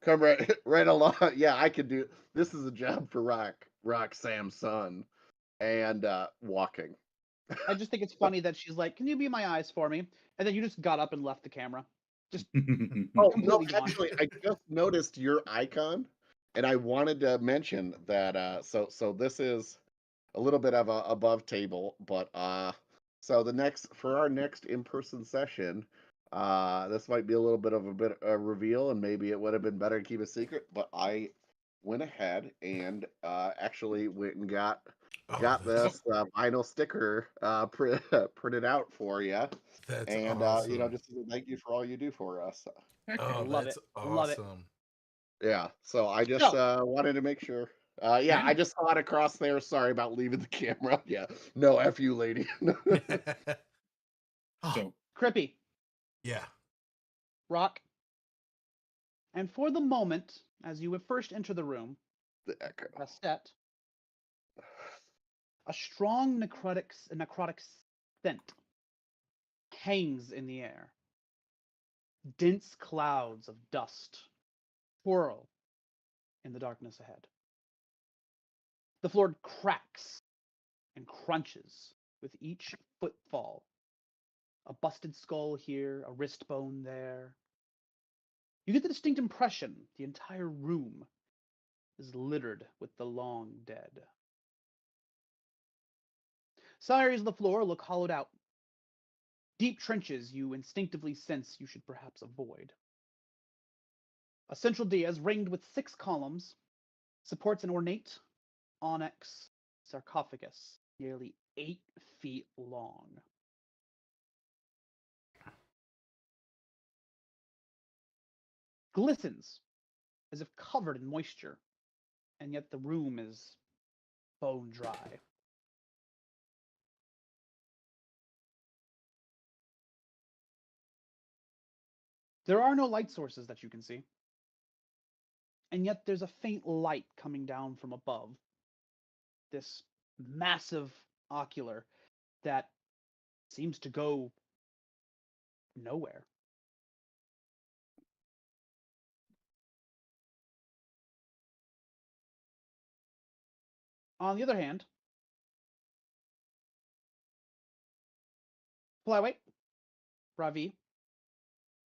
[SPEAKER 2] come right right along. Yeah, I can do. This is a job for Rock Sam's son." And walking.
[SPEAKER 5] I just think it's funny that she's like, "Can you be my eyes for me?" And then you just got up and left the camera. Just
[SPEAKER 2] Oh no,
[SPEAKER 5] completely gone.
[SPEAKER 2] actually, I just noticed your icon, and I wanted to mention that. So this is a little bit of a above table, but so for our next in-person session, this might be a little bit of a reveal, and maybe it would have been better to keep a secret, but I went ahead and actually went and got
[SPEAKER 1] that's,
[SPEAKER 2] this vinyl sticker printed out for you,
[SPEAKER 1] that's
[SPEAKER 2] and
[SPEAKER 1] awesome.
[SPEAKER 2] just as a thank you for all you do for us.
[SPEAKER 3] Heck
[SPEAKER 1] Oh,
[SPEAKER 3] yeah.
[SPEAKER 5] Love
[SPEAKER 1] that's
[SPEAKER 5] it. Love it.
[SPEAKER 1] awesome.
[SPEAKER 2] Yeah, so I just
[SPEAKER 5] So
[SPEAKER 2] wanted to make sure. Yeah,
[SPEAKER 3] Yeah.
[SPEAKER 2] I just saw it across there. Sorry about leaving the camera. Yeah, no, F you, lady.
[SPEAKER 3] So
[SPEAKER 5] Crippy,
[SPEAKER 1] Yeah.
[SPEAKER 5] Rock, and for the moment, as you would first enter the room,
[SPEAKER 2] The echo.
[SPEAKER 5] Bastet, a strong necrotic scent hangs in the air. Dense clouds of dust swirl in the darkness ahead. The floor cracks and crunches with each footfall. A busted skull here, a wrist bone there. You get the distinct impression the entire room is littered with the long dead. Some areas of the floor look hollowed out. Deep trenches you instinctively sense you should perhaps avoid. A central dais ringed with 6 columns supports an ornate onyx sarcophagus nearly 8 feet long. Glistens as if covered in moisture, and yet the room is bone dry. There are no light sources that you can see, and yet there's a faint light coming down from above. This massive ocular that seems to go nowhere. On the other hand, Flyweight, Ravi,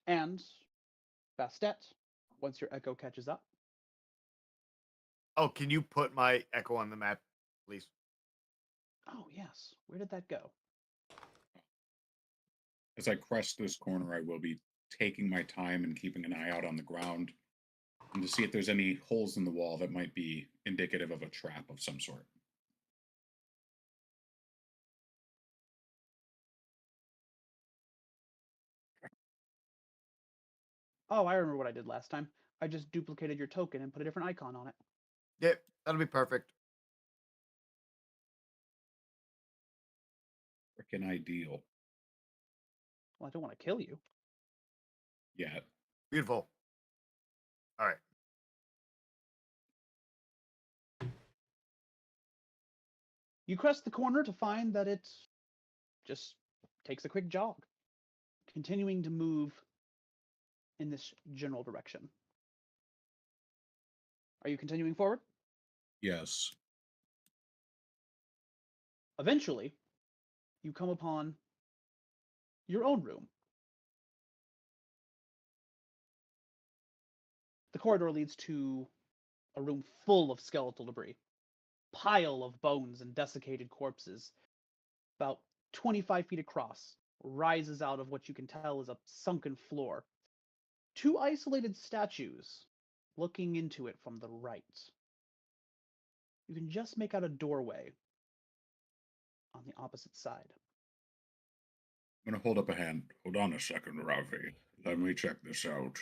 [SPEAKER 5] and Bastet, once your echo catches up.
[SPEAKER 6] Oh, can you put my echo on the map, please?
[SPEAKER 5] Oh, yes. Where did that go?
[SPEAKER 3] as I crest this corner, I will be taking my time and keeping an eye out on the ground and to see if there's any holes in the wall that might be indicative of a trap of some sort.
[SPEAKER 5] Oh, I remember what I did last time. I just duplicated your token and put a different icon on it.
[SPEAKER 6] Yep, that'll be perfect.
[SPEAKER 3] Frickin' ideal.
[SPEAKER 5] Well, I don't want to kill you.
[SPEAKER 3] Yet.
[SPEAKER 6] Beautiful. All right.
[SPEAKER 5] You crest the corner to find that it just takes a quick jog, continuing to move in this general direction. Are you continuing forward?
[SPEAKER 3] Yes.
[SPEAKER 5] Eventually, you come upon your own room. The corridor leads to a room full of skeletal debris, pile of bones and desiccated corpses, about 25 feet across, rises out of what you can tell is a sunken floor. Two isolated statues looking into it from the right. You can just make out a doorway on the opposite side.
[SPEAKER 3] I'm going to hold up a hand. Hold on a second, Ravi. Let me check this out.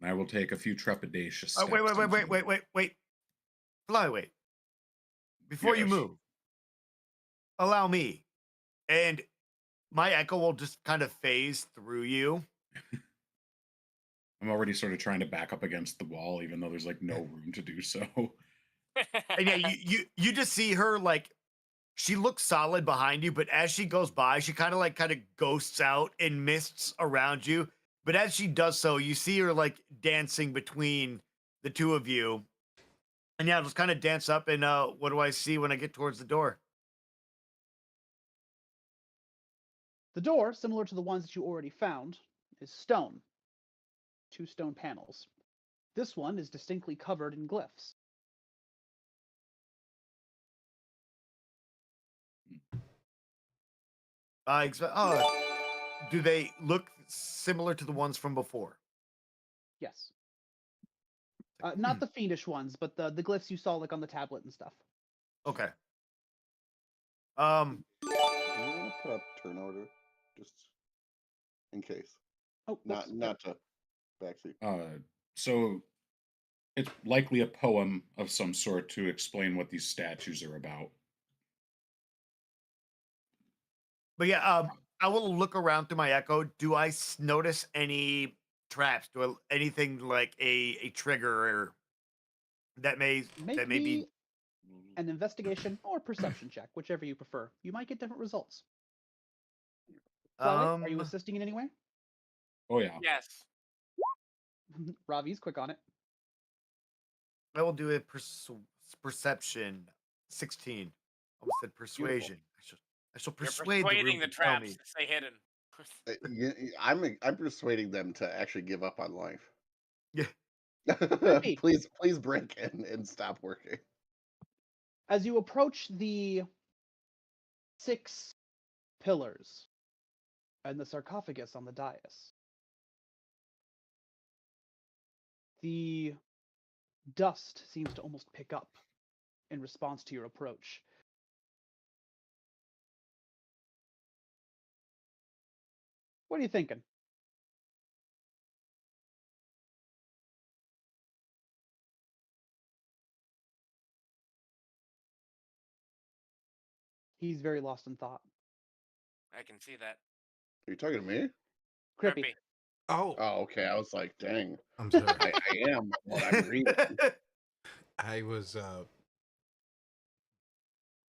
[SPEAKER 3] And I will take a few trepidatious steps.
[SPEAKER 6] Wait. Flyweight. Before you
[SPEAKER 3] Yes.
[SPEAKER 6] move, allow me. And my echo will just kind of phase through you.
[SPEAKER 3] I'm already sort of trying to back up against the wall, even though there's like no room to do so.
[SPEAKER 6] And yeah, you just see her like she looks solid behind you, but as she goes by, she kind of ghosts out in mists around you. But as she does so, you see her like dancing between the two of you. And yeah, just kind of dance up. And what do I see when I get towards the door?
[SPEAKER 5] The door, similar to the ones that you already found, is stone. 2 stone panels. This one is distinctly covered in glyphs.
[SPEAKER 6] Do they look similar to the ones from before?
[SPEAKER 5] Yes. Not the fiendish ones, but the glyphs you saw like on the tablet and stuff.
[SPEAKER 6] Okay.
[SPEAKER 2] Do you want to put up turn order, just in case?
[SPEAKER 5] Oh,
[SPEAKER 2] Not
[SPEAKER 5] whoops.
[SPEAKER 2] not to backseat.
[SPEAKER 3] So it's likely a poem of some sort to explain what these statues are about.
[SPEAKER 6] But yeah, I will look around through my echo. Do I notice any traps? Anything like a trigger or that may
[SPEAKER 5] Make
[SPEAKER 6] be
[SPEAKER 5] me an investigation or perception check, whichever you prefer. You might get different results. Flyweight, are you assisting in any way?
[SPEAKER 3] Oh yeah.
[SPEAKER 4] Yes.
[SPEAKER 5] Ravi's quick on it.
[SPEAKER 6] I will do a perception 16. Almost said persuasion. I shall
[SPEAKER 4] You're
[SPEAKER 6] persuade
[SPEAKER 4] persuading
[SPEAKER 6] the
[SPEAKER 4] the
[SPEAKER 6] room to tell
[SPEAKER 4] traps
[SPEAKER 6] me.
[SPEAKER 4] to stay hidden.
[SPEAKER 2] I'm persuading them to actually give up on life.
[SPEAKER 6] Yeah.
[SPEAKER 2] please break in and stop working.
[SPEAKER 5] As you approach the 6 pillars and the sarcophagus on the dais, the dust seems to almost pick up in response to your approach. What are you thinking? He's very lost in thought.
[SPEAKER 4] I can see that.
[SPEAKER 2] Are you talking to me?
[SPEAKER 5] Crippy.
[SPEAKER 1] Oh,
[SPEAKER 2] Oh, okay. I was like, dang.
[SPEAKER 1] I'm sorry.
[SPEAKER 2] I am what I'm reading.
[SPEAKER 1] I was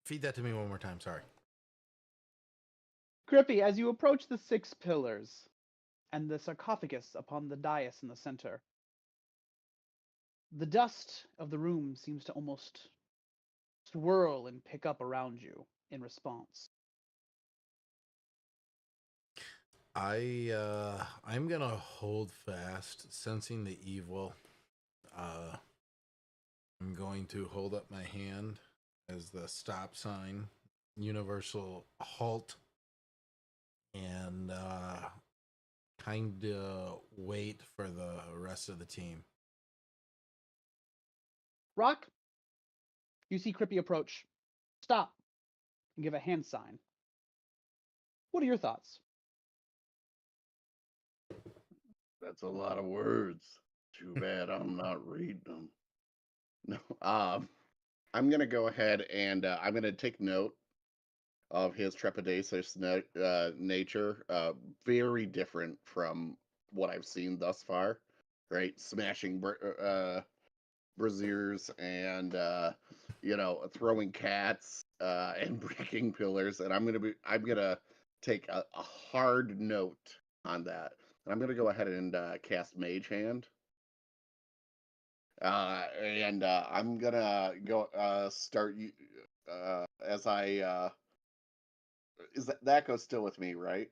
[SPEAKER 1] feed that to me one more time, sorry.
[SPEAKER 5] Crippy, as you approach the 6 pillars and the sarcophagus upon the dais in the center, the dust of the room seems to almost swirl and pick up around you in response.
[SPEAKER 1] I'm gonna hold fast, sensing the evil. I'm going to hold up my hand as the stop sign, universal halt, and kind of wait for the rest of the team.
[SPEAKER 5] Rock, you see Crippy approach, stop, and give a hand sign. What are your thoughts?
[SPEAKER 2] That's a lot of words. Too bad I'm not reading them. No. I'm gonna go ahead and I'm gonna take note of his trepidatious nature. Very different from what I've seen thus far. right? Smashing braziers and throwing cats and breaking pillars. And I'm gonna take a hard note on that. And I'm gonna go ahead and cast Mage Hand. And I'm gonna go start as I is that goes still with me, right?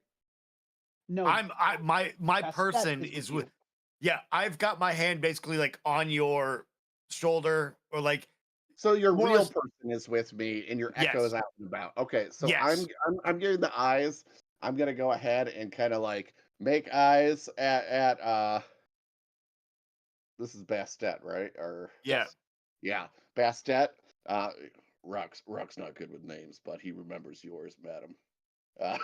[SPEAKER 5] No,
[SPEAKER 6] my
[SPEAKER 5] Bastet
[SPEAKER 6] person
[SPEAKER 5] is
[SPEAKER 6] is
[SPEAKER 5] with
[SPEAKER 6] with yeah, I've got my hand basically like on your shoulder or like
[SPEAKER 2] So your
[SPEAKER 6] more or
[SPEAKER 2] real
[SPEAKER 6] less-
[SPEAKER 2] person is with me, and your echo
[SPEAKER 6] Yes.
[SPEAKER 2] is out and about. Okay, so
[SPEAKER 6] Yes.
[SPEAKER 2] I'm getting the eyes. I'm gonna go ahead and kind of like make eyes at this is Bastet, right? Or
[SPEAKER 6] Yeah.
[SPEAKER 2] yeah, Bastet. Uh, Rock's not good with names, but he remembers yours, madam. Uh,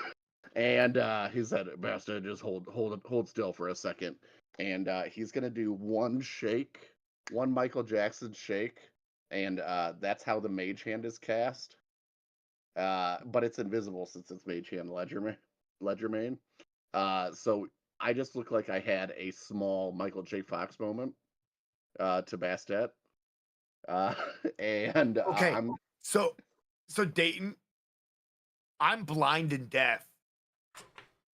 [SPEAKER 2] and he said, Bastet, just hold still for a second, and he's gonna do one shake, one Michael Jackson shake, and that's how the Mage Hand is cast. But it's invisible since it's Mage Hand Ledgermain. So I just look like I had a small Michael J. Fox moment to Bastet. And
[SPEAKER 6] Okay.
[SPEAKER 2] I'm
[SPEAKER 6] So Dayton, I'm blind and deaf.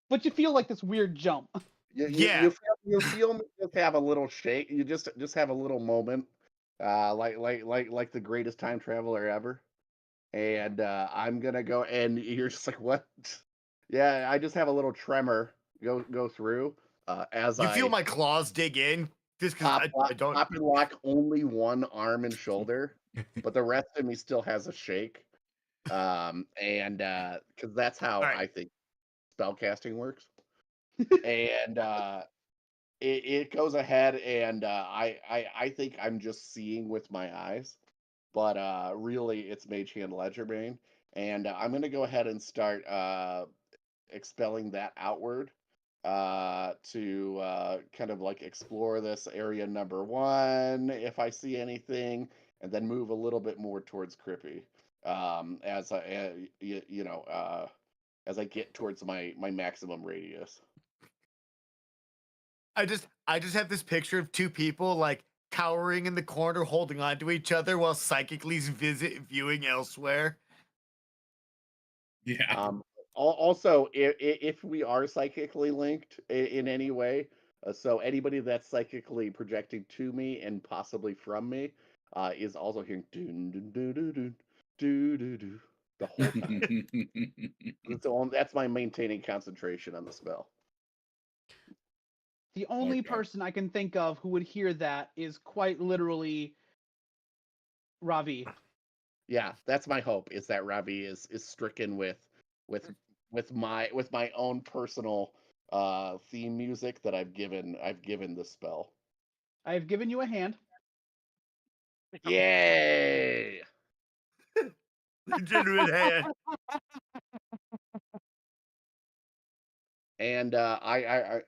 [SPEAKER 5] but you feel like this weird jump.
[SPEAKER 6] Yeah.
[SPEAKER 2] you feel me just have a little shake. You just have a little moment, like the greatest time traveler ever. And I'm gonna go, and you're just like, what? Yeah, I just have a little tremor go through as
[SPEAKER 6] You feel
[SPEAKER 2] I
[SPEAKER 6] my claws dig in just because I don't.
[SPEAKER 2] pop and lock only one arm and shoulder, but the rest of me still has a shake. And because that's how
[SPEAKER 6] All right.
[SPEAKER 2] I think spellcasting works. And it goes ahead, and I think I'm just seeing with my eyes, but really it's Mage Hand Ledgermain, and I'm gonna go ahead and start expelling that outward to kind of like explore this area number one if I see anything, and then move a little bit more towards Crippy as as I get towards my maximum radius.
[SPEAKER 6] I just have this picture of two people like cowering in the corner, holding on to each other while psychically viewing elsewhere.
[SPEAKER 3] Yeah.
[SPEAKER 2] Also, if we are psychically linked in any way, so anybody that's psychically projecting to me and possibly from me is also hearing doo doo doo doo doo doo doo doo the whole time. That's my maintaining concentration on the spell.
[SPEAKER 5] The only
[SPEAKER 3] Okay.
[SPEAKER 5] person I can think of who would hear that is quite literally Ravi.
[SPEAKER 2] Yeah, that's my hope, is that Ravi is stricken with my own personal theme music that I've given the spell.
[SPEAKER 5] I have given you a hand.
[SPEAKER 2] Yay!
[SPEAKER 6] Legitimate hand.
[SPEAKER 2] And I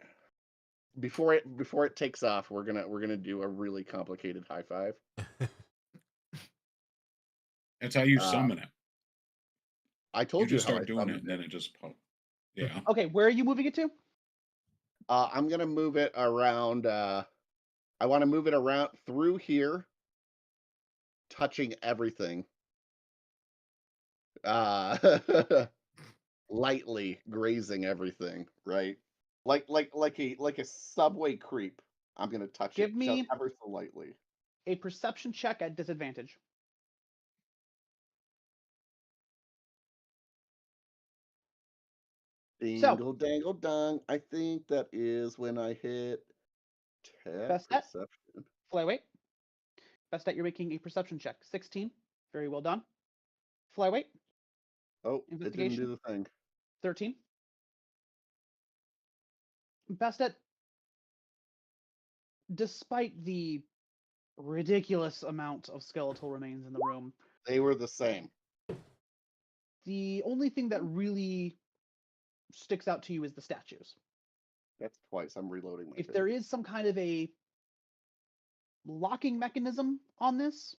[SPEAKER 2] before it takes off, we're gonna do a really complicated high five.
[SPEAKER 3] That's how you summon it.
[SPEAKER 2] I
[SPEAKER 3] You
[SPEAKER 2] told you
[SPEAKER 3] just
[SPEAKER 2] how I
[SPEAKER 3] start doing
[SPEAKER 2] summoned
[SPEAKER 3] it, and then it just yeah.
[SPEAKER 5] Okay, where are you moving it to?
[SPEAKER 2] I'm gonna move it around. I want to move it around through here, touching everything. Lightly grazing everything, right? Like a subway creep. I'm gonna touch
[SPEAKER 5] Give
[SPEAKER 2] it
[SPEAKER 5] me-
[SPEAKER 2] just ever so lightly.
[SPEAKER 5] A perception check at disadvantage.
[SPEAKER 2] Dingle dangle dung. I think that is when I hit tab
[SPEAKER 5] Best bet.
[SPEAKER 2] perception.
[SPEAKER 5] Flyweight. Best that you're making a perception check. 16. Very well done. Flyweight.
[SPEAKER 2] Oh, it didn't
[SPEAKER 5] Investigation.
[SPEAKER 2] do the thing.
[SPEAKER 5] 13. Bastet, despite the ridiculous amount of skeletal remains in the room,
[SPEAKER 2] They were the same.
[SPEAKER 5] the only thing that really sticks out to you is the statues.
[SPEAKER 2] That's twice. I'm reloading my
[SPEAKER 5] If
[SPEAKER 2] page.
[SPEAKER 5] there is some kind of a locking mechanism on this,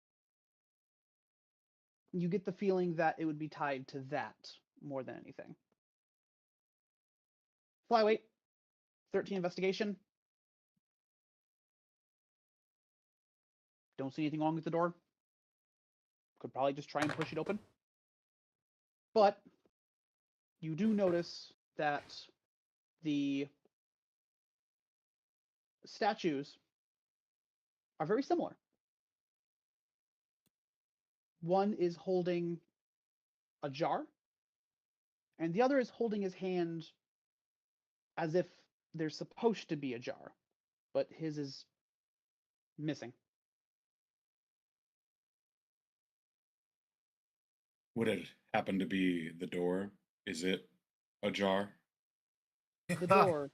[SPEAKER 5] you get the feeling that it would be tied to that more than anything. Flyweight, 13 investigation. Don't see anything wrong with the door. Could probably just try and push it open. But you do notice that the statues are very similar. One is holding a jar, and the other is holding his hand as if there's supposed to be a jar, but his is missing.
[SPEAKER 3] Would it happen to be the door? Is it ajar?
[SPEAKER 5] The door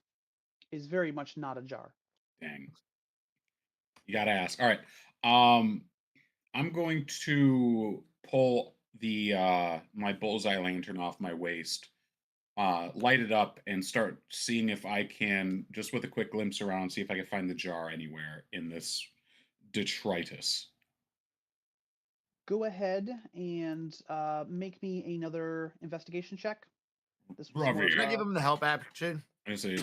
[SPEAKER 5] is very much not a jar.
[SPEAKER 3] Dang. You gotta ask. All right. I'm going to pull the my bullseye lantern off my waist, light it up, and start seeing if I can, just with a quick glimpse around, see if I can find the jar anywhere in this detritus.
[SPEAKER 5] Go ahead and make me another investigation check. This was
[SPEAKER 3] Ravi.
[SPEAKER 5] more of
[SPEAKER 6] Can I give
[SPEAKER 5] a-
[SPEAKER 6] him the help action?
[SPEAKER 3] I say,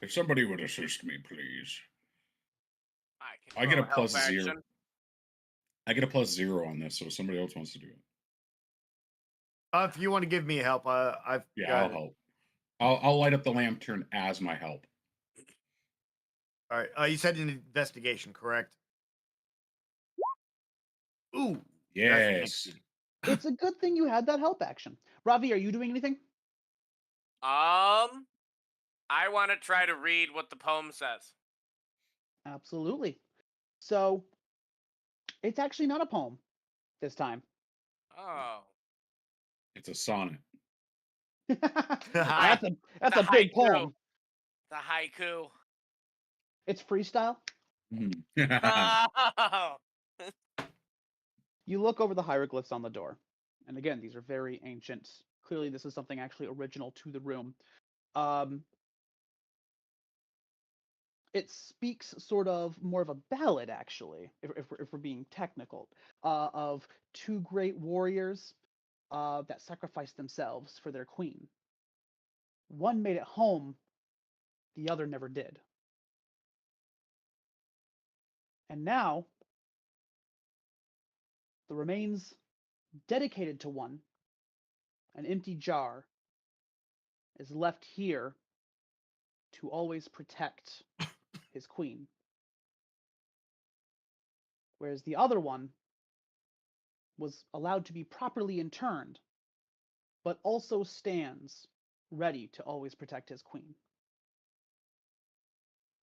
[SPEAKER 3] if somebody would assist me, please.
[SPEAKER 4] I
[SPEAKER 3] I get a
[SPEAKER 4] help
[SPEAKER 3] plus
[SPEAKER 4] action.
[SPEAKER 3] 0. I get a plus 0 on this, so if somebody else wants to do it.
[SPEAKER 6] If you want to give me help, I've
[SPEAKER 3] Yeah,
[SPEAKER 6] got
[SPEAKER 3] I'll
[SPEAKER 6] it.
[SPEAKER 3] help. I'll light up the lantern as my help.
[SPEAKER 6] All right. You said an investigation, correct? Ooh. that's
[SPEAKER 3] Yes.
[SPEAKER 6] fancy.
[SPEAKER 5] It's a good thing you had that help action. Ravi, are you doing anything?
[SPEAKER 4] I want to try to read what the poem says.
[SPEAKER 5] Absolutely. So, it's actually not a poem this time.
[SPEAKER 4] Oh.
[SPEAKER 3] It's a sonnet.
[SPEAKER 5] that's a
[SPEAKER 4] The
[SPEAKER 5] big
[SPEAKER 4] haiku.
[SPEAKER 5] poem.
[SPEAKER 4] The haiku.
[SPEAKER 5] It's freestyle.
[SPEAKER 3] Mhm.
[SPEAKER 4] Oh.
[SPEAKER 5] You look over the hieroglyphs on the door. And again, these are very ancient. Clearly, this is something actually original to the room. It speaks sort of more of a ballad, actually, if we're being technical, of two great warriors that sacrificed themselves for their queen. One made it home, the other never did. And now, the remains dedicated to one, an empty jar, is left here to always protect his queen. Whereas the other one was allowed to be properly interned, but also stands ready to always protect his queen.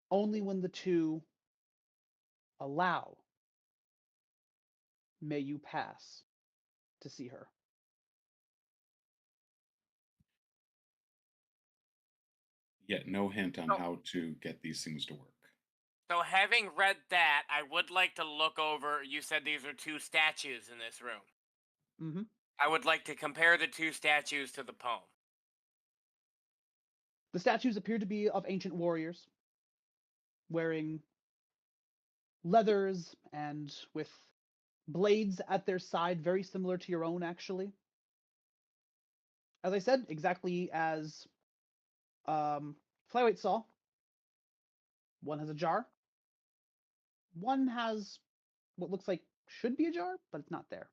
[SPEAKER 5] Only when the two allow may you pass to see her.
[SPEAKER 3] Yet no hint on
[SPEAKER 4] Oh.
[SPEAKER 3] how to get these things to work.
[SPEAKER 4] So having read that, I would like to look over. You said these are two statues in this room.
[SPEAKER 5] Mm-hmm.
[SPEAKER 4] I would like to compare the two statues to the poem.
[SPEAKER 5] The statues appear to be of ancient warriors, wearing leathers and with blades at their side, very similar to your own, actually. As I said, exactly as Flyweight saw. One has a jar. One has what looks like should be a jar, but it's not there.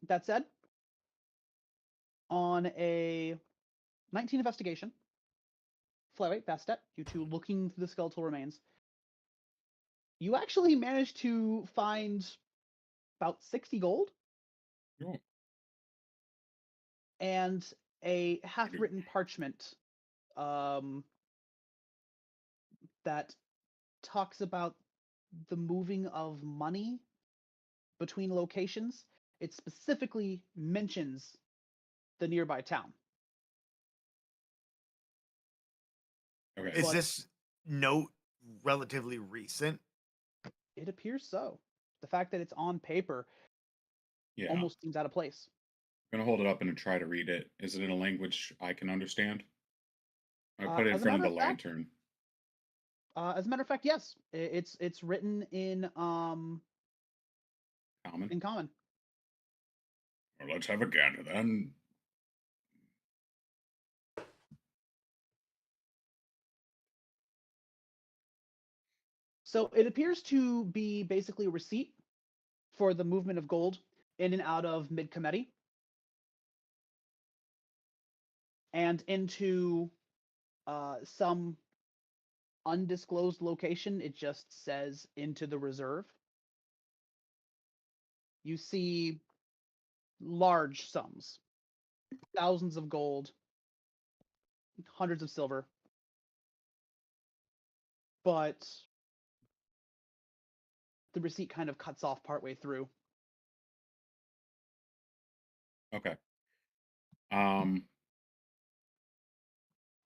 [SPEAKER 5] That said, on a 19 investigation, Flyweight, best step, you two looking through the skeletal remains, you actually managed to find about 60 gold
[SPEAKER 3] Oh,
[SPEAKER 5] and a half-written parchment that talks about the moving of money between locations. It specifically mentions the nearby town.
[SPEAKER 3] okay.
[SPEAKER 6] Is
[SPEAKER 5] But-
[SPEAKER 6] this note relatively recent?
[SPEAKER 5] It appears so. The fact that it's on paper
[SPEAKER 3] Yeah.
[SPEAKER 5] almost seems out of place.
[SPEAKER 3] I'm gonna hold it up and try to read it. Is it in a language I can understand? I put it in
[SPEAKER 5] As a
[SPEAKER 3] front of
[SPEAKER 5] matter
[SPEAKER 3] the
[SPEAKER 5] of fact-
[SPEAKER 3] lantern.
[SPEAKER 5] As a matter of fact, yes, it's written in
[SPEAKER 3] Common.
[SPEAKER 5] common.
[SPEAKER 3] Well, let's have a gander then.
[SPEAKER 5] So it appears to be basically a receipt for the movement of gold in and out of Mid-Comedy and into some undisclosed location. It just says into the reserve. You see large sums, thousands of gold, hundreds of silver, but the receipt kind of cuts off partway through.
[SPEAKER 3] Okay.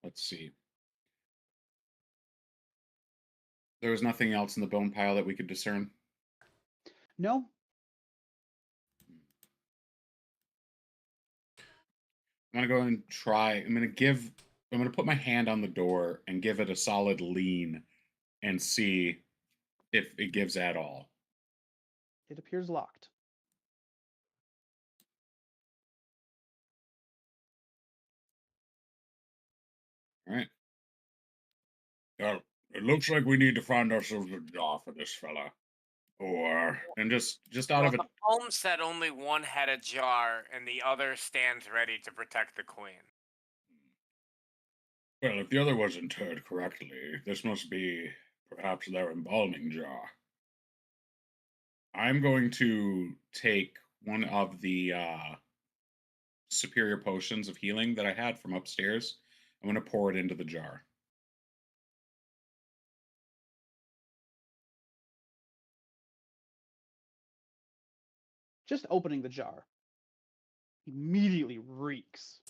[SPEAKER 3] Let's see. There was nothing else in the bone pile that we could discern.
[SPEAKER 5] No,
[SPEAKER 3] I'm gonna go and try. I'm gonna put my hand on the door and give it a solid lean and see if it gives at all.
[SPEAKER 5] it appears locked.
[SPEAKER 3] All right. It looks like we need to find ourselves a job for this fella. And just out
[SPEAKER 4] Well,
[SPEAKER 3] of it.
[SPEAKER 4] the poem said only one had a jar and the other stands ready to protect the queen.
[SPEAKER 3] Well, if the other was interred correctly, this must be perhaps their embalming jar. I'm going to take one of the superior potions of healing that I had from upstairs. I'm going to pour it into the jar.
[SPEAKER 5] Just opening the jar immediately reeks.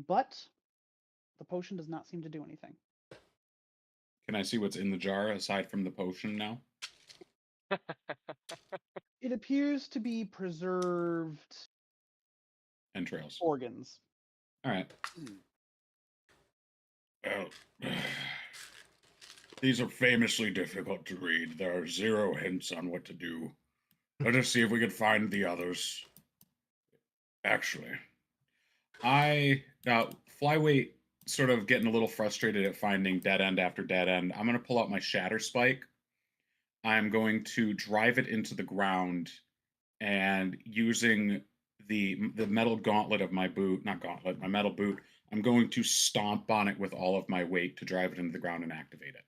[SPEAKER 5] But the potion does not seem to do anything.
[SPEAKER 3] Can I see what's in the jar aside from the potion now?
[SPEAKER 5] It appears to be preserved
[SPEAKER 3] Entrails.
[SPEAKER 5] organs.
[SPEAKER 3] All right. Well, these are famously difficult to read. There are 0 hints on what to do. Let us see if we can find the others. Actually, Flyweight sort of getting a little frustrated at finding dead end after dead end. I'm going to pull out my Shatter Spike. I'm going to drive it into the ground and using the metal gauntlet of my boot, not gauntlet, my metal boot, I'm going to stomp on it with all of my weight to drive it into the ground and activate it.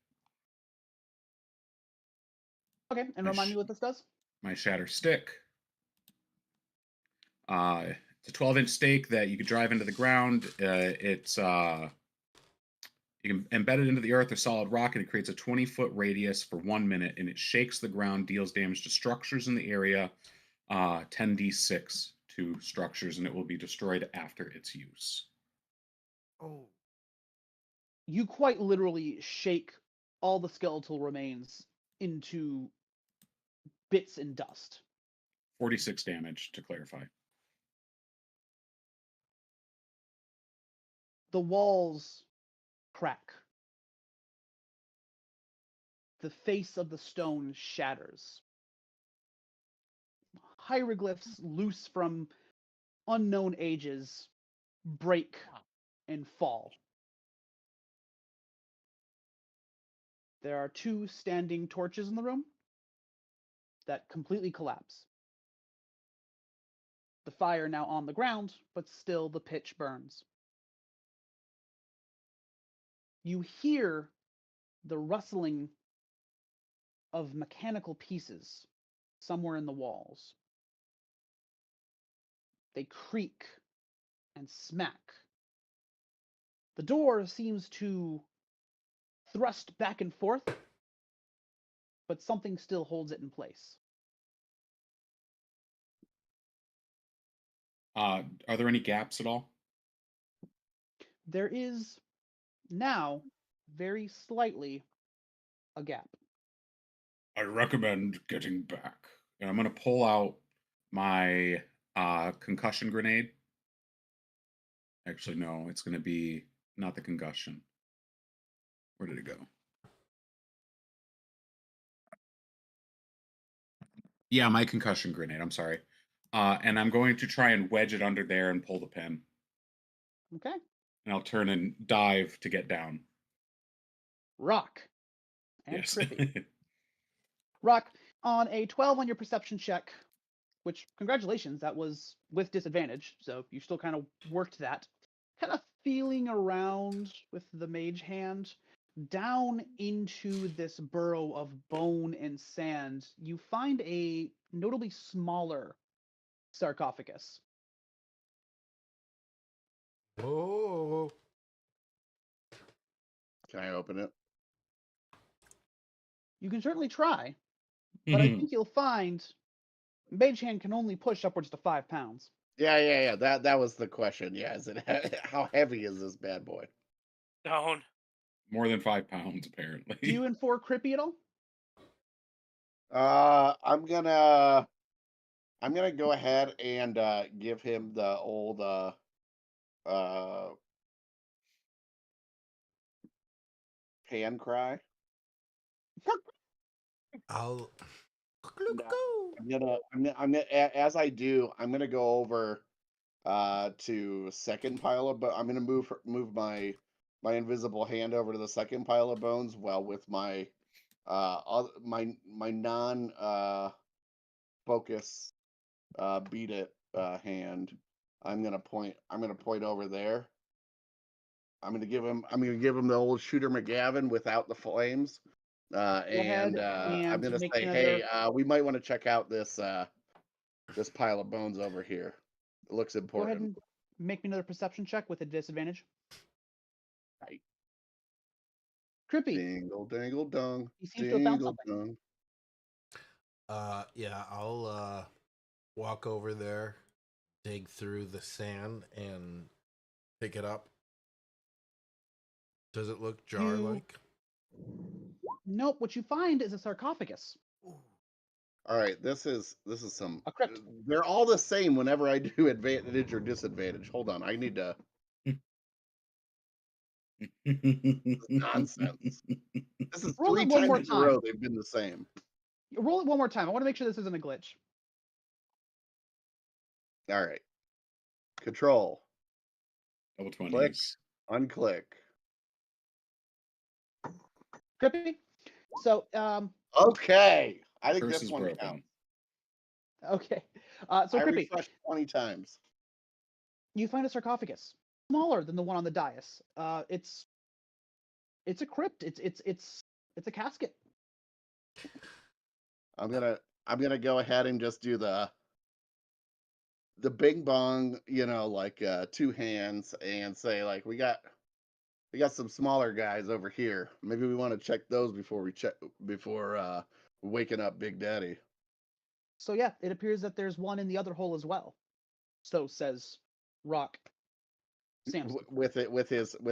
[SPEAKER 5] Okay, and remind me what this does?
[SPEAKER 3] My Shatter Stick. It's a 12-inch stake that you could drive into the ground. You can embed it into the earth or solid rock, and it creates a 20-foot radius for 1 minute, and it shakes the ground, deals damage to structures in the area, 10d6 to structures, and it will be destroyed after its use.
[SPEAKER 6] Oh.
[SPEAKER 5] You quite literally shake all the skeletal remains into bits and dust.
[SPEAKER 3] 46 damage, to clarify.
[SPEAKER 5] The walls crack. The face of the stone shatters. Hieroglyphs loose from unknown ages break and fall. There are 2 standing torches in the room that completely collapse. The fire now on the ground, but still the pitch burns. You hear the rustling of mechanical pieces somewhere in the walls. They creak and smack. The door seems to thrust back and forth, but something still holds it in place.
[SPEAKER 3] Are there any gaps at all?
[SPEAKER 5] There is now, very slightly, a gap.
[SPEAKER 3] I recommend getting back. And I'm going to pull out my concussion grenade. Actually, no, it's going to be not the concussion. Where did it go? Yeah, my concussion grenade. I'm sorry. And I'm going to try and wedge it under there and pull the pin.
[SPEAKER 5] Okay.
[SPEAKER 3] And I'll turn and dive to get down.
[SPEAKER 5] Rock, and
[SPEAKER 3] Yes.
[SPEAKER 5] Trippy. Rock, on a 12 on your perception check, which, congratulations, that was with disadvantage, so you still kind of worked that. Kind of feeling around with the mage hand, down into this burrow of bone and sand, you find a notably smaller sarcophagus.
[SPEAKER 1] Oh,
[SPEAKER 2] Can I open it?
[SPEAKER 5] You can certainly try, but I think you'll find mage hand can only push upwards to 5 pounds.
[SPEAKER 2] Yeah. That was the question. Yeah, is it how heavy is this bad boy?
[SPEAKER 4] Don't.
[SPEAKER 3] More than 5 pounds, apparently.
[SPEAKER 5] Do you and 4 Crippy at all?
[SPEAKER 2] I'm gonna go ahead and give him the old hand cry.
[SPEAKER 1] I'll.
[SPEAKER 2] As I do, I'm gonna go over to second pile of, but I'm gonna move my invisible hand over to the second pile of bones, while with my my non focus beat it hand, I'm gonna point over there. I'm gonna give him the old shooter McGavin without the flames.
[SPEAKER 5] ahead
[SPEAKER 2] I'm
[SPEAKER 5] and
[SPEAKER 2] gonna
[SPEAKER 5] make
[SPEAKER 2] say,
[SPEAKER 5] another-
[SPEAKER 2] hey, we might want to check out this this pile of bones over here. It looks
[SPEAKER 5] Go ahead
[SPEAKER 2] important.
[SPEAKER 5] and make me another perception check with a disadvantage.
[SPEAKER 2] Right.
[SPEAKER 5] Crippy,
[SPEAKER 2] Dingle dangle dong.
[SPEAKER 5] he seems to have found
[SPEAKER 2] Dingle
[SPEAKER 5] something.
[SPEAKER 2] dong.
[SPEAKER 1] Yeah, I'll walk over there, dig through the sand, and pick it up. Does it look jar-like?
[SPEAKER 5] Nope, what you find is a sarcophagus.
[SPEAKER 2] All right, this is some.
[SPEAKER 5] A crypt.
[SPEAKER 2] They're all the same whenever I do advantage or disadvantage. Hold on, I need to. Nonsense. This is
[SPEAKER 5] Roll
[SPEAKER 2] 3
[SPEAKER 5] it one more
[SPEAKER 2] times in a row
[SPEAKER 5] time.
[SPEAKER 2] they've been the same.
[SPEAKER 5] Roll it one more time. I want to make sure this isn't a glitch.
[SPEAKER 2] All right. Control.
[SPEAKER 3] Double
[SPEAKER 2] Click.
[SPEAKER 3] 20s.
[SPEAKER 2] Unclick.
[SPEAKER 5] Crippy? So,
[SPEAKER 2] Okay. I think
[SPEAKER 3] Curse
[SPEAKER 2] this
[SPEAKER 3] is
[SPEAKER 2] one
[SPEAKER 3] broken.
[SPEAKER 2] counts.
[SPEAKER 5] okay. So,
[SPEAKER 2] I
[SPEAKER 5] Crippy,
[SPEAKER 2] refreshed 20 times.
[SPEAKER 5] you find a sarcophagus smaller than the one on the dais. It's a crypt. It's a casket.
[SPEAKER 2] I'm gonna go ahead and just do the bing bong, like 2 hands, and say, like, we got some smaller guys over here. Maybe we want to check those before waking up Big Daddy.
[SPEAKER 5] So yeah, it appears that there's one in the other hole as well. So says Rock Samson.
[SPEAKER 2] With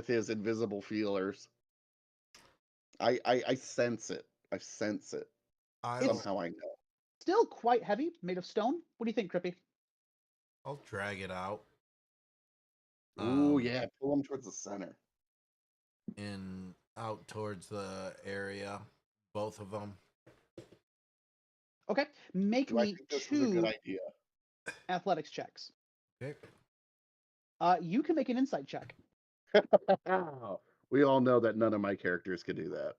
[SPEAKER 2] his invisible feelers. I sense it. I sense it. Somehow I know.
[SPEAKER 5] Still quite heavy, made of stone. What do you think, Crippy?
[SPEAKER 1] I'll drag it out.
[SPEAKER 2] Ooh, yeah, pull him towards the center.
[SPEAKER 1] And out towards the area, both of them.
[SPEAKER 5] Okay, make
[SPEAKER 2] Do I
[SPEAKER 5] me
[SPEAKER 2] think this is a good
[SPEAKER 5] 2
[SPEAKER 2] idea?
[SPEAKER 5] athletics checks.
[SPEAKER 1] Okay.
[SPEAKER 5] You can make an insight check.
[SPEAKER 2] We all know that none of my characters could do that.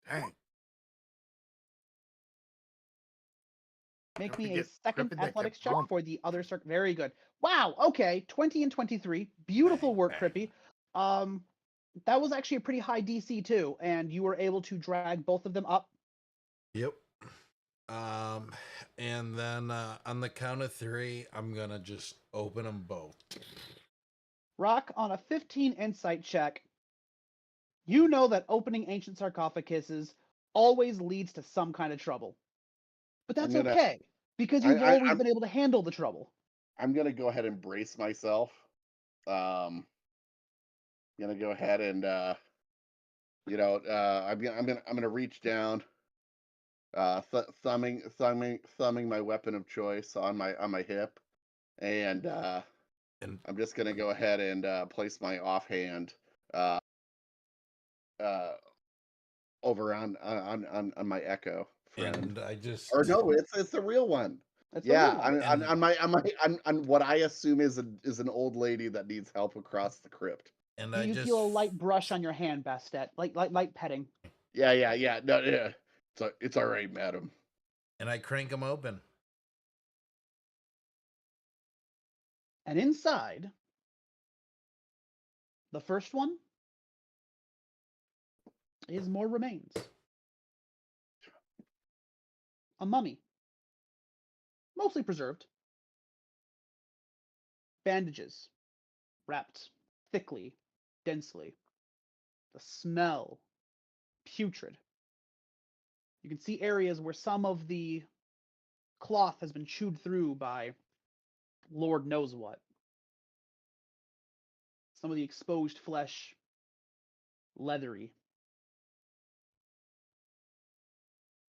[SPEAKER 6] Dang.
[SPEAKER 5] Make
[SPEAKER 6] Don't
[SPEAKER 5] me a
[SPEAKER 6] forget
[SPEAKER 5] second
[SPEAKER 6] Crippy that
[SPEAKER 5] athletics
[SPEAKER 6] get
[SPEAKER 5] check
[SPEAKER 6] bumped.
[SPEAKER 5] for the other circle. Very good. Wow. Okay, 20 and 23. Beautiful work, Crippy. That was actually a pretty high DC too, and you were able to drag both of them up.
[SPEAKER 1] Yep. And then on the count of 3, I'm gonna just open them both.
[SPEAKER 5] Rock, on a 15 insight check, you know that opening ancient sarcophaguses always leads to some kind of trouble. But that's okay, because you've always been able to handle the trouble.
[SPEAKER 2] I'm gonna go ahead and brace myself. Gonna go ahead and I'm gonna reach down, thumbing my weapon of choice on my hip, and I'm just gonna go ahead and place my offhand over on my echo friend.
[SPEAKER 1] And I just
[SPEAKER 2] Or no, it's the real one.
[SPEAKER 5] That's
[SPEAKER 2] Yeah,
[SPEAKER 5] the real one.
[SPEAKER 2] on what I assume is an old lady that needs help across the crypt.
[SPEAKER 1] And
[SPEAKER 5] Do
[SPEAKER 1] I
[SPEAKER 5] you
[SPEAKER 1] just
[SPEAKER 5] feel a light brush on your hand, Bastet? Light petting.
[SPEAKER 2] Yeah. No, yeah. It's all right, madam.
[SPEAKER 1] and I crank them open.
[SPEAKER 5] And inside, the first one is more remains. A mummy, mostly preserved. Bandages, wrapped thickly, densely. The smell, putrid. You can see areas where some of the cloth has been chewed through by Lord knows what. Some of the exposed flesh, leathery.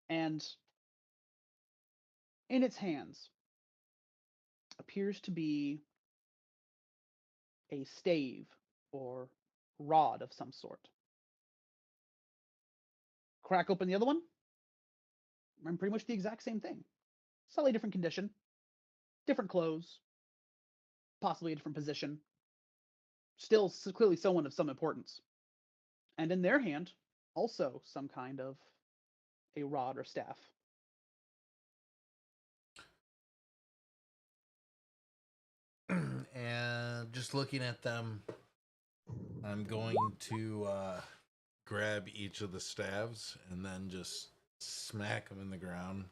[SPEAKER 5] And in its hands appears to be a stave or rod of some sort. Crack open the other one, and pretty much the exact same thing. Slightly different condition, different clothes, possibly a different position. Still clearly someone of some importance. And in their hand, also some kind of a rod or staff.
[SPEAKER 1] And just looking at them, I'm going to grab each of the staves and then just smack them in the ground.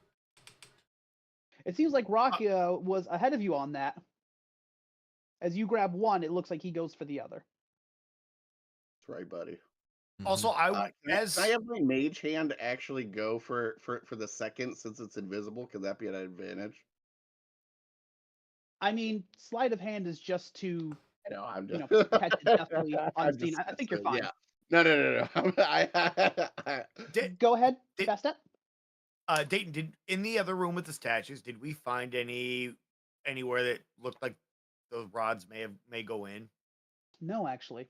[SPEAKER 5] It seems like Rock was ahead of you on that. As you grab one, it looks like he goes for the other.
[SPEAKER 2] That's right, buddy.
[SPEAKER 6] Also, I
[SPEAKER 2] Can I have my mage hand actually go for the second since it's invisible? Could that be an advantage?
[SPEAKER 5] I mean, sleight of hand is just to
[SPEAKER 2] I know. I'm
[SPEAKER 5] you
[SPEAKER 2] just
[SPEAKER 5] know catch it definitely
[SPEAKER 2] I'm
[SPEAKER 5] unseen.
[SPEAKER 2] just
[SPEAKER 5] I think you're fine.
[SPEAKER 2] Yeah. No.
[SPEAKER 5] Go ahead,
[SPEAKER 6] Did-
[SPEAKER 5] Bastet.
[SPEAKER 6] Dayton, did in the other room with the statues, did we find anywhere that looked like those rods may go in?
[SPEAKER 5] No, actually.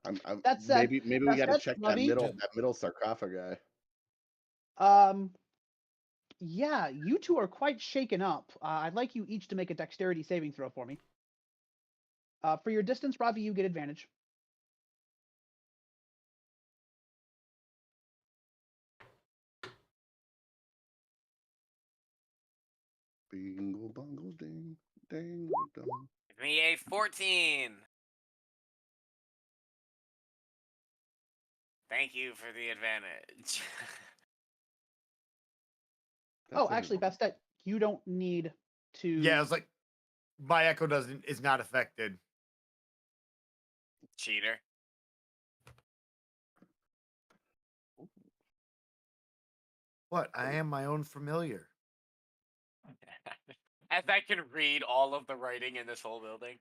[SPEAKER 5] That said,
[SPEAKER 2] maybe we got to
[SPEAKER 5] that's
[SPEAKER 2] check
[SPEAKER 5] Ravi.
[SPEAKER 2] that middle sarcophagi.
[SPEAKER 5] Yeah, you two are quite shaken up. I'd like you each to make a dexterity saving throw for me. For your distance, Ravi, you get advantage.
[SPEAKER 2] Bingle bungle ding ding dong.
[SPEAKER 4] Give me a 14. Thank you for the advantage.
[SPEAKER 5] Oh, actually, Bastet, you don't need to.
[SPEAKER 6] Yeah, it's like my echo is not affected.
[SPEAKER 4] Cheater.
[SPEAKER 6] What? I am my own familiar.
[SPEAKER 4] As I can read all of the writing in this whole building.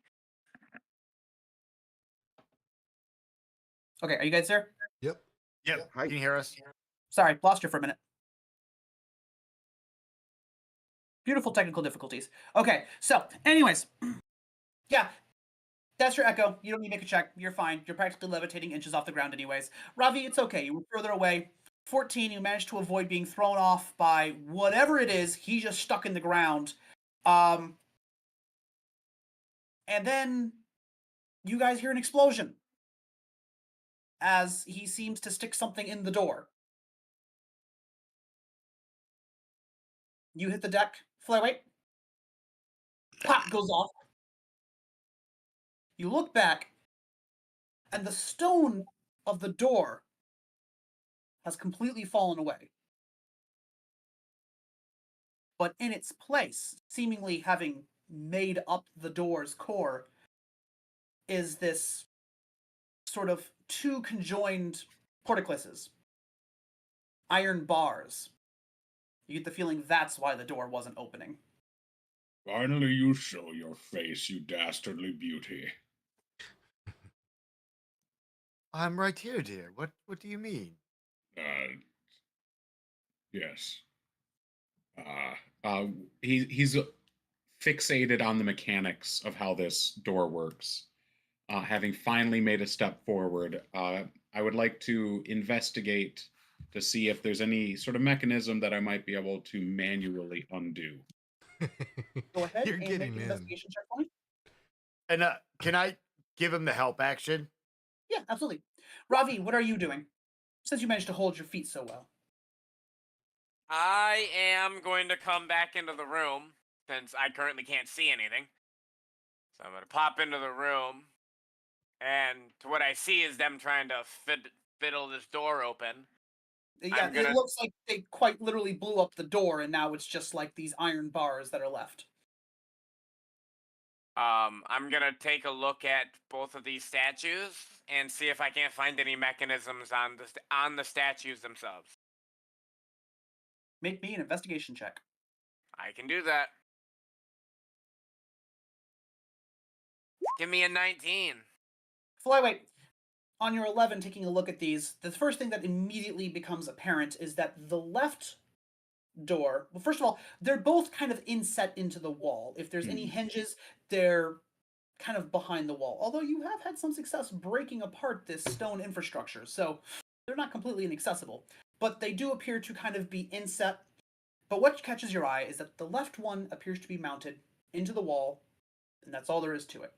[SPEAKER 8] Okay, are you guys there?
[SPEAKER 1] Yep.
[SPEAKER 6] Yep.
[SPEAKER 2] Hi.
[SPEAKER 6] Can you hear us?
[SPEAKER 8] Sorry, lost you for a minute. Beautiful technical difficulties. Okay, so, anyways. Yeah, that's your echo. You don't need to make a check. You're fine. You're practically levitating inches off the ground anyways. Ravi, it's okay. You were further away. 14, you managed to avoid being thrown off by whatever it is. He just stuck in the ground. And then you guys hear an explosion as he seems to stick something in the door. You hit the deck, flyweight. Pop goes off. You look back, and the stone of the door has completely fallen away. But in its place, seemingly having made up the door's core, is this sort of two conjoined portcullises. Iron bars. You get the feeling that's why the door wasn't opening.
[SPEAKER 3] Finally, you show your face, you dastardly beauty.
[SPEAKER 6] I'm right here, dear. What do you mean?
[SPEAKER 3] Yes. He's fixated on the mechanics of how this door works. Having finally made a step forward, I would like to investigate to see if there's any sort of mechanism that I might be able to manually undo.
[SPEAKER 8] Go ahead
[SPEAKER 1] You're
[SPEAKER 8] and
[SPEAKER 1] getting
[SPEAKER 8] make an
[SPEAKER 1] in.
[SPEAKER 8] investigation check for me.
[SPEAKER 6] And can I give him the help action?
[SPEAKER 8] Yeah, absolutely. Ravi, what are you doing? Since you managed to hold your feet so well.
[SPEAKER 4] I am going to come back into the room since I currently can't see anything. So I'm going to pop into the room, and what I see is them trying to fiddle this door open.
[SPEAKER 8] Yeah,
[SPEAKER 4] I'm gonna-
[SPEAKER 8] it looks like they quite literally blew up the door, and now it's just like these iron bars that are left.
[SPEAKER 4] I'm gonna take a look at both of these statues and see if I can't find any mechanisms on the statues themselves.
[SPEAKER 8] Make me an investigation check.
[SPEAKER 4] I can do that. Give me a 19.
[SPEAKER 8] Flyweight, on your 11, taking a look at these, the first thing that immediately becomes apparent is that the left door, well, first of all, they're both kind of inset into the wall. If there's any hinges, they're kind of behind the wall. Although you have had some success breaking apart this stone infrastructure, so they're not completely inaccessible. But they do appear to kind of be inset. But what catches your eye is that the left one appears to be mounted into the wall, and that's all there is to it.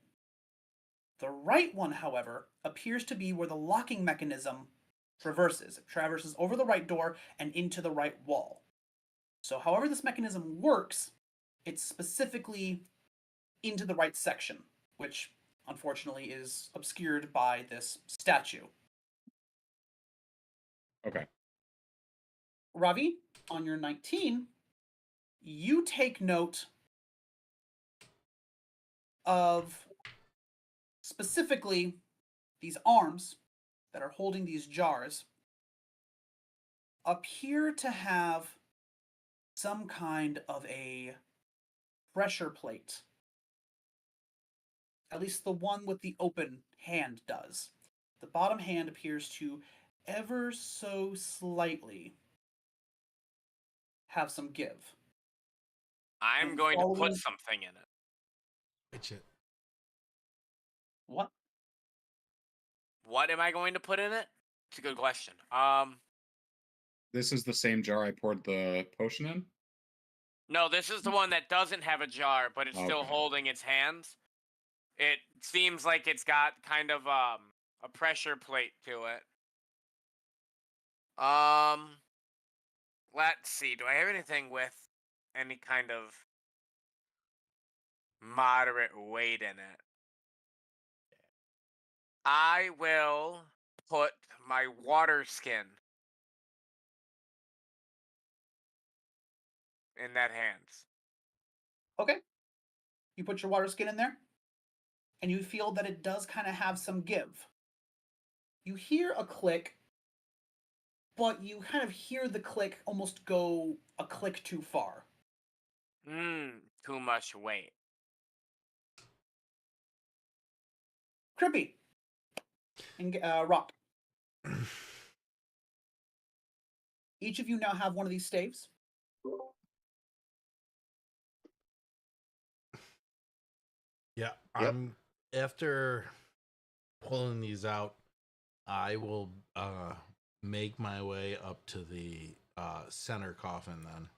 [SPEAKER 8] The right one, however, appears to be where the locking mechanism traverses. It traverses over the right door and into the right wall. So however this mechanism works, it's specifically into the right section, which unfortunately is obscured by this statue.
[SPEAKER 3] Okay.
[SPEAKER 8] Ravi, on your 19, you take note of specifically these arms that are holding these jars appear to have some kind of a pressure plate. At least the one with the open hand does. The bottom hand appears to ever so slightly have some give.
[SPEAKER 4] I'm
[SPEAKER 8] And
[SPEAKER 4] going to put
[SPEAKER 8] following-
[SPEAKER 4] something in it.
[SPEAKER 1] Which it.
[SPEAKER 8] What?
[SPEAKER 4] What am I going to put in it? It's a good question.
[SPEAKER 3] This is the same jar I poured the potion in?
[SPEAKER 4] No, this is the one that doesn't have a jar, but it's still
[SPEAKER 3] Okay.
[SPEAKER 4] holding its hands. It seems like it's got kind of a pressure plate to it. Let's see. Do I have anything with any kind of moderate weight in it? I will put my water skin in that hands.
[SPEAKER 8] Okay. You put your water skin in there, and you feel that it does kind of have some give. You hear a click, but you kind of hear the click almost go a click too far.
[SPEAKER 4] Too much weight.
[SPEAKER 8] Crippy and Rock. Each of you now have one of these staves.
[SPEAKER 1] Yeah,
[SPEAKER 2] Yep.
[SPEAKER 1] I'm after pulling these out, I will make my way up to the center coffin then.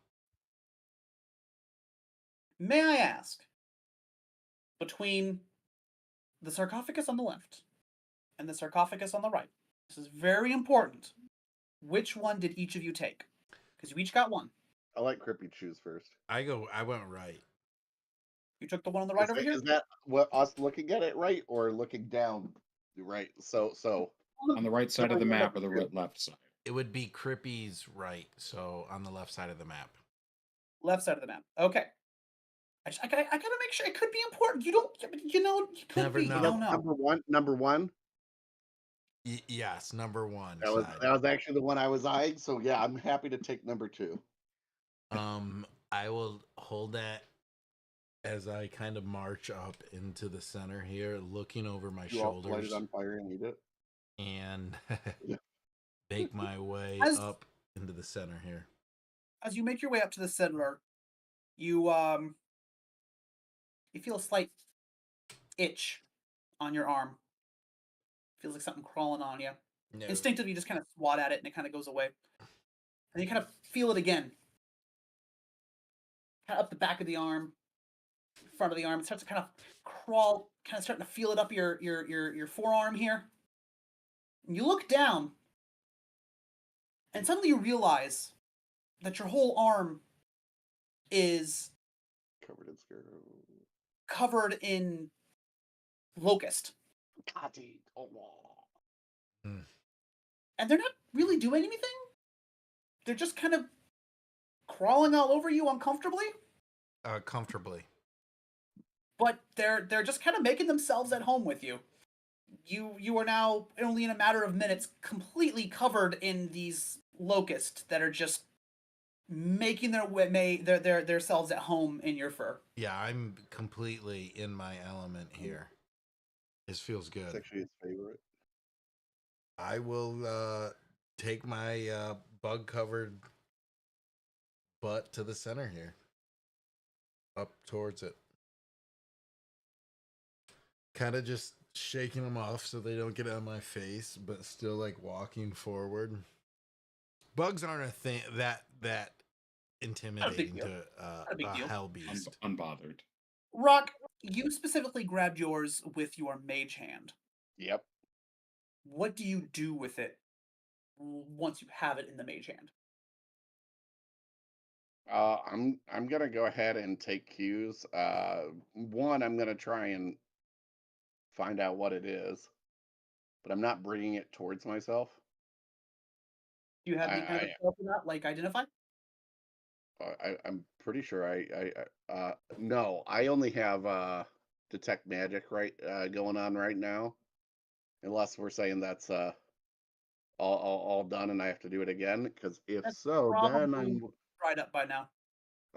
[SPEAKER 8] May I ask, between the sarcophagus on the left and the sarcophagus on the right, this is very important. Which one did each of you take? Because you each got one.
[SPEAKER 2] I like Crippy choose first.
[SPEAKER 1] I went right.
[SPEAKER 8] You took the one on the right over here?
[SPEAKER 2] Is that what us looking at it right or looking down right? So
[SPEAKER 3] On the right side of the
[SPEAKER 2] Number
[SPEAKER 3] map or the
[SPEAKER 2] two.
[SPEAKER 3] left side?
[SPEAKER 1] It would be Crippy's right, so on the left side of the map.
[SPEAKER 8] Left side of the map. Okay. I gotta make sure. It could be important. You don't, you know, it could
[SPEAKER 1] Never
[SPEAKER 8] be.
[SPEAKER 1] know.
[SPEAKER 8] You don't know.
[SPEAKER 2] number one.
[SPEAKER 1] Yes, number one
[SPEAKER 2] That was
[SPEAKER 1] side.
[SPEAKER 2] actually the one I was eyeing. So yeah, I'm happy to take number two.
[SPEAKER 1] I will hold that as I kind of march up into the center here, looking over my
[SPEAKER 2] You all light
[SPEAKER 1] shoulders
[SPEAKER 2] it on fire and eat it.
[SPEAKER 1] and
[SPEAKER 2] Yeah.
[SPEAKER 1] make my way
[SPEAKER 8] As-
[SPEAKER 1] up into the center here.
[SPEAKER 8] As you make your way up to the center, you feel a slight itch on your arm. Feels like something crawling on you.
[SPEAKER 1] No.
[SPEAKER 8] Instinctively, you just kind of swat at it, and it kind of goes away. And you kind of feel it again, kind of up the back of the arm, front of the arm. It starts to kind of crawl, kind of starting to feel it up your forearm here. And you look down, and suddenly you realize that your whole arm is
[SPEAKER 2] Covered in scarecrow.
[SPEAKER 8] covered in locust. And they're not really doing anything. They're just kind of crawling all over you uncomfortably.
[SPEAKER 1] Comfortably.
[SPEAKER 8] But they're just kind of making themselves at home with you. You are now only in a matter of minutes completely covered in these locusts that are just making their selves at home in your fur.
[SPEAKER 1] Yeah, I'm completely in my element here. This feels
[SPEAKER 2] It's
[SPEAKER 1] good.
[SPEAKER 2] actually his favorite.
[SPEAKER 1] I will take my bug covered butt to the center here. Up towards it. Kind of just shaking them off so they don't get on my face, but still like walking forward. Bugs aren't a thing that intimidating
[SPEAKER 8] deal.
[SPEAKER 1] to
[SPEAKER 8] a big
[SPEAKER 1] a
[SPEAKER 8] deal.
[SPEAKER 1] hell beast.
[SPEAKER 3] Unbothered.
[SPEAKER 8] Rock, you specifically grabbed yours with your mage hand.
[SPEAKER 2] Yep.
[SPEAKER 8] What do you do with it once you have it in the mage hand?
[SPEAKER 2] I'm gonna go ahead and take cues. One, I'm gonna try and find out what it is, but I'm not bringing it towards myself.
[SPEAKER 8] Do you have any kind of
[SPEAKER 2] I-
[SPEAKER 8] a spell for that, like identify?
[SPEAKER 2] I'm pretty sure no, I only have detect magic going on right now, unless we're saying that's all done and I have to do it again. Because if
[SPEAKER 8] That's
[SPEAKER 2] so, then
[SPEAKER 8] probably
[SPEAKER 2] I'm
[SPEAKER 8] dried up by now.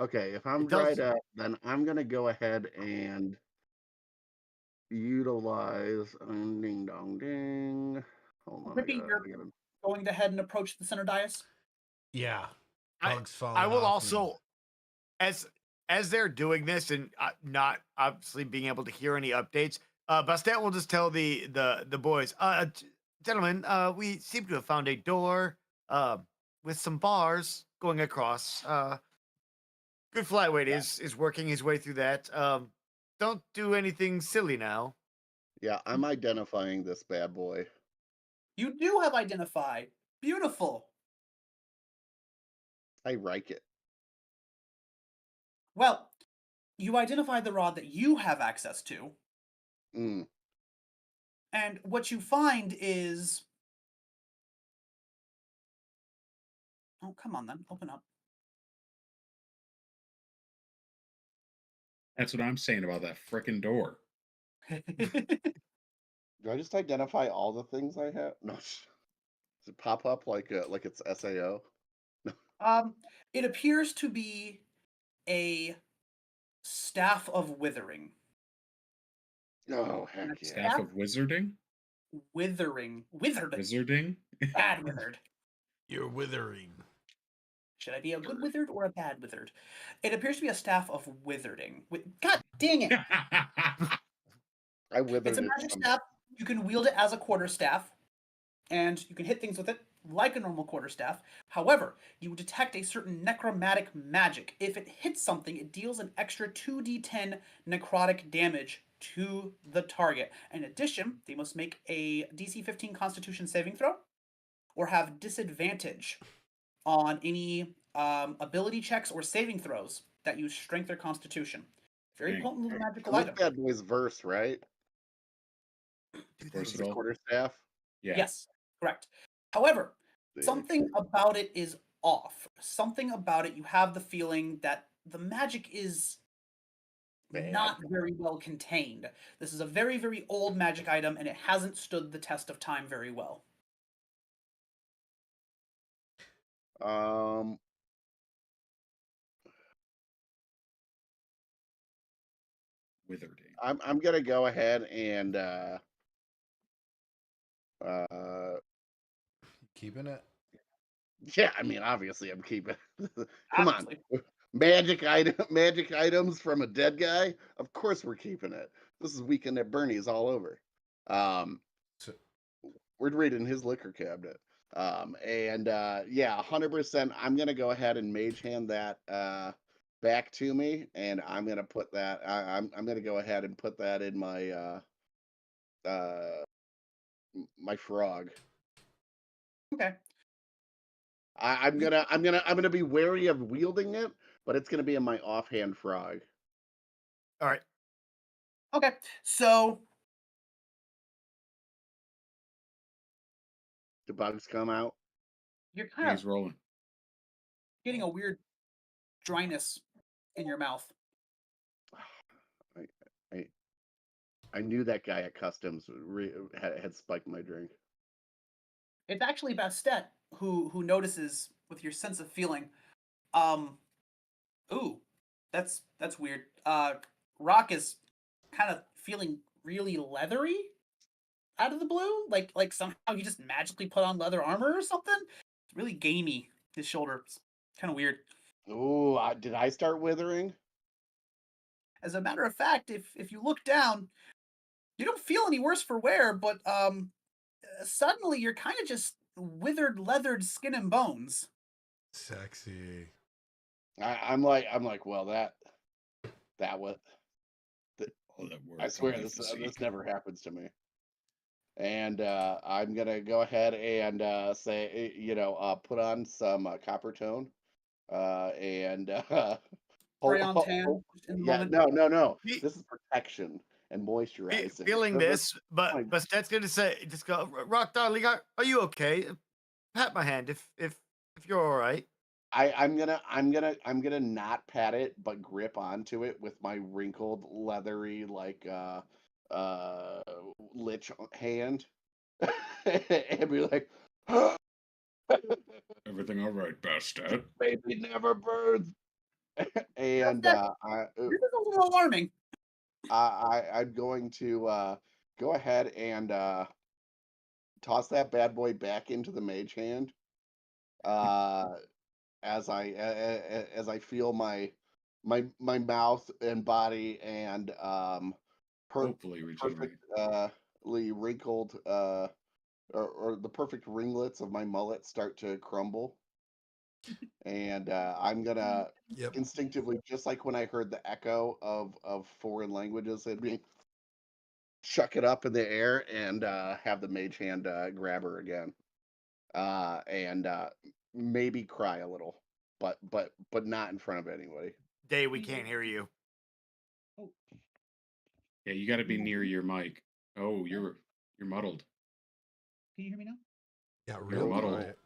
[SPEAKER 2] okay. If I'm
[SPEAKER 6] It does-
[SPEAKER 2] dried up, then I'm gonna go ahead and utilize ding dong ding. Hold on,
[SPEAKER 8] Rippy, you're
[SPEAKER 2] I gotta
[SPEAKER 8] going to head and approach the center dais.
[SPEAKER 1] Yeah.
[SPEAKER 6] I-
[SPEAKER 1] Bugs falling
[SPEAKER 6] I will
[SPEAKER 1] off me.
[SPEAKER 6] also, as they're doing this and not obviously being able to hear any updates, Bastet will just tell the boys, gentlemen, we seem to have found a door with some bars going across. Good Flyweight is working his way through that. Don't do anything silly now.
[SPEAKER 2] Yeah, I'm identifying this bad boy.
[SPEAKER 8] You do have identify. Beautiful.
[SPEAKER 2] I like it.
[SPEAKER 8] Well, you identified the rod that you have access to,
[SPEAKER 2] Mm.
[SPEAKER 8] and what you find is... Oh, come on then. Open up.
[SPEAKER 3] That's what I'm saying about that frickin' door.
[SPEAKER 2] Do I just identify all the things I have? No. Does it pop up like it's SAO?
[SPEAKER 8] It appears to be a staff of withering.
[SPEAKER 2] Oh, heck yeah.
[SPEAKER 3] Staff of wizarding?
[SPEAKER 8] Withering. Withered.
[SPEAKER 3] Wizarding?
[SPEAKER 8] Bad withered.
[SPEAKER 1] You're withering.
[SPEAKER 8] Should I be a good withered or a bad withered? It appears to be a staff of withering. God dang it!
[SPEAKER 2] I withered
[SPEAKER 8] It's a
[SPEAKER 2] it.
[SPEAKER 8] magic staff. You can wield it as a quarterstaff, and you can hit things with it like a normal quarterstaff. However, you detect a certain necromantic magic. If it hits something, it deals an extra 2d10 necrotic damage to the target. In addition, they must make a DC 15 Constitution saving throw, or have disadvantage on any ability checks or saving throws that use Strength or Constitution. Very
[SPEAKER 3] Dang.
[SPEAKER 8] potent little magical
[SPEAKER 2] This
[SPEAKER 8] item.
[SPEAKER 2] bad boy's verse, right?
[SPEAKER 6] Dude,
[SPEAKER 2] Versus
[SPEAKER 3] Versatile.
[SPEAKER 2] quarterstaff.
[SPEAKER 3] Yeah.
[SPEAKER 8] Yes, correct. However,
[SPEAKER 2] Sick.
[SPEAKER 8] something about it is off. Something about it, you have the feeling that the magic is
[SPEAKER 2] Bad.
[SPEAKER 8] not very well contained. This is a very, very old magic item, and it hasn't stood the test of time very well.
[SPEAKER 3] Wizarding.
[SPEAKER 2] I'm gonna go ahead and
[SPEAKER 1] Keeping it?
[SPEAKER 2] yeah, I mean obviously I'm keeping come
[SPEAKER 8] Obviously.
[SPEAKER 2] on. Magic items from a dead guy? Of course we're keeping it. This is Weekend at Bernie's all over.
[SPEAKER 1] So,
[SPEAKER 2] We're raiding his liquor cabinet. Yeah, 100%. I'm gonna go ahead and mage hand that back to me, and I'm gonna put that. I'm gonna go ahead and put that in my my frog.
[SPEAKER 8] Okay.
[SPEAKER 2] I'm gonna be wary of wielding it, but it's gonna be in my offhand frog.
[SPEAKER 6] All right.
[SPEAKER 8] Okay. So
[SPEAKER 2] The bugs come out.
[SPEAKER 8] you're kind
[SPEAKER 3] He's
[SPEAKER 8] of
[SPEAKER 3] rolling.
[SPEAKER 8] getting a weird dryness in your mouth.
[SPEAKER 2] I knew that guy at customs had spiked my drink.
[SPEAKER 8] It's actually Bastet who notices with your sense of feeling. Ooh, that's weird. Rock is kind of feeling really leathery out of the blue. Like somehow he just magically put on leather armor or something. It's really gamey. His shoulder. It's kind of weird.
[SPEAKER 2] Ooh, did I start withering?
[SPEAKER 8] As a matter of fact, if you look down, you don't feel any worse for wear, but suddenly you're kind of just withered, leathered skin and bones.
[SPEAKER 1] Sexy.
[SPEAKER 2] I'm like, well, that was.
[SPEAKER 3] Oh, that word.
[SPEAKER 2] I swear this never happens to me. And I'm gonna go ahead and say, put on some copper tone, and
[SPEAKER 8] Spray on tan. In the
[SPEAKER 2] yeah,
[SPEAKER 8] moment.
[SPEAKER 2] no.
[SPEAKER 6] Ye-
[SPEAKER 2] This is protection and moisturizing.
[SPEAKER 6] Feeling
[SPEAKER 2] So
[SPEAKER 6] this, but
[SPEAKER 2] fine.
[SPEAKER 6] Stet's gonna say, just go, Rock, darling, are you okay? Pat my hand if you're all right.
[SPEAKER 2] I'm gonna not pat it, but grip onto it with my wrinkled, leathery, like lich hand, and be like,
[SPEAKER 3] Everything all right, Bastet?
[SPEAKER 2] baby never burns. And
[SPEAKER 8] This is a little alarming.
[SPEAKER 2] I'm going to go ahead and toss that bad boy back into the mage hand. As I feel my mouth and body and
[SPEAKER 3] Hopefully regenerate.
[SPEAKER 2] perfectly wrinkled or the perfect ringlets of my mullet start to crumble. And I'm gonna
[SPEAKER 1] Yep.
[SPEAKER 2] instinctively, just like when I heard the echo of foreign languages, it'd be chuck it up in the air and have the mage hand grab her again, and maybe cry a little, but not in front of anybody.
[SPEAKER 6] Day, we can't hear you.
[SPEAKER 3] Yeah, you got to be near your mic. Oh, you're muddled.
[SPEAKER 8] Can you hear me now?
[SPEAKER 1] Yeah,
[SPEAKER 3] You're
[SPEAKER 1] real
[SPEAKER 3] muddled.
[SPEAKER 1] quiet.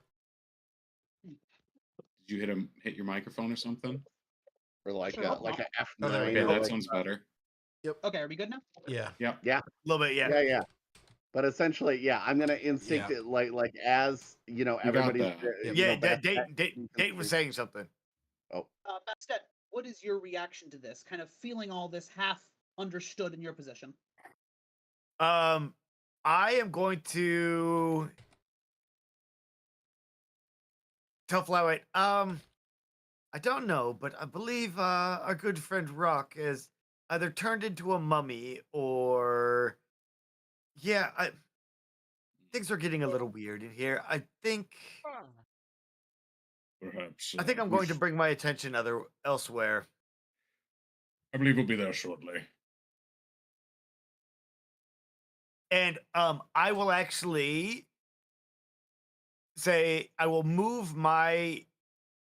[SPEAKER 3] Did you hit your microphone or something?
[SPEAKER 2] Or like
[SPEAKER 8] Sure,
[SPEAKER 2] a
[SPEAKER 8] I'll-
[SPEAKER 2] F9.
[SPEAKER 1] Oh, there we
[SPEAKER 3] Okay,
[SPEAKER 1] go.
[SPEAKER 3] that
[SPEAKER 2] like,
[SPEAKER 3] sounds better.
[SPEAKER 8] Okay, are we good now?
[SPEAKER 1] Yeah.
[SPEAKER 6] A little bit, yeah.
[SPEAKER 2] yeah. But essentially, yeah, I'm gonna instinct it like as
[SPEAKER 3] got
[SPEAKER 2] everybody's
[SPEAKER 3] that.
[SPEAKER 6] Yeah, Date was saying something.
[SPEAKER 8] Bastet, what is your reaction to this? Kind of feeling all this half understood in your position.
[SPEAKER 6] I am going to tell Flyweight. I don't know, but I believe our good friend Rock is either turned into a mummy or things are getting a little weird in here. I think
[SPEAKER 3] Perhaps.
[SPEAKER 6] I'm going to bring my attention elsewhere.
[SPEAKER 3] I believe we'll be there shortly.
[SPEAKER 6] And I will actually say I will move my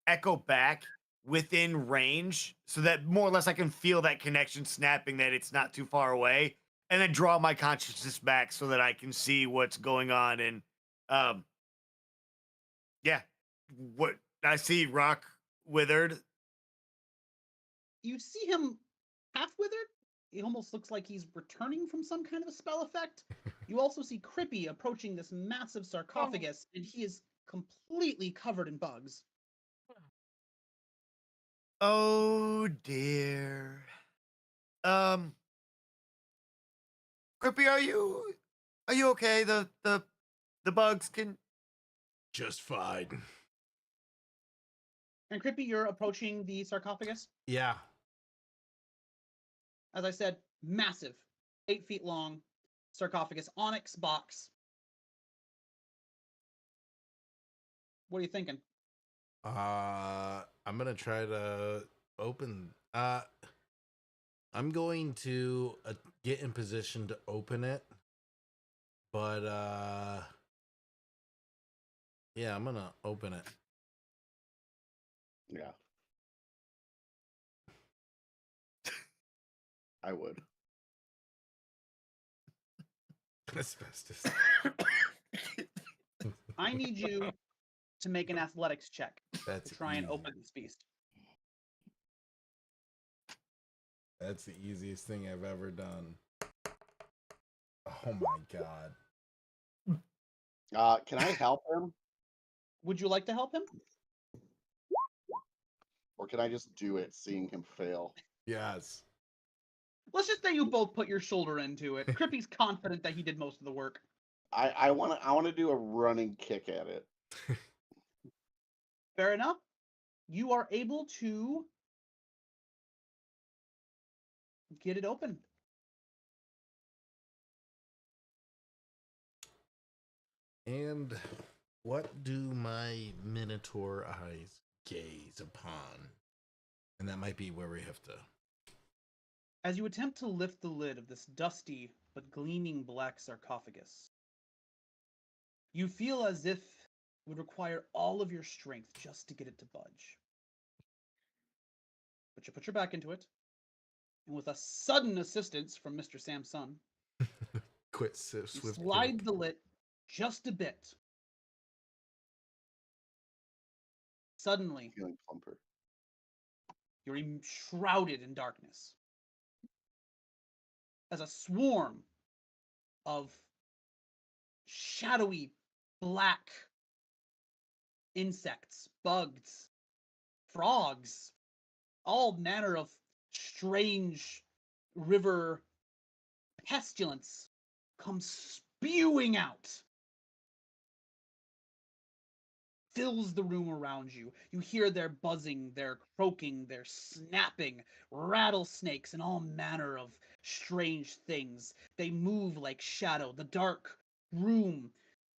[SPEAKER 6] echo back within range so that more or less I can feel that connection snapping, that it's not too far away, and then draw my consciousness back so that I can see what's going on. And what I see, Rock withered.
[SPEAKER 5] You see him half withered. He almost looks like he's returning from some kind of a spell effect. You also see Crippy approaching this massive sarcophagus, and he is completely covered in bugs.
[SPEAKER 6] Oh dear. Crippy, are you okay? The bugs can.
[SPEAKER 1] Just fine.
[SPEAKER 5] And Crippy, you're approaching the sarcophagus.
[SPEAKER 1] Yeah.
[SPEAKER 5] As I said, massive, 8 feet long sarcophagus, onyx box. What are you thinking?
[SPEAKER 1] I'm gonna try to open. I'm going to get in position to open it, but yeah, I'm gonna open it.
[SPEAKER 2] Yeah. I would.
[SPEAKER 1] Asbestos.
[SPEAKER 5] I need you to make an athletics check
[SPEAKER 1] That's
[SPEAKER 5] to try and
[SPEAKER 1] easy.
[SPEAKER 5] open this beast.
[SPEAKER 1] That's the easiest thing I've ever done. Oh my god.
[SPEAKER 2] Can I help him,
[SPEAKER 5] Would you like to help him?
[SPEAKER 2] or can I just do it, seeing him fail?
[SPEAKER 1] Yes.
[SPEAKER 5] Let's just say you both put your shoulder into it. Crippy's confident that he did most of the work.
[SPEAKER 2] I want to do a running kick at it.
[SPEAKER 5] Fair enough. You are able to get it open.
[SPEAKER 1] And what do my minotaur eyes gaze upon? And that might be where we have to.
[SPEAKER 5] As you attempt to lift the lid of this dusty but gleaming black sarcophagus, you feel as if it would require all of your strength just to get it to budge. But you put your back into it, and with a sudden assistance from Mr. Samson,
[SPEAKER 1] Quit
[SPEAKER 5] you
[SPEAKER 1] swift.
[SPEAKER 5] slide
[SPEAKER 1] kick.
[SPEAKER 5] the lid just a bit. Suddenly,
[SPEAKER 2] Feeling plumper.
[SPEAKER 5] you're shrouded in darkness as a swarm of shadowy black insects, bugs, frogs, all manner of strange river pestilence come spewing out, fills the room around you. You hear their buzzing, their croaking, their snapping, rattlesnakes, and all manner of strange things. They move like shadow, the dark room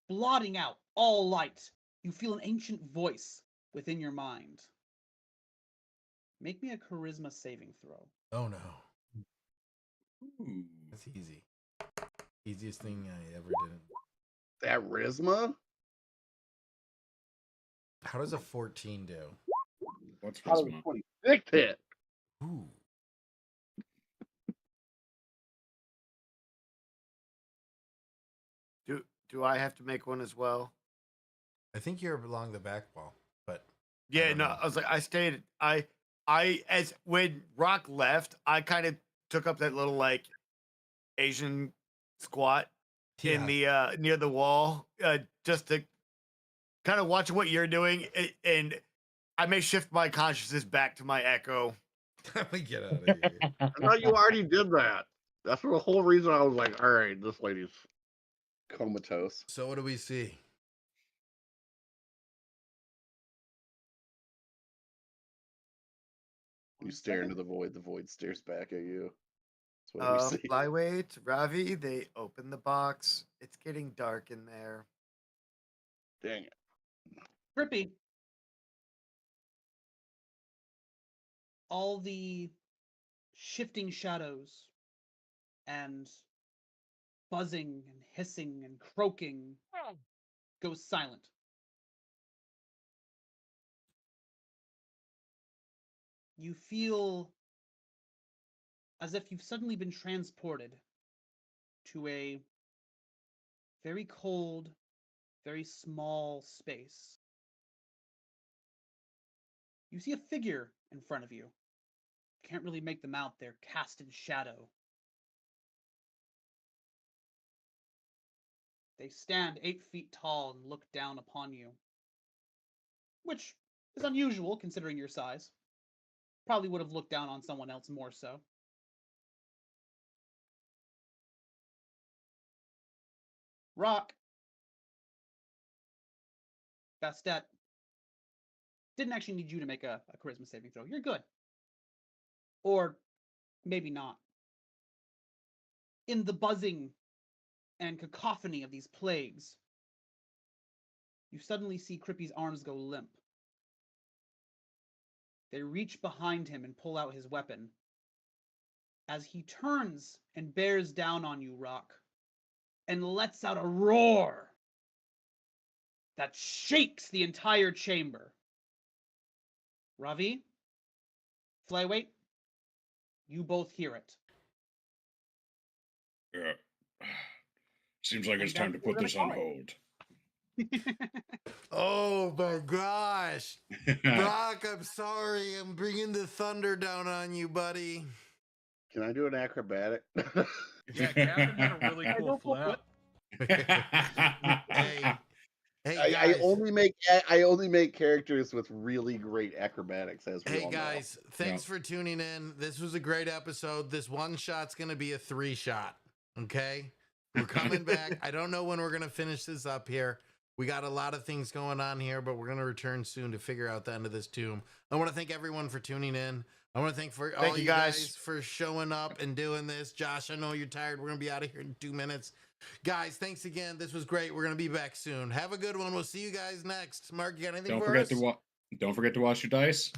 [SPEAKER 5] blotting out all light. You feel an ancient voice within your mind. Make me a charisma saving throw.
[SPEAKER 1] Oh no.
[SPEAKER 3] Ooh.
[SPEAKER 1] That's easy. Easiest thing I ever did.
[SPEAKER 2] That Risma?
[SPEAKER 1] How does a 14 do?
[SPEAKER 3] What's
[SPEAKER 2] How does
[SPEAKER 3] charisma?
[SPEAKER 2] 26 hit?
[SPEAKER 1] Ooh.
[SPEAKER 6] Do I have to make one as well?
[SPEAKER 1] I think you're along the back wall, but
[SPEAKER 6] Yeah,
[SPEAKER 1] don't
[SPEAKER 6] no,
[SPEAKER 1] know.
[SPEAKER 6] I was like, I stayed. As when Rock left, I kind of took up that little like Asian squat in the near the wall, just to kind of watch what you're doing, and I may shift my consciousness back to my echo.
[SPEAKER 1] Let me get out of here.
[SPEAKER 2] I thought you already did that. That's the whole reason I was like, all right, this lady's comatose.
[SPEAKER 1] So what do we see?
[SPEAKER 2] You stare into the void stares back at you. That's what we see.
[SPEAKER 6] Flyweight, Ravi, they open the box. It's getting dark in there.
[SPEAKER 2] Dang it.
[SPEAKER 5] Crippy, all the shifting shadows and buzzing and hissing and croaking goes silent. You feel as if you've suddenly been transported to a very cold, very small space. You see a figure in front of you. Can't really make them out, they're cast in shadow. They stand 8 feet tall and look down upon you, which is unusual considering your size. Probably would have looked down on someone else more so. Rock. Bastet. Didn't actually need you to make a charisma saving throw. You're good. Or maybe not. In the buzzing and cacophony of these plagues, you suddenly see Crippy's arms go limp. They reach behind him and pull out his weapon. As he turns and bears down on you, Rock, and lets out a roar that shakes the entire chamber. Ravi, Flyweight, you both hear it.
[SPEAKER 3] Yeah. Seems like
[SPEAKER 5] And
[SPEAKER 3] it's time to
[SPEAKER 5] that's what
[SPEAKER 3] put
[SPEAKER 5] we're
[SPEAKER 3] this on
[SPEAKER 5] gonna
[SPEAKER 3] hold.
[SPEAKER 1] Oh my gosh. Brock, I'm sorry. I'm bringing the thunder down on you, buddy.
[SPEAKER 2] Can I do an acrobatic?
[SPEAKER 7] Yeah, Gavin had a really
[SPEAKER 5] Hey,
[SPEAKER 7] cool
[SPEAKER 5] don't go for it.
[SPEAKER 7] flip.
[SPEAKER 1] Hey, hey
[SPEAKER 2] I
[SPEAKER 1] guys.
[SPEAKER 2] only make characters with really great acrobatics, as we
[SPEAKER 1] Hey
[SPEAKER 2] all know.
[SPEAKER 1] guys, thanks for tuning in. This was a great episode. This one shot's gonna be a 3-shot. Okay, we're coming back. I don't know when we're gonna finish this up here. We got a lot of things going on here, but we're gonna return soon to figure out the end of this tomb. I want to thank everyone for tuning in. I want to thank all you guys for showing up and doing this. Josh, I know you're tired. We're gonna be out of here in 2 minutes. Guys, thanks again. This was great. We're gonna be back soon. Have a good one. We'll see you guys next. Mark, you got anything
[SPEAKER 3] Don't
[SPEAKER 1] for
[SPEAKER 3] forget
[SPEAKER 1] us?
[SPEAKER 3] to don't forget to wash your dice.